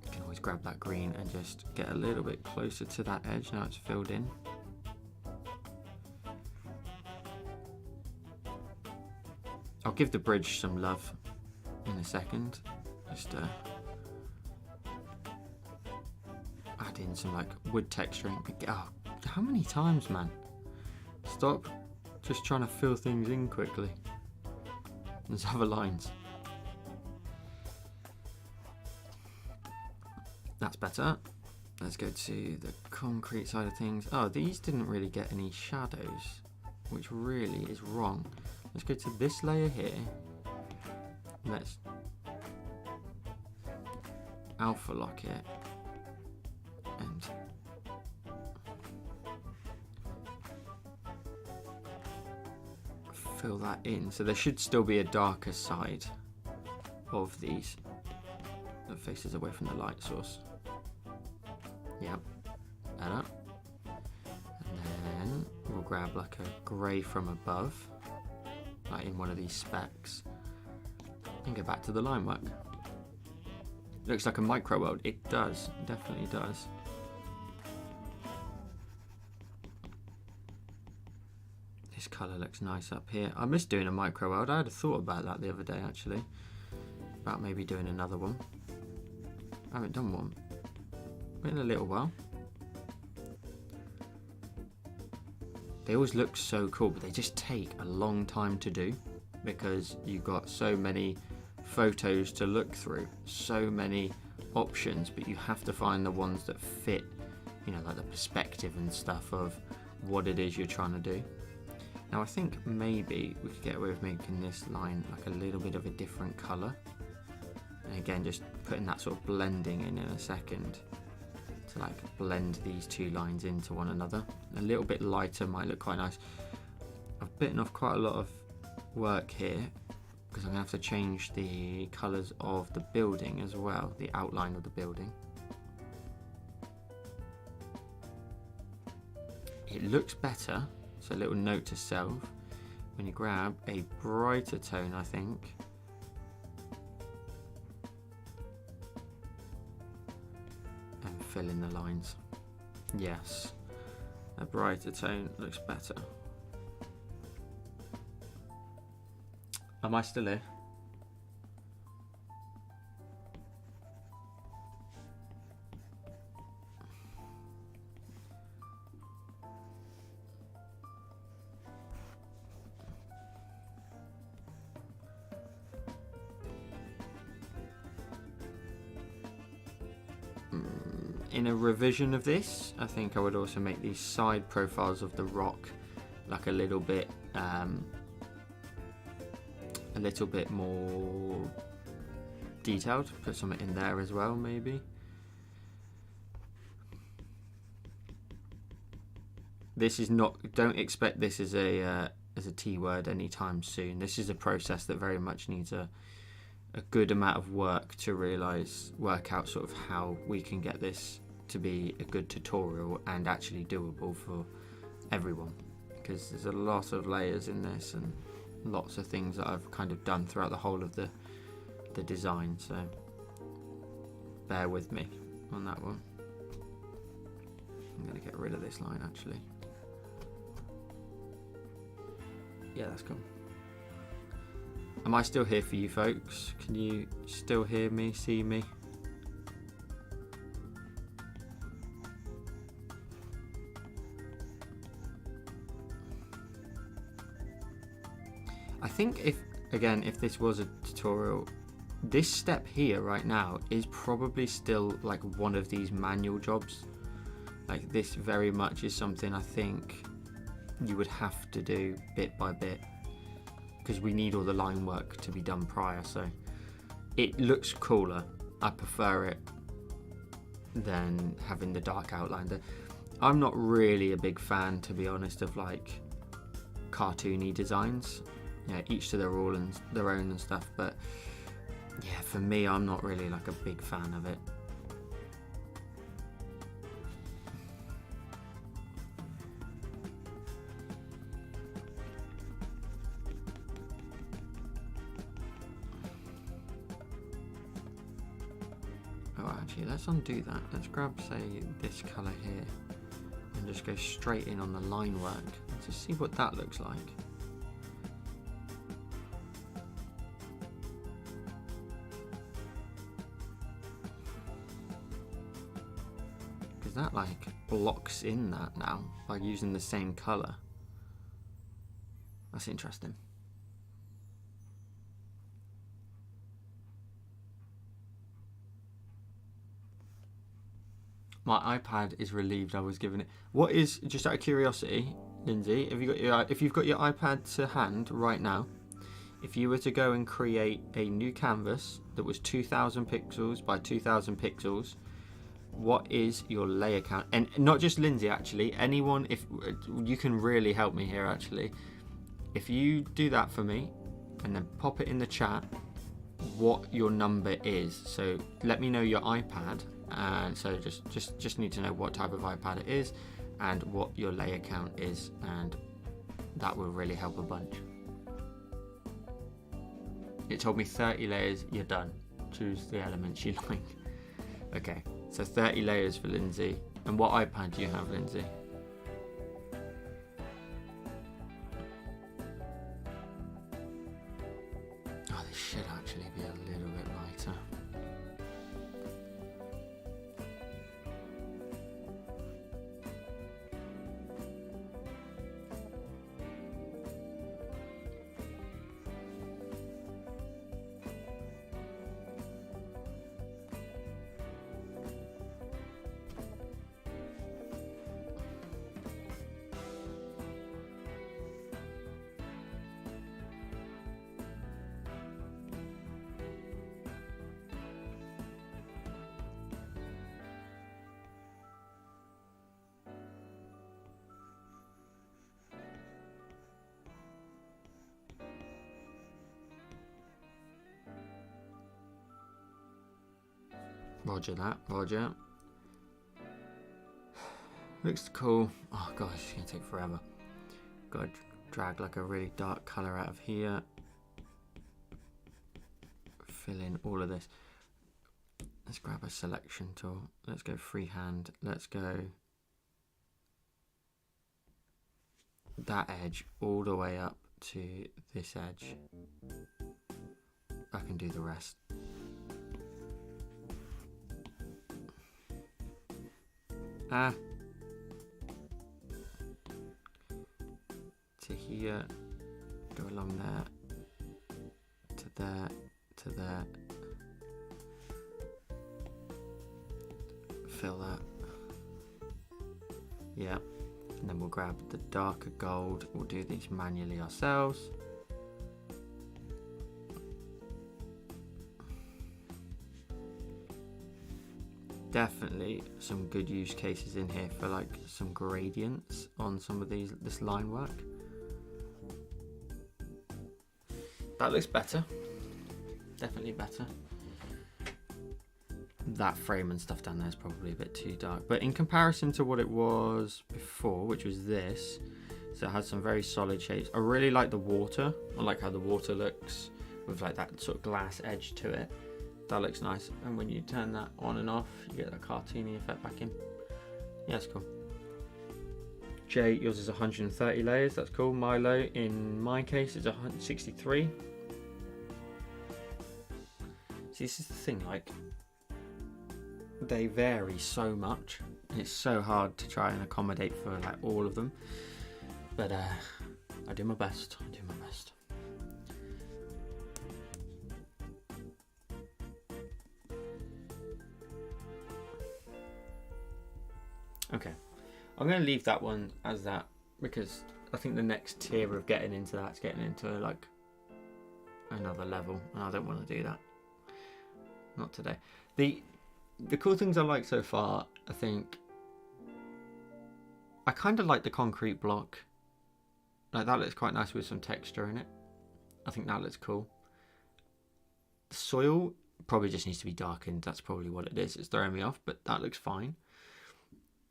You can always grab that green and just get a little bit closer to that edge now it's filled in. I'll give the bridge some love in a second. Just add in some like wood texturing. Oh, how many times, man? Stop just trying to fill things in quickly. There's other lines. That's better. Let's go to the concrete side of things. Oh, these didn't really get any shadows, which really is wrong. Let's go to this layer here. Let's alpha lock it and fill that in. So there should still be a darker side of these that faces away from the light source. Yep, better. And then we'll grab like a grey from above, like in one of these specks, and go back to the line work. Looks like a micro world. It does, it definitely does. This colour looks nice up here. I miss doing a micro world. I had a thought about that the other day actually, about maybe doing another one. I haven't done one in a little while. They always look so cool, but they just take a long time to do because you've got so many photos to look through, so many options, but you have to find the ones that fit, you know, like the perspective and stuff of what it is you're trying to do. Now I think maybe we could get away with making this line like a little bit of a different colour. And again, just putting that sort of blending in a second to like blend these two lines into one another. A little bit lighter might look quite nice. I've bitten off quite a lot of work here because I'm gonna have to change the colours of the building as well, the outline of the building. It looks better, so a little note to self, when you grab a brighter tone, I think, and fill in the lines. Yes, a brighter tone looks better. Am I still here? In a revision of this, I think I would also make these side profiles of the rock like a little bit more detailed. Put something in there as well, maybe. This is not. Don't expect this as a T word anytime soon. This is a process that very much needs a good amount of work to work out sort of how we can get this to be a good tutorial and actually doable for everyone, because there's a lot of layers in this and lots of things that I've kind of done throughout the whole of the design, so bear with me on that one. I'm going to get rid of this line actually. Yeah, that's cool. Am I still here for you folks? Can you still hear me, see me? I think if this was a tutorial, this step here right now is probably still like one of these manual jobs. Like this very much is something I think you would have to do bit by bit, because we need all the line work to be done prior, so it looks cooler. I prefer it than having the dark outline. I'm not really a big fan, to be honest, of like cartoony designs. Yeah, each to their own and stuff. But yeah, for me, I'm not really like a big fan of it. Oh, actually, let's undo that. Let's grab, say, this colour here and just go straight in on the line work and just see what that looks like. Because that like blocks in that now by using the same colour. That's interesting. My iPad is relieved I was given it. What is, just out of curiosity, Lindsay, have you got your, if you've got your iPad to hand right now, if you were to go and create a new canvas that was 2000 pixels by 2000 pixels, what is your layer count? And not just Lindsay, actually, anyone, if you can really help me here, actually. If you do that for me and then pop it in the chat, what your number is. So let me know your iPad. And so just need to know what type of iPad it is and what your layer count is, and that will really help a bunch. It told me 30 layers, you're done. Choose the elements you like. Okay, so 30 layers for Lindsay. And what iPad do you have, Lindsay? Oh, this should actually be a little bit lighter. Roger that, Roger. Looks cool. Oh gosh, it's gonna take forever. Gotta drag like a really dark colour out of here. Fill in all of this. Let's grab a selection tool. Let's go freehand. Let's go that edge all the way up to this edge. I can do the rest. To here, go along there, to there, to there, fill that, yeah, and then we'll grab the darker gold. We'll do these manually ourselves. Definitely some good use cases in here for like some gradients on some of this line work. That looks better. Definitely better. That frame and stuff down there is probably a bit too dark, but in comparison to what it was before, which was this, so it has some very solid shapes. I really like the water. I like how the water looks with like that sort of glass edge to it. That looks nice, and when you turn that on and off, you get that cartoony effect back in. Yeah, it's cool. Jay, yours is 130 layers, that's cool. Milo, in my case, is 163. See, this is the thing, like, they vary so much, and it's so hard to try and accommodate for like all of them. But I do my best. I do my best. Okay, I'm going to leave that one as that, because I think the next tier of getting into that's getting into like another level, and I don't want to do that. Not today. The cool things I like so far, I think, I kind of like the concrete block. Like that looks quite nice with some texture in it. I think that looks cool. The soil probably just needs to be darkened. That's probably what it is. It's throwing me off, but that looks fine.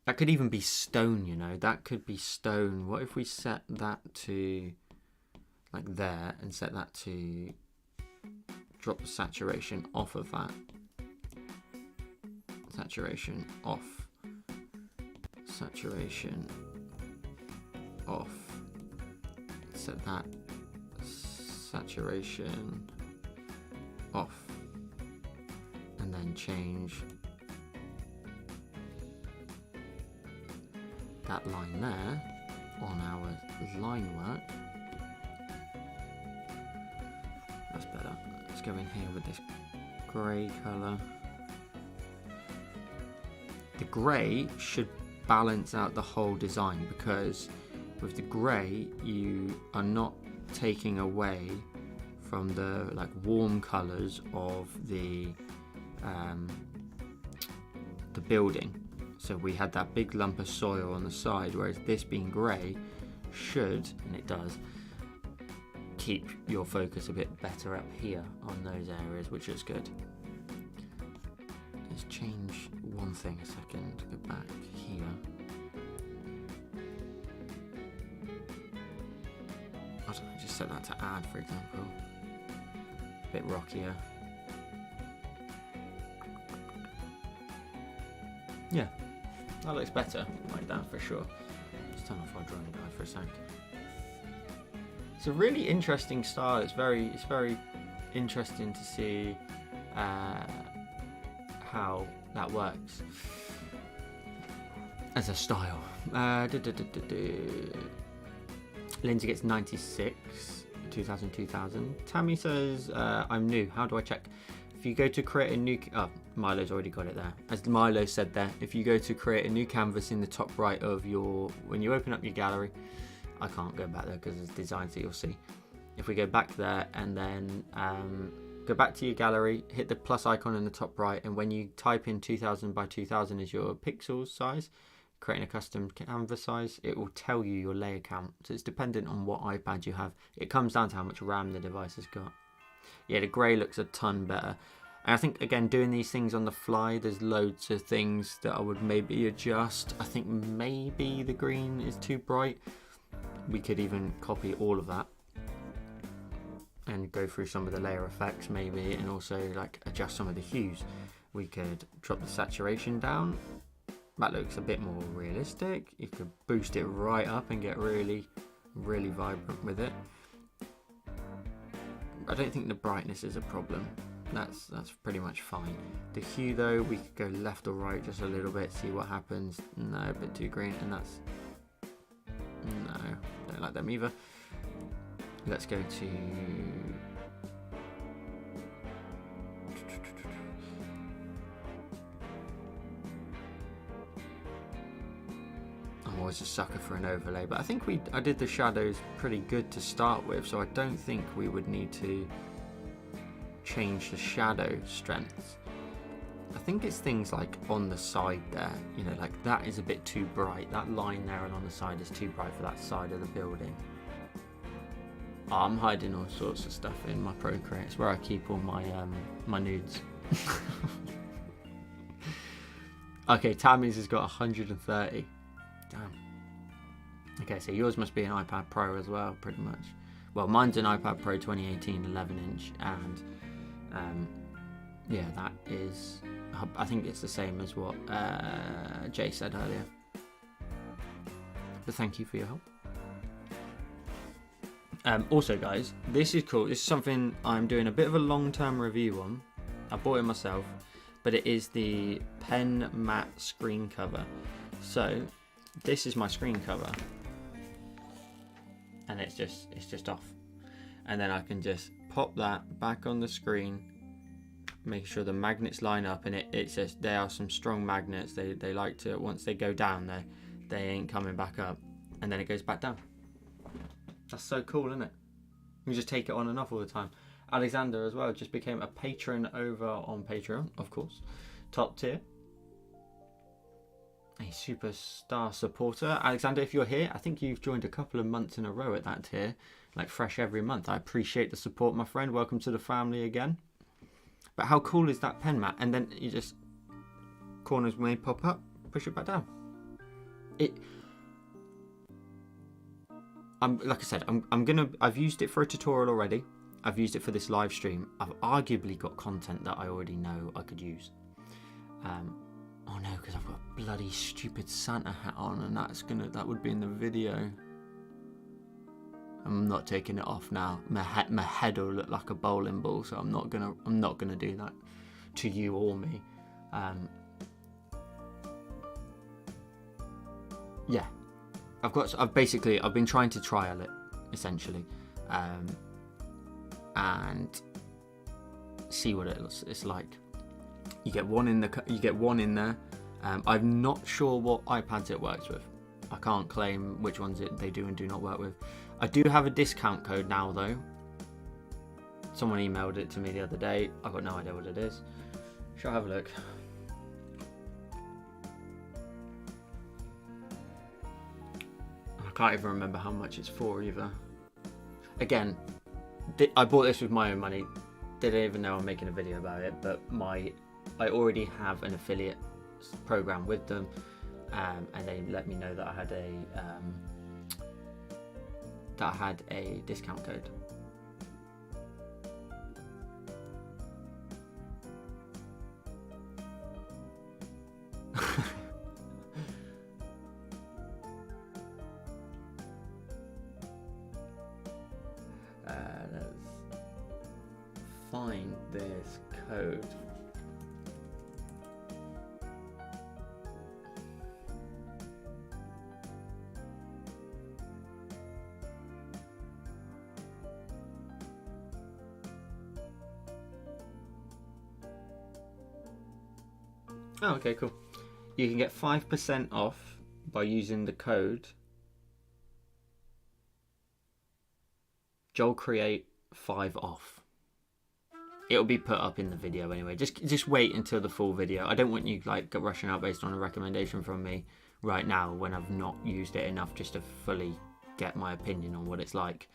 That could even be stone, you know. That could be stone. What if we set that to like there and set that to drop the saturation off of that. Saturation off. Saturation off. Set that saturation off. And then change that line there on our line work. That's better. Let's go in here with this grey colour. The grey should balance out the whole design, because with the grey you are not taking away from the like warm colours of the building. So we had that big lump of soil on the side, whereas this being grey should, and it does, keep your focus a bit better up here on those areas, which is good. Let's change one thing a second, go back here. I don't know, just set that to add, for example. A bit rockier. Yeah, that looks better like that for sure. Let's turn off our drawing guide for a sec. It's a really interesting style. It's very interesting to see how that works as a style. Lindsay gets 96, 2000. Tammy says, I'm new. How do I check? If you go to create a new... Oh, Milo's already got it there. As Milo said there, if you go to create a new canvas in the top right of your... When you open up your gallery, I can't go back there because there's designs that you'll see. If we go back there and then go back to your gallery, hit the plus icon in the top right, and when you type in 2000 by 2000 as your pixels size, creating a custom canvas size, it will tell you your layer count. So it's dependent on what iPad you have. It comes down to how much RAM the device has got. Yeah, the grey looks a ton better. And I think, again, doing these things on the fly, there's loads of things that I would maybe adjust. I think maybe the green is too bright. We could even copy all of that and go through some of the layer effects maybe, and also like adjust some of the hues. We could drop the saturation down. That looks a bit more realistic. You could boost it right up and get really vibrant with it. I don't think the brightness is a problem. That's pretty much fine. The hue though, we could go left or right just a little bit, see what happens. No, a bit too green, and that's... No, don't like them either. Let's go to... I'm always a sucker for an overlay, but I think I did the shadows pretty good to start with, so I don't think we would need to change the shadow strengths. I think it's things like on the side there, you know, like that is a bit too bright. That line there and on the side is too bright for that side of the building. Oh, I'm hiding all sorts of stuff in my Procreate. It's where I keep all my my nudes. Okay, Tammy's has got 130. Damn. Okay, so yours must be an iPad Pro as well, pretty much. Well, mine's an iPad Pro 2018 11-inch, and yeah, that is... I think it's the same as what Jay said earlier. But thank you for your help. Also, guys, this is cool. This is something I'm doing a bit of a long-term review on. I bought it myself, but it is the Pen matte screen cover. So this is my screen cover, and it's just off, and then I can just pop that back on the screen, make sure the magnets line up, and it says they are some strong magnets. They like to, once they go down, they ain't coming back up, and then it goes back down. That's so cool, isn't it? You can just take it on and off all the time. Alexander as well just became a patron over on Patreon, of course, top tier. superstar supporter. Alexander, if you're here, I think you've joined a couple of months in a row at that tier, like fresh every month. I appreciate the support, my friend. Welcome to the family again. But how cool is that pen mat? And then you just, corners may pop up, push it back down. Like I said, I've used it for a tutorial already. I've used it for this live stream. I've arguably got content that I already know I could use. Oh no, because I've got a bloody stupid Santa hat on, and that would be in the video. I'm not taking it off now. My head will look like a bowling ball, so I'm not gonna do that to you or me. Yeah, I've been trying to trial it essentially, and see what it's like. You get one in there. I'm not sure what iPads it works with. I can't claim which ones they do and do not work with. I do have a discount code now though. Someone emailed it to me the other day. I've got no idea what it is. Shall I have a look? I can't even remember how much it's for either. Again, I bought this with my own money. Didn't even know I'm making a video about it, but I already have an affiliate program with them, and they let me know that I had a discount code. Let's find this code. Oh, okay, cool. You can get 5% off by using the code JoelCreate5off. It'll be put up in the video anyway. Just wait until the full video. I don't want you like rushing out based on a recommendation from me right now when I've not used it enough just to fully get my opinion on what it's like.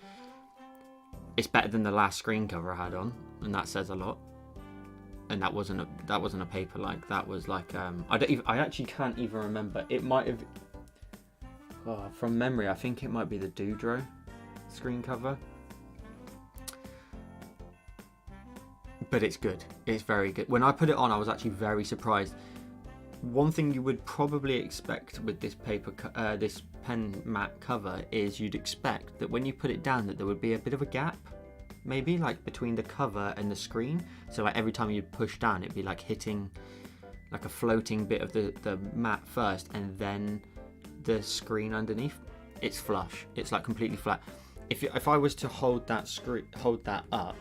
It's better than the last screen cover I had on, and that says a lot. And that wasn't a paperlike. That was like I actually can't even remember. It might have, from memory, I think it might be the Doodro screen cover. But it's good. It's very good. When I put it on, I was actually very surprised. One thing you would probably expect with this this pen mat cover is you'd expect that when you put it down that there would be a bit of a gap. Maybe like between the cover and the screen, so like every time you push down it'd be like hitting like a floating bit of the mat first and then the screen underneath. It's flush, it's like completely flat. If I was to hold that up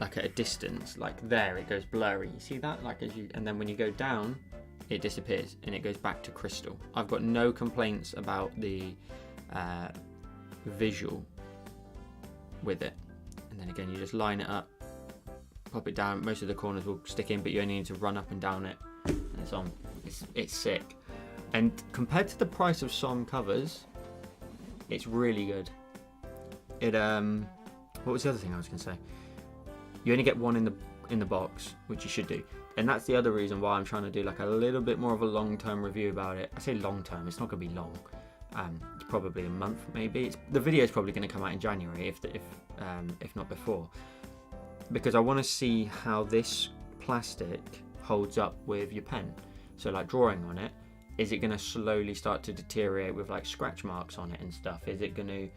like at a distance, like there, it goes blurry. You see that? Like and then when you go down it disappears and it goes back to crystal. I've got no complaints about the visual with it. And then again, you just line it up, pop it down. Most of the corners will stick in, but you only need to run up and down it, and it's on. It's sick. And compared to the price of some covers, it's really good. What was the other thing I was going to say? You only get one in the box, which you should do. And that's the other reason why I'm trying to do like a little bit more of a long-term review about it. I say long-term, it's not going to be long. It's probably a month, maybe. The video is probably going to come out in January, if not before, because I want to see how this plastic holds up with your pen. So, like drawing on it, is it going to slowly start to deteriorate with like scratch marks on it and stuff? Is it going to,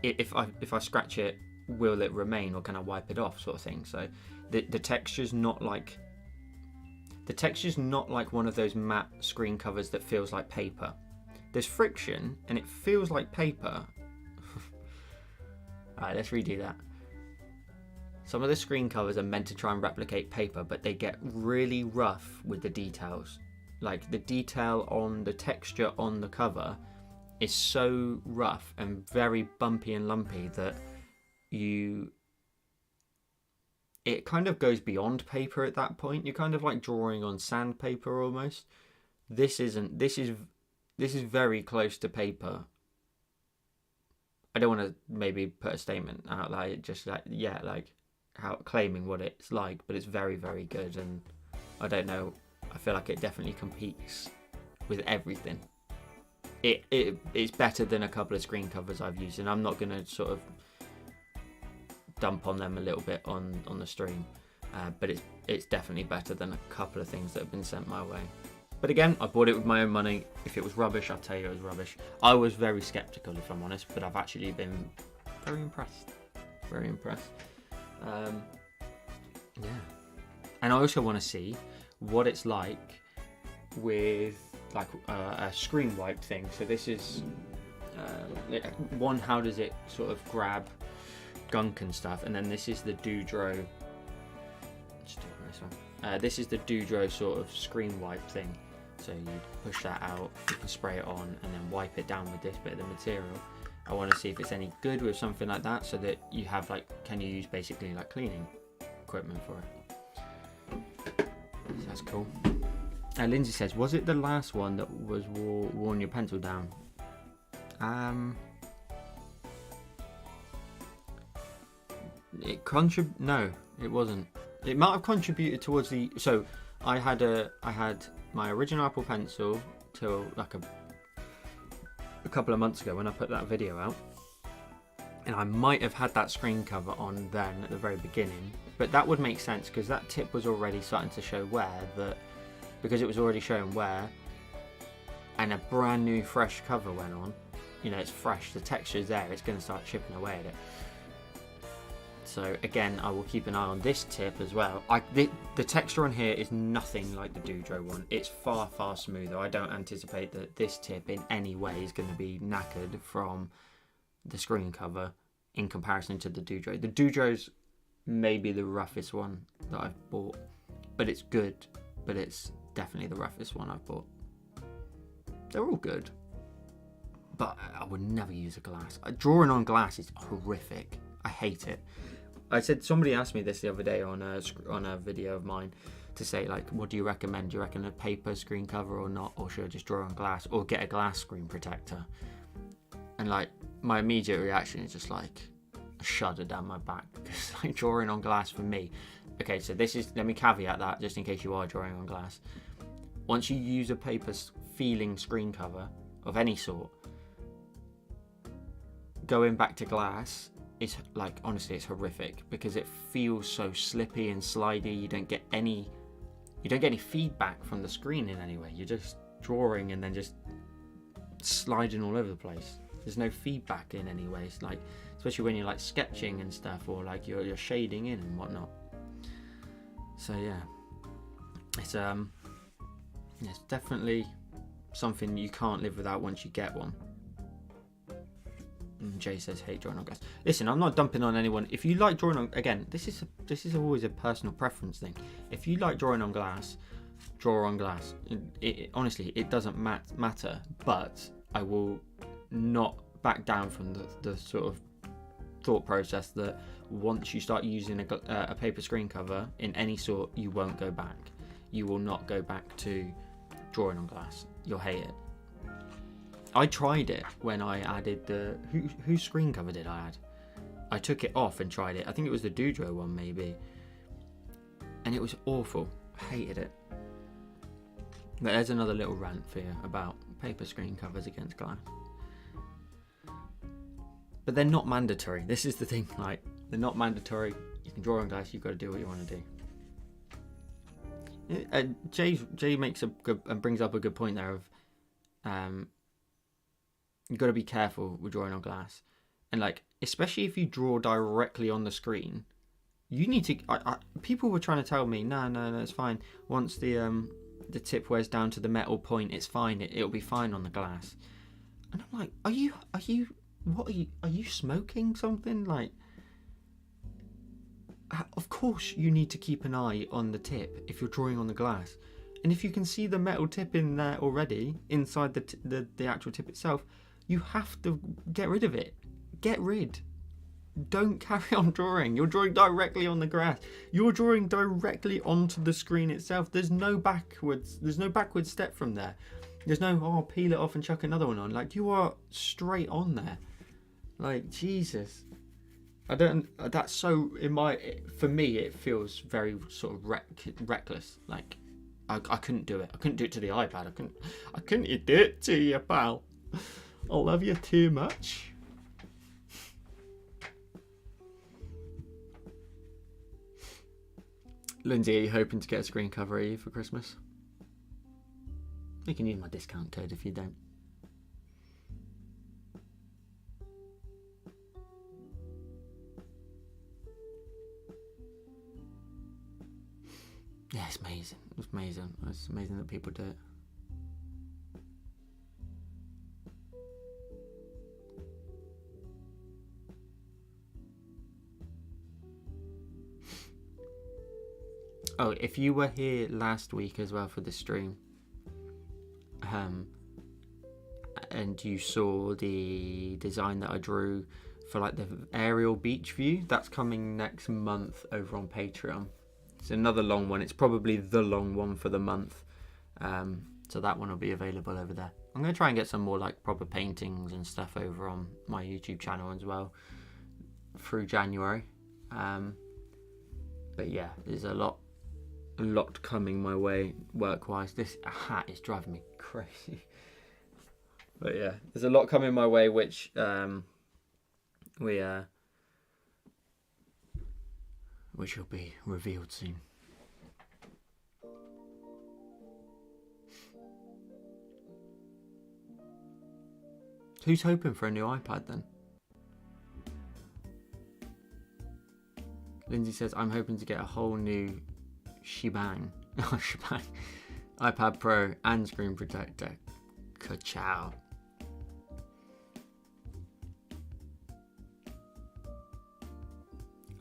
if I scratch it, will it remain, or can I wipe it off, sort of thing? So, the texture's not like. The texture's not like one of those matte screen covers that feels like paper. There's friction and it feels like paper. Alright, let's redo that. Some of the screen covers are meant to try and replicate paper, but they get really rough with the details. Like the detail on the texture on the cover is so rough and very bumpy and lumpy that it kind of goes beyond paper at that point. You're kind of like drawing on sandpaper almost. This isn't. This is very close to paper. I don't want to maybe put a statement out like just like like how claiming what it's like, but it's very, very good, and I don't know. I feel like it definitely competes with everything. It's better than a couple of screen covers I've used, and I'm not going to sort of dump on them a little bit on the stream, but it's definitely better than a couple of things that have been sent my way. But again, I bought it with my own money. If it was rubbish, I'll tell you it was rubbish. I was very skeptical, if I'm honest, but I've actually been very impressed. Very impressed. Yeah. And I also want to see what it's like with like a screen wipe thing. So this is one, how does it sort of grab gunk and stuff, and then this is the Doodro. Let's do this one. This is the Doodro sort of screen wipe thing. So you push that out, you can spray it on, and then wipe it down with this bit of the material. I want to see if it's any good with something like that, so that you have like, can you use basically like cleaning equipment for it? So that's cool. Lindsay says, was it the last one that was worn your pencil down? No, it wasn't. It might have contributed towards the. So I had my original Apple Pencil till like a couple of months ago when I put that video out, and I might have had that screen cover on then at the very beginning, but that would make sense because that tip was already starting to show wear, because it was already showing wear, and a brand new fresh cover went on. You know, it's fresh, the texture's there, it's going to start chipping away at it. So again, I will keep an eye on this tip as well. The texture on here is nothing like the Doodro one. It's far, far smoother. I don't anticipate that this tip in any way is going to be knackered from the screen cover in comparison to the Doodro. The Doodro's maybe the roughest one that I've bought, but it's good. But it's definitely the roughest one I've bought. They're all good, but I would never use a glass. Drawing on glass is horrific. I hate it. I said, somebody asked me this the other day on a video of mine to say, like, what do you recommend? Do you reckon a paper screen cover or not? Or should I just draw on glass or get a glass screen protector? And like, my immediate reaction is just like a shudder down my back, because like drawing on glass for me. Okay, so let me caveat that just in case you are drawing on glass. Once you use a paper feeling screen cover of any sort, going back to glass, it's like, honestly, it's horrific because it feels so slippy and slidey. You don't get any feedback from the screen in any way. You're just drawing and then just sliding all over the place. There's no feedback in any way. It's like, especially when you're like sketching and stuff, or like you're shading in and whatnot. So yeah, it's definitely something you can't live without once you get one. Jay says, hate drawing on glass. Listen, I'm not dumping on anyone. If you like drawing on, again, this is always a personal preference thing. If you like drawing on glass, draw on glass. Honestly, it doesn't matter. But I will not back down from the sort of thought process that once you start using a paper screen cover in any sort, you won't go back. You will not go back to drawing on glass. You'll hate it. I tried it when I added whose screen cover did I add? I took it off and tried it. I think it was the Doodro one maybe. And it was awful. I hated it. But there's another little rant for you about paper screen covers against glass. But they're not mandatory. This is the thing, like, they're not mandatory. You can draw on glass, you've got to do what you want to do. Jay makes a good and brings up a good point there of you've got to be careful with drawing on glass, and like, especially if you draw directly on the screen, you need to. People were trying to tell me, no, it's fine. Once the tip wears down to the metal point, it's fine. It'll be fine on the glass. And I'm like, are you smoking something? Like, of course you need to keep an eye on the tip if you're drawing on the glass, and if you can see the metal tip in there already inside the actual tip itself, you have to get rid of it. Get rid. don't carry on drawing. You're drawing directly on the grass. You're drawing directly onto the screen itself. There's no backwards step from there. There's no, oh, peel it off and chuck another one on. Like, you are straight on there. Like, Jesus. That's so, for me, it feels very sort of reckless. Like, I couldn't do it. I couldn't do it to the iPad. I couldn't do it to you, pal. I love you too much. Lindsay, are you hoping to get a screen cover for Christmas? You can use my discount code if you don't. Yeah, it's amazing. It's amazing. It's amazing that people do it. Oh, if you were here last week as well for the stream, and you saw the design that I drew for like the aerial beach view, that's coming next month over on Patreon. It's another long one. It's probably the long one for the month. So that one will be available over there. I'm going to try and get some more like proper paintings and stuff over on my YouTube channel as well through January. But yeah, there's a lot coming my way work-wise. This hat is driving me crazy. But yeah, there's a lot coming my way, which which will be revealed soon. Who's hoping for a new iPad then? Lindsay says, I'm hoping to get a whole new shebang. iPad Pro and screen protector. Ka-chow.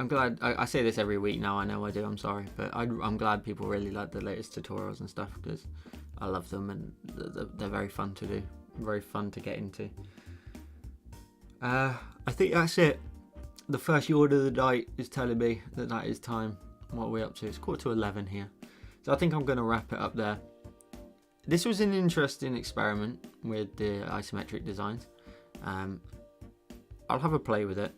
I'm glad, I say this every week now, I know I do, I'm sorry, but I'm glad people really like the latest tutorials and stuff, because I love them and they're very fun to do, very fun to get into. I think that's it. The first order of the night is telling me that is time. What are we up to? It's 11:15 here. So I think I'm going to wrap it up there. This was an interesting experiment with the isometric designs. I'll have a play with it.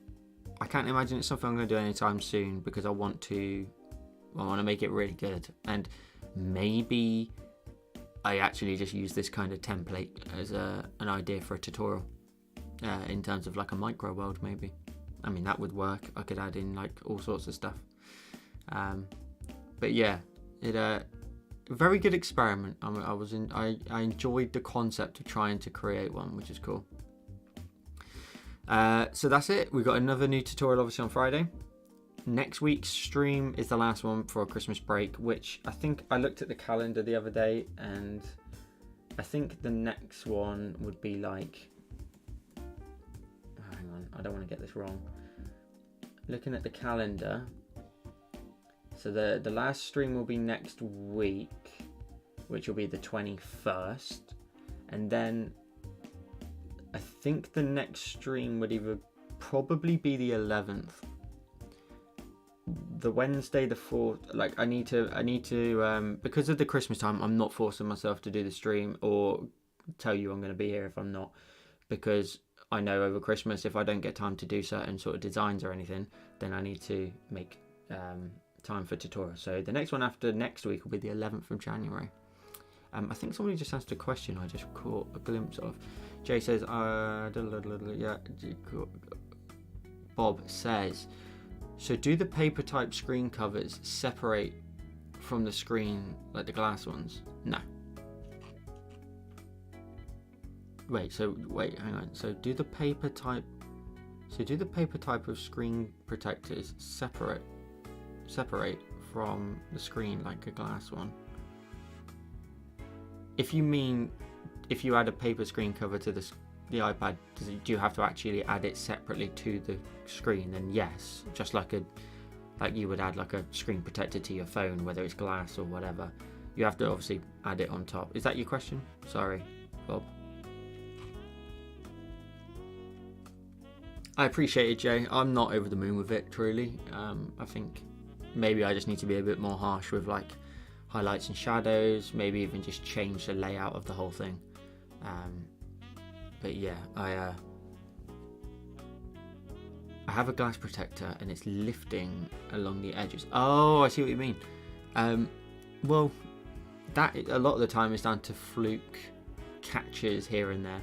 I can't imagine it's something I'm going to do anytime soon, because I want to make it really good. And maybe I actually just use this kind of template as an idea for a tutorial in terms of like a micro world maybe. I mean, that would work. I could add in like all sorts of stuff. But yeah, a very good experiment. I enjoyed the concept of trying to create one, which is cool. So that's it. We've got another new tutorial obviously on Friday. Next week's stream is the last one for a Christmas break, which I think I looked at the calendar the other day, and I think the next one would be like, oh, hang on, I don't want to get this wrong. Looking at the calendar, so the last stream will be next week, which will be the 21st, and then I think the next stream would either probably be the 11th. The Wednesday the 4th, like I need to because of the Christmas time, I'm not forcing myself to do the stream or tell you I'm going to be here if I'm not, because I know over Christmas if I don't get time to do certain sort of designs or anything, then I need to make time for tutorials. So the next one after next week will be the 11th of January. I think somebody just asked a question I just caught a glimpse of. Jay says, yeah, Bob says, so do the paper type screen covers separate from the screen like the glass ones? No. Wait, hang on. So do the paper type of screen protectors separate from the screen like a glass one? If you mean, if you add a paper screen cover to the iPad, do you have to actually add it separately to the screen? Then yes, just like you would add like a screen protector to your phone, whether it's glass or whatever. You have to obviously add it on top. Is that your question? Sorry, Bob. I appreciate it, Jay. I'm not over the moon with it, truly. I think maybe I just need to be a bit more harsh with like highlights and shadows, maybe even just change the layout of the whole thing. But yeah, I have a glass protector and it's lifting along the edges. Oh, I see what you mean. Well, that a lot of the time is down to fluke catches here and there.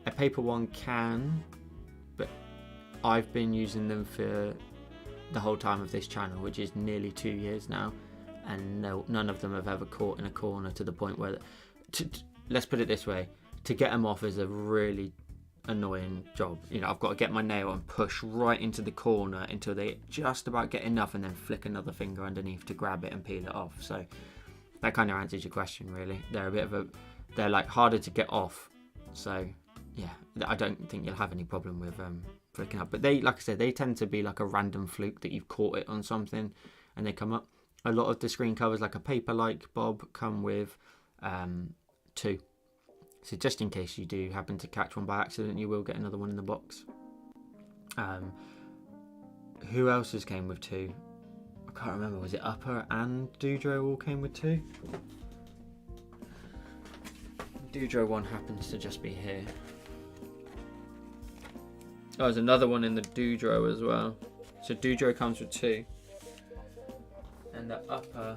A paper one can, but I've been using them for the whole time of this channel, which is nearly 2 years now, and none of them have ever caught in a corner to the point where, let's put it this way, to get them off is a really annoying job. You know, I've got to get my nail and push right into the corner until they just about get enough, and then flick another finger underneath to grab it and peel it off. So that kind of answers your question, really. They're like harder to get off. So yeah, I don't think you'll have any problem with flicking up. But they, like I said, they tend to be like a random fluke that you've caught it on something and they come up. A lot of the screen covers, like a paperlike Bob, come with 2. So just in case you do happen to catch one by accident, you will get another one in the box. Who else has came with 2? I can't remember. Was it Upper and Doudrot all came with 2? Doudrot one happens to just be here. Oh, there's another one in the Doudrot as well. So Doudrot comes with 2. And the Upper...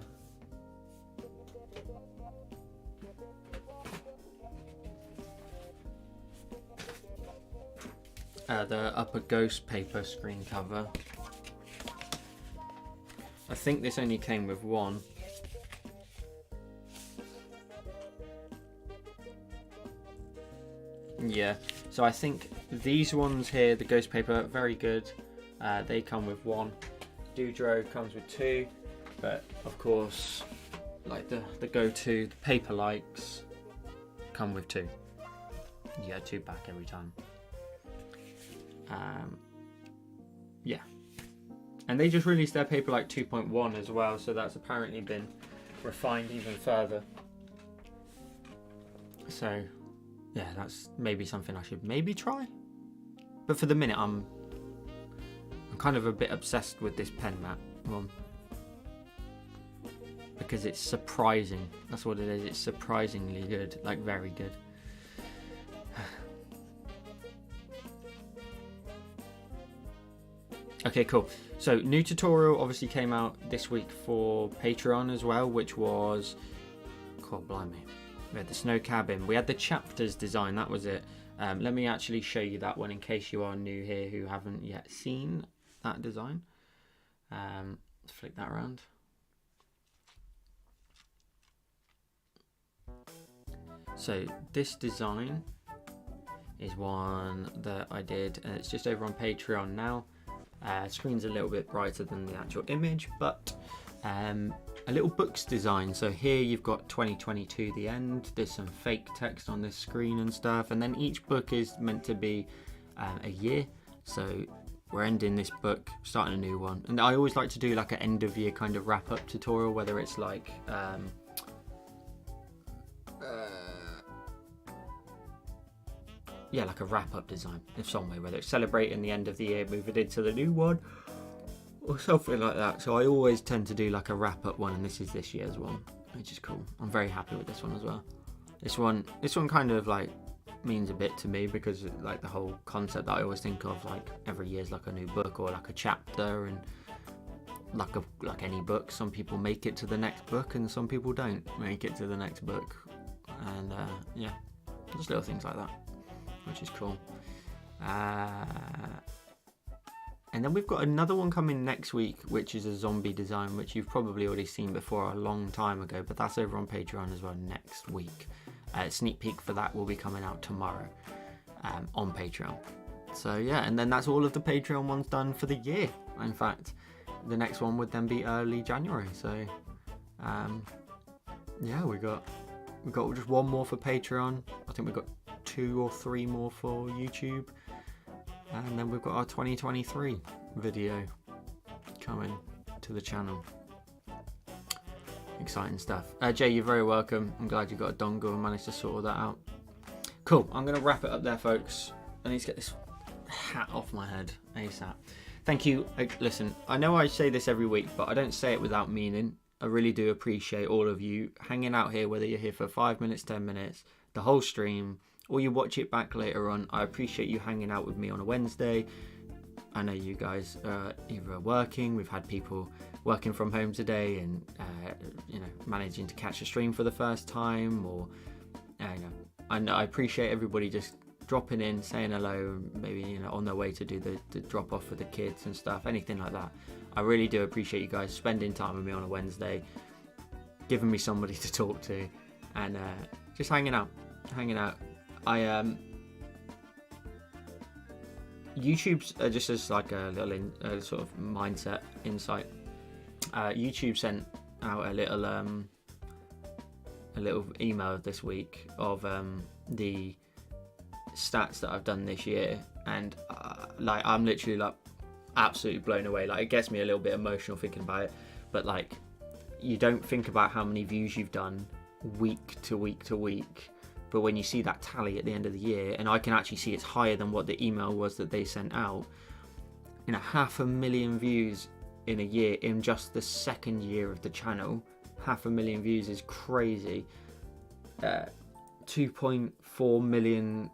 the Upper Ghost paper screen cover. I think this only came with 1. Yeah, so I think these ones here, the Ghost paper, very good. They come with 1. Doudrot comes with 2, but of course, like the go-to, the paper likes come with 2. You get 2 back every time. Yeah, and they just released their paperlike 2.1 as well, so that's apparently been refined even further. So yeah, that's maybe something I should maybe try. But for the minute, I'm kind of a bit obsessed with this pen mat one because it's surprising. That's what it is. It's surprisingly good, like very good. Okay, cool. So new tutorial obviously came out this week for Patreon as well, which was, God blimey, we had the snow cabin. We had the chapters design, that was it. Let me actually show you that one in case you are new here who haven't yet seen that design. Let's flick that around. So this design is one that I did, and it's just over on Patreon now. Screen's a little bit brighter than the actual image, but a little books design. So here you've got 2022 the end. There's some fake text on this screen and stuff, and then each book is meant to be a year. So we're ending this book, starting a new one, and I always like to do like an end of year kind of wrap up tutorial, whether it's like yeah, like a wrap-up design of some way, whether it's celebrating the end of the year, moving into the new one, or something like that. So I always tend to do like a wrap-up one, and this is this year's one, which is cool. I'm very happy with this one as well. This one kind of like means a bit to me because like the whole concept that I always think of, like every year's like a new book or like a chapter, and like any book, some people make it to the next book and some people don't make it to the next book, and yeah, just little things like that, which is cool. And then we've got another one coming next week, which is a zombie design, which you've probably already seen before a long time ago, but that's over on Patreon as well next week. Sneak peek for that will be coming out tomorrow on Patreon. So yeah, and then that's all of the Patreon ones done for the year. In fact, the next one would then be early January. So yeah, we got just one more for Patreon. I think we've got 2 or 3 more for YouTube, and then we've got our 2023 video coming to the channel. Exciting stuff. Jay, you're very welcome. I'm glad you got a dongle and managed to sort all that out. Cool, I'm going to wrap it up there, folks. I need to get this hat off my head ASAP. Thank you. Listen, I know I say this every week, but I don't say it without meaning. I really do appreciate all of you hanging out here, whether you're here for 5 minutes, 10 minutes, the whole stream, or you watch it back later on. I appreciate you hanging out with me on a Wednesday. I know you guys are either working, we've had people working from home today and, managing to catch a stream for the first time, or, I appreciate everybody just dropping in, saying hello, maybe, on their way to do the drop off for the kids and stuff, anything like that. I really do appreciate you guys spending time with me on a Wednesday, giving me somebody to talk to, and just hanging out. YouTube's just as like a little sort of mindset insight. YouTube sent out a little email this week of the stats that I've done this year, and I'm literally like absolutely blown away. Like, it gets me a little bit emotional thinking about it, but like, you don't think about how many views you've done week to week to week, but when you see that tally at the end of the year, and I can actually see it's higher than what the email was that they sent out, 500,000 views in a year, in just the second year of the channel. 500,000 views is crazy. 2.4 million,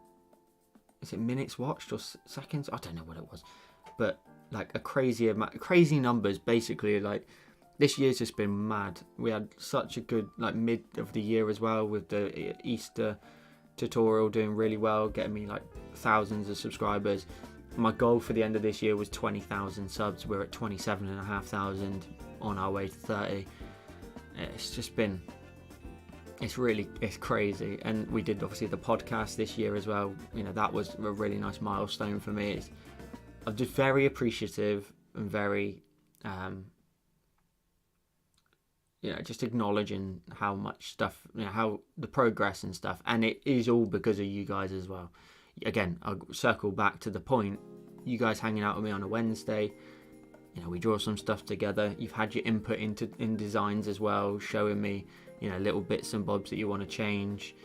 is it minutes watched or seconds? I don't know what it was, but like a crazy amount, crazy numbers. Basically, like, this year's just been mad. We had such a good like mid of the year as well, with the Easter tutorial doing really well, getting me like thousands of subscribers. My goal for the end of this year was 20,000 subs. We're at 27,500, on our way to 30. It's crazy. And we did obviously the podcast this year as well. That was a really nice milestone for me. I'm just very appreciative and very just acknowledging how much stuff, how the progress and stuff, and it is all because of you guys as well. Again, I'll circle back to the point, you guys hanging out with me on a Wednesday, we draw some stuff together. You've had your input in designs as well, showing me, little bits and bobs that you want to change,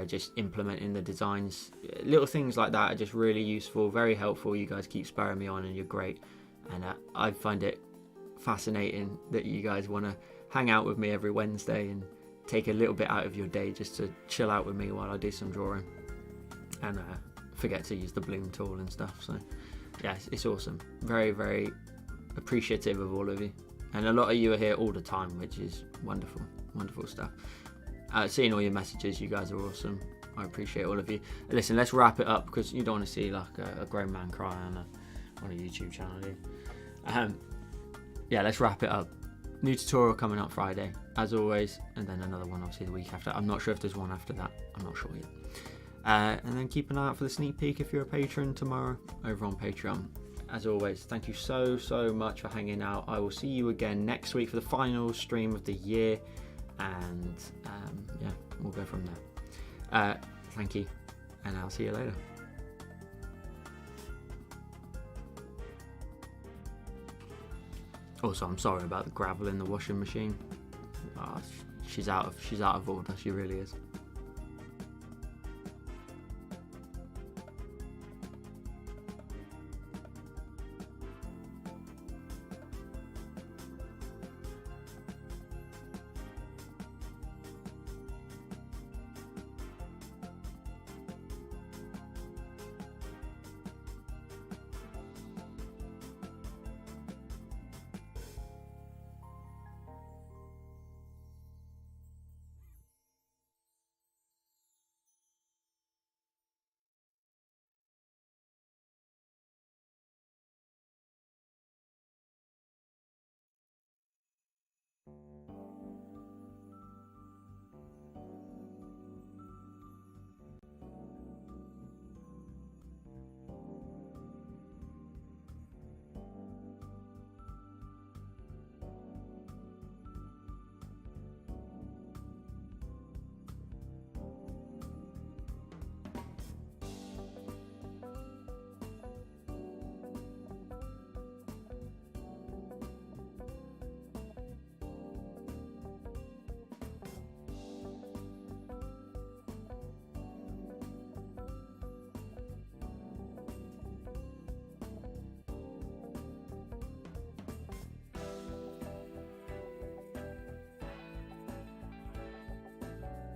just implementing the designs. Little things like that are just really useful, very helpful. You guys keep spurring me on, and you're great, and I find it fascinating that you guys want to hang out with me every Wednesday and take a little bit out of your day just to chill out with me while I do some drawing, and forget to use the bloom tool and stuff. So yeah, it's awesome. Very, very appreciative of all of you, and a lot of you are here all the time, which is wonderful stuff. Seeing all your messages, you guys are awesome. I appreciate all of you. Listen, let's wrap it up, because you don't want to see like a grown man cry on a YouTube channel, do you? Yeah, let's wrap it up. New tutorial coming up Friday, as always, and then another one obviously the week after. I'm not sure if there's one after that. I'm not sure yet. And then keep an eye out for the sneak peek if you're a patron tomorrow over on Patreon. As always, thank you so much for hanging out. I will see you again next week for the final stream of the year, and we'll go from there. Thank you, and I'll see you later. Also, I'm sorry about the gravel in the washing machine. She's out of order. She really is.